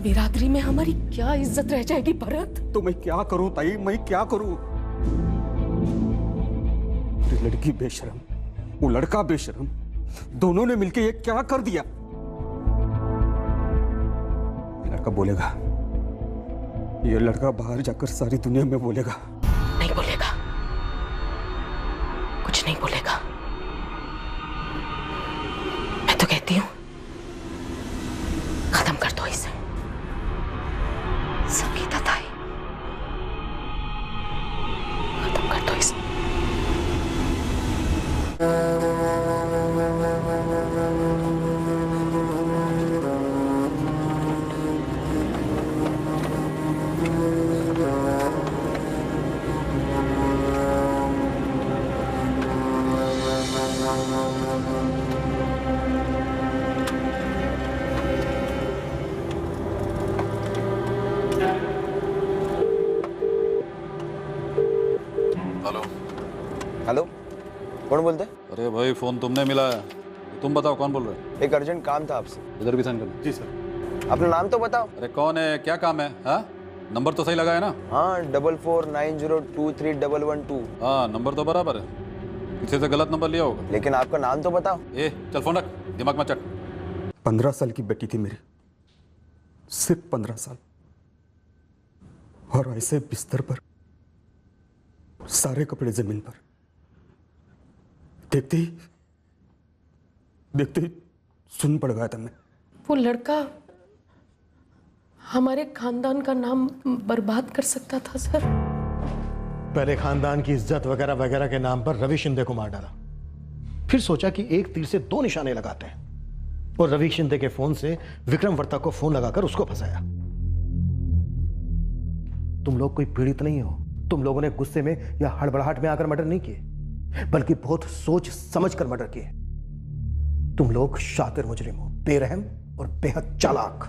Speaker 18: बिरादरी में हमारी क्या इज्जत रह जाएगी भरत।
Speaker 17: तो मैं क्या करूं ताई, मैं क्या करूं? लड़की बेशरम, वो लड़का बेशरम, दोनों ने मिलके ये क्या कर दिया? लड़का बोलेगा, ये लड़का बाहर जाकर सारी दुनिया में बोलेगा।
Speaker 18: नहीं बोलेगा, कुछ नहीं बोलेगा। मैं तो कहती हूं खत्म कर दो इसे। संगीता ताई, खत्म कर दो इसे।
Speaker 21: हेलो, कौन बोलते?
Speaker 5: अरे भाई फोन तुमने मिलाया, तुम बताओ कौन बोल रहे हो?
Speaker 21: एक अर्जेंट काम था आपसे।
Speaker 5: इधर भी साइन करना।
Speaker 21: जी सर। अपना नाम तो बताओ।
Speaker 5: अरे कौन है, क्या काम है? हाँ, नंबर तो सही लगाया ना?
Speaker 21: हाँ, 4490231112।
Speaker 5: हाँ, नंबर तो बराबर है, किसी से गलत नंबर लिया होगा।
Speaker 21: लेकिन आपका नाम तो बताओ।
Speaker 5: ए चल फोन रख, दिमाग मत चट।
Speaker 17: 15 साल की बेटी थी मेरी, सिर्फ 15 साल, और ऐसे बिस्तर पर, सारे कपड़े जमीन पर। देखते ही सुन पड़ गया था मैं।
Speaker 18: वो लड़का हमारे खानदान का नाम बर्बाद कर सकता था सर।
Speaker 2: पहले खानदान की इज्जत वगैरह वगैरह के नाम पर रवि शिंदे को मार डाला, फिर सोचा कि एक तीर से 2 निशाने लगाते हैं, और रवि शिंदे के फोन से विक्रम वर्ता को फोन लगाकर उसको फंसाया। तुम लोग कोई पीड़ित नहीं हो, तुम लोगों ने गुस्से में या हड़बड़ाहट में आकर मर्डर नहीं किए, बल्कि बहुत सोच समझ कर मर्डर किए। तुम लोग शातिर मुजरिम हो, बेरहम और बेहद चालाक।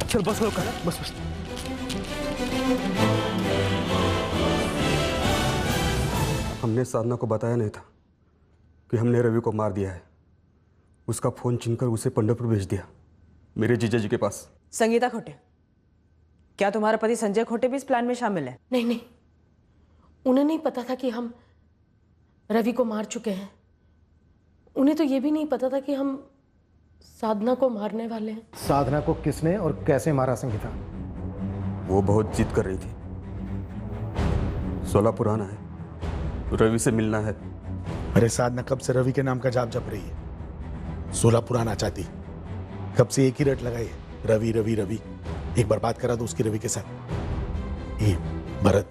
Speaker 22: चल बस लो कर, बस बस।
Speaker 17: हमने साधना को बताया नहीं था कि हमने रवि को मार दिया है। उसका फोन छीनकर उसे पंढरपुर भेज दिया, मेरे जीजा जी के पास।
Speaker 8: संगीता खोटे, क्या तुम्हारा पति संजय खोटे भी इस प्लान में शामिल है?
Speaker 18: नहीं नहीं, उन्हें नहीं पता था कि हम रवि को मार चुके हैं। उन्हें तो ये भी नहीं पता था कि हम साधना को मारने वाले हैं।
Speaker 4: साधना को किसने और कैसे मारा संगीता?
Speaker 17: वो बहुत जिद कर रही थी। सोलापुर आना है, रवि से मिलना है।
Speaker 22: अरे साधना कब से रवि के नाम का जाप जप रही है, सोलापुर आना चाहती। कब से एक ही रट लगाई है, रवि रवि रवि। एक बार बात करा दो उसकी रवि के साथ। ये भरत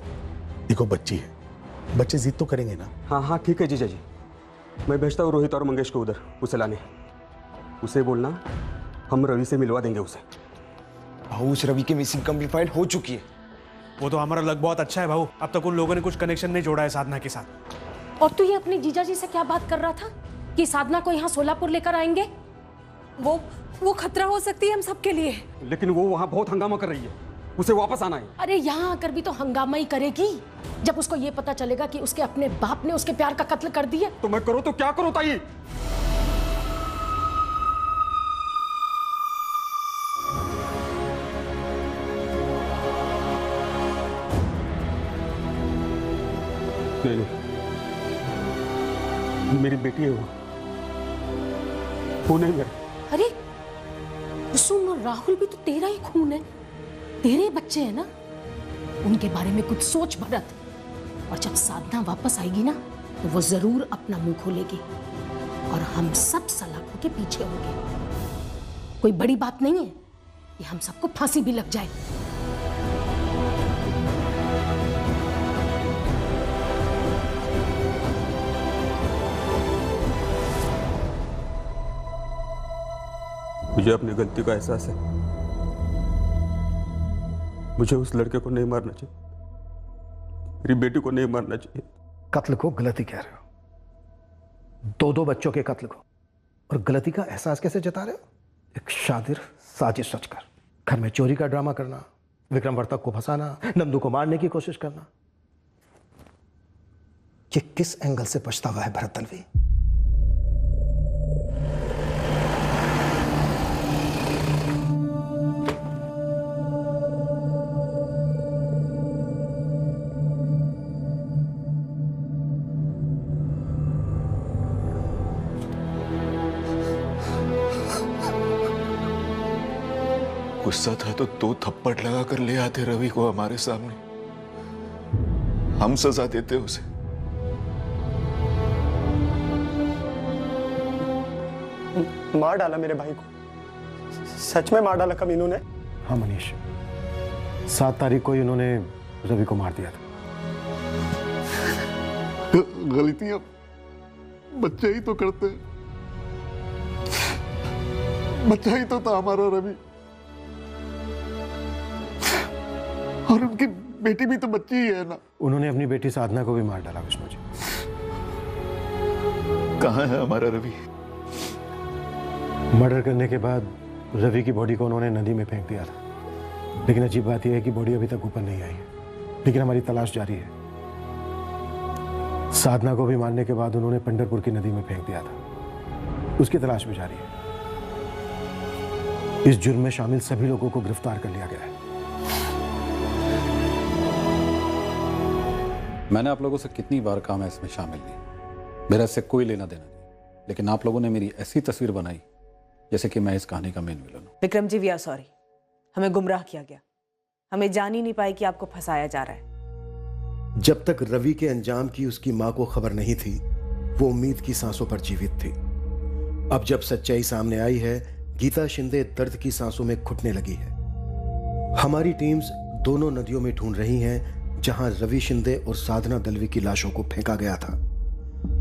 Speaker 22: देखो, बच्ची है, बच्चे जिद तो करेंगे ना।
Speaker 17: हाँ हाँ ठीक है जीजा जी, मैं भेजता हूँ रोहित और मंगेश को उधर उसे लाने। उसे बोलना हम रवि से मिलवा देंगे उसे।
Speaker 21: भाऊ उस रवि की मिसिंग कंप्लीट हो चुकी है।
Speaker 22: वो तो हमारा लक बहुत अच्छा है भाऊ, अब तक उन लोगों ने कुछ कनेक्शन नहीं जोड़ा है साधना के साथ।
Speaker 18: और तू ये अपने जीजा जी से क्या बात कर रहा था कि साधना को यहाँ सोलापुर लेकर आएंगे? वो खतरा हो सकती है हम सबके लिए।
Speaker 17: लेकिन वो वहाँ बहुत हंगामा कर रही है, उसे वापस आना है।
Speaker 18: अरे यहाँ आकर भी तो हंगामा ही करेगी जब उसको ये पता चलेगा कि उसके अपने बाप ने उसके प्यार का कत्ल कर दिया।
Speaker 17: तो मैं करूँ तो क्या करूँ ताई? नहीं, मेरी बेटी है वो नहीं मेरा।
Speaker 18: अरे कुसुम और राहुल भी तो तेरा ही खून है, तेरे बच्चे हैं ना। उनके बारे में कुछ सोच भरत। और जब साधना वापस आएगी ना तो वो जरूर अपना मुंह खोलेगी और हम सब सलाखों के पीछे होंगे। कोई बड़ी बात नहीं है कि हम सबको फांसी भी लग जाए।
Speaker 17: मुझे अपनी गलती का एहसास है। मुझे उस लड़के को नहीं मारना चाहिए, मेरी बेटी को नहीं मारना चाहिए।
Speaker 4: कत्ल को गलती कह रहे हो, दो बच्चों के कत्ल को, और गलती का एहसास कैसे जता रहे हो? एक शातिर साजिश रचकर घर में चोरी का ड्रामा करना, विक्रम वर्तक को फंसाना, नंदू को मारने की कोशिश करना। ये किस एंगल से पछता हुआ है भरत दलवी?
Speaker 6: गुस्सा था तो 2 थप्पड़ लगाकर ले आते रवि को हमारे सामने, हम सजा देते उसे।
Speaker 10: मार डाला मेरे भाई को, सच में मार डाला कब इन्होंने?
Speaker 4: हाँ मनीष, 7 तारीख को इन्होंने रवि को मार दिया था।
Speaker 1: गलतियां बच्चे ही तो करते हैं, बच्चा ही तो था हमारा रवि, और उनकी बेटी भी तो बच्ची ही है ना।
Speaker 4: उन्होंने अपनी बेटी साधना को भी मार डाला विष्णु जी।
Speaker 6: कहाँ है हमारा रवि?
Speaker 4: मर्डर करने के बाद रवि की बॉडी को उन्होंने नदी में फेंक दिया था, लेकिन अजीब बात यह है कि बॉडी अभी तक ऊपर नहीं आई है। लेकिन हमारी तलाश जारी है। साधना को भी मारने के बाद उन्होंने पंढरपुर की नदी में फेंक दिया था, उसकी तलाश भी जारी है। इस जुर्म में शामिल सभी लोगों को गिरफ्तार कर लिया गया है।
Speaker 5: मैंने आप लोगों से कितनी बार कहा मैं इसमें शामिल नहीं, मेरा इससे कोई लेना देना नहीं, लेकिन आप लोगों ने मेरी ऐसी तस्वीर बनाई जैसे कि मैं इस कहानी का मेन विलन हूं।
Speaker 8: Vikram ji, we are sorry, हमें गुमराह किया गया, हमें जान ही नहीं पाई कि आपको फंसाया जा रहा है।
Speaker 4: जब तक रवि के अंजाम की उसकी मां को खबर नहीं थी, वो उम्मीद की सांसों पर जीवित थी। अब जब सच्चाई सामने आई है, गीता शिंदे दर्द की सांसों में घुटने लगी है। हमारी टीम्स दोनों नदियों में ढूंढ रही हैं जहां रवि शिंदे और साधना दलवी की लाशों को फेंका गया था,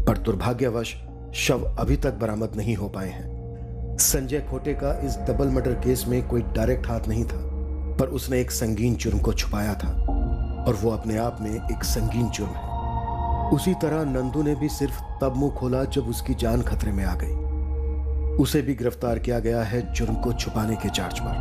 Speaker 4: पर दुर्भाग्यवश शव अभी तक बरामद नहीं हो पाए हैं। संजय खोटे का इस डबल मर्डर केस में कोई डायरेक्ट हाथ नहीं था, पर उसने एक संगीन जुर्म को छुपाया था, और वो अपने आप में एक संगीन जुर्म है। उसी तरह नंदू ने भी सिर्फ तब मुंह खोला जब उसकी जान खतरे में आ गई। उसे भी गिरफ्तार किया गया है जुर्म को छुपाने के चार्ज पर।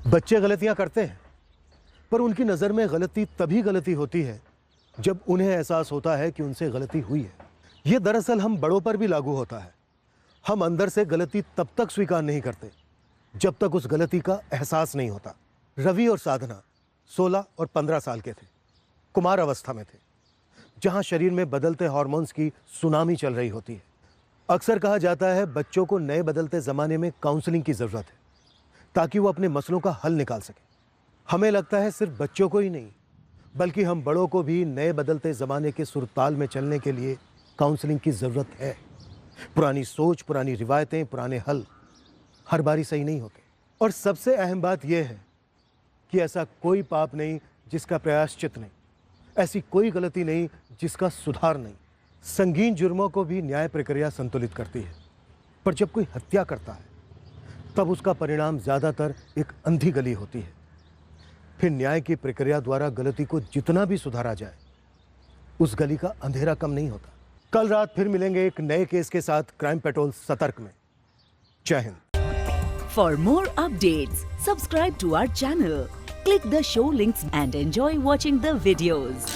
Speaker 2: बच्चे गलतियां करते हैं, पर उनकी नज़र में गलती तभी गलती होती है जब उन्हें एहसास होता है कि उनसे गलती हुई है। यह दरअसल हम बड़ों पर भी लागू होता है। हम अंदर से गलती तब तक स्वीकार नहीं करते जब तक उस गलती का एहसास नहीं होता। रवि और साधना 16 और 15 साल के थे, कुमार अवस्था में थे, जहां शरीर में बदलते हार्मोन्स की सुनामी चल रही होती है। अक्सर कहा जाता है बच्चों को नए बदलते ज़माने में काउंसलिंग की ज़रूरत है ताकि वो अपने मसलों का हल निकाल सके। हमें लगता है सिर्फ बच्चों को ही नहीं, बल्कि हम बड़ों को भी नए बदलते ज़माने के सुरताल में चलने के लिए काउंसलिंग की ज़रूरत है। पुरानी सोच, पुरानी रिवायतें, पुराने हल हर बारी सही नहीं होते। और सबसे अहम बात यह है कि ऐसा कोई पाप नहीं जिसका प्रायश्चित नहीं, ऐसी कोई गलती नहीं जिसका सुधार नहीं। संगीन जुर्मों को भी न्याय प्रक्रिया संतुलित करती है, पर जब कोई हत्या करता है तब उसका परिणाम ज़्यादातर एक अंधी गली होती है। फिर न्याय की प्रक्रिया द्वारा गलती को जितना भी सुधारा जाए, उस गली का अंधेरा कम नहीं होता। कल रात फिर मिलेंगे एक नए केस के साथ क्राइम पेट्रोल सतर्क में। जय Hind.
Speaker 11: For more updates, subscribe to our channel, click the show links and enjoy watching the videos.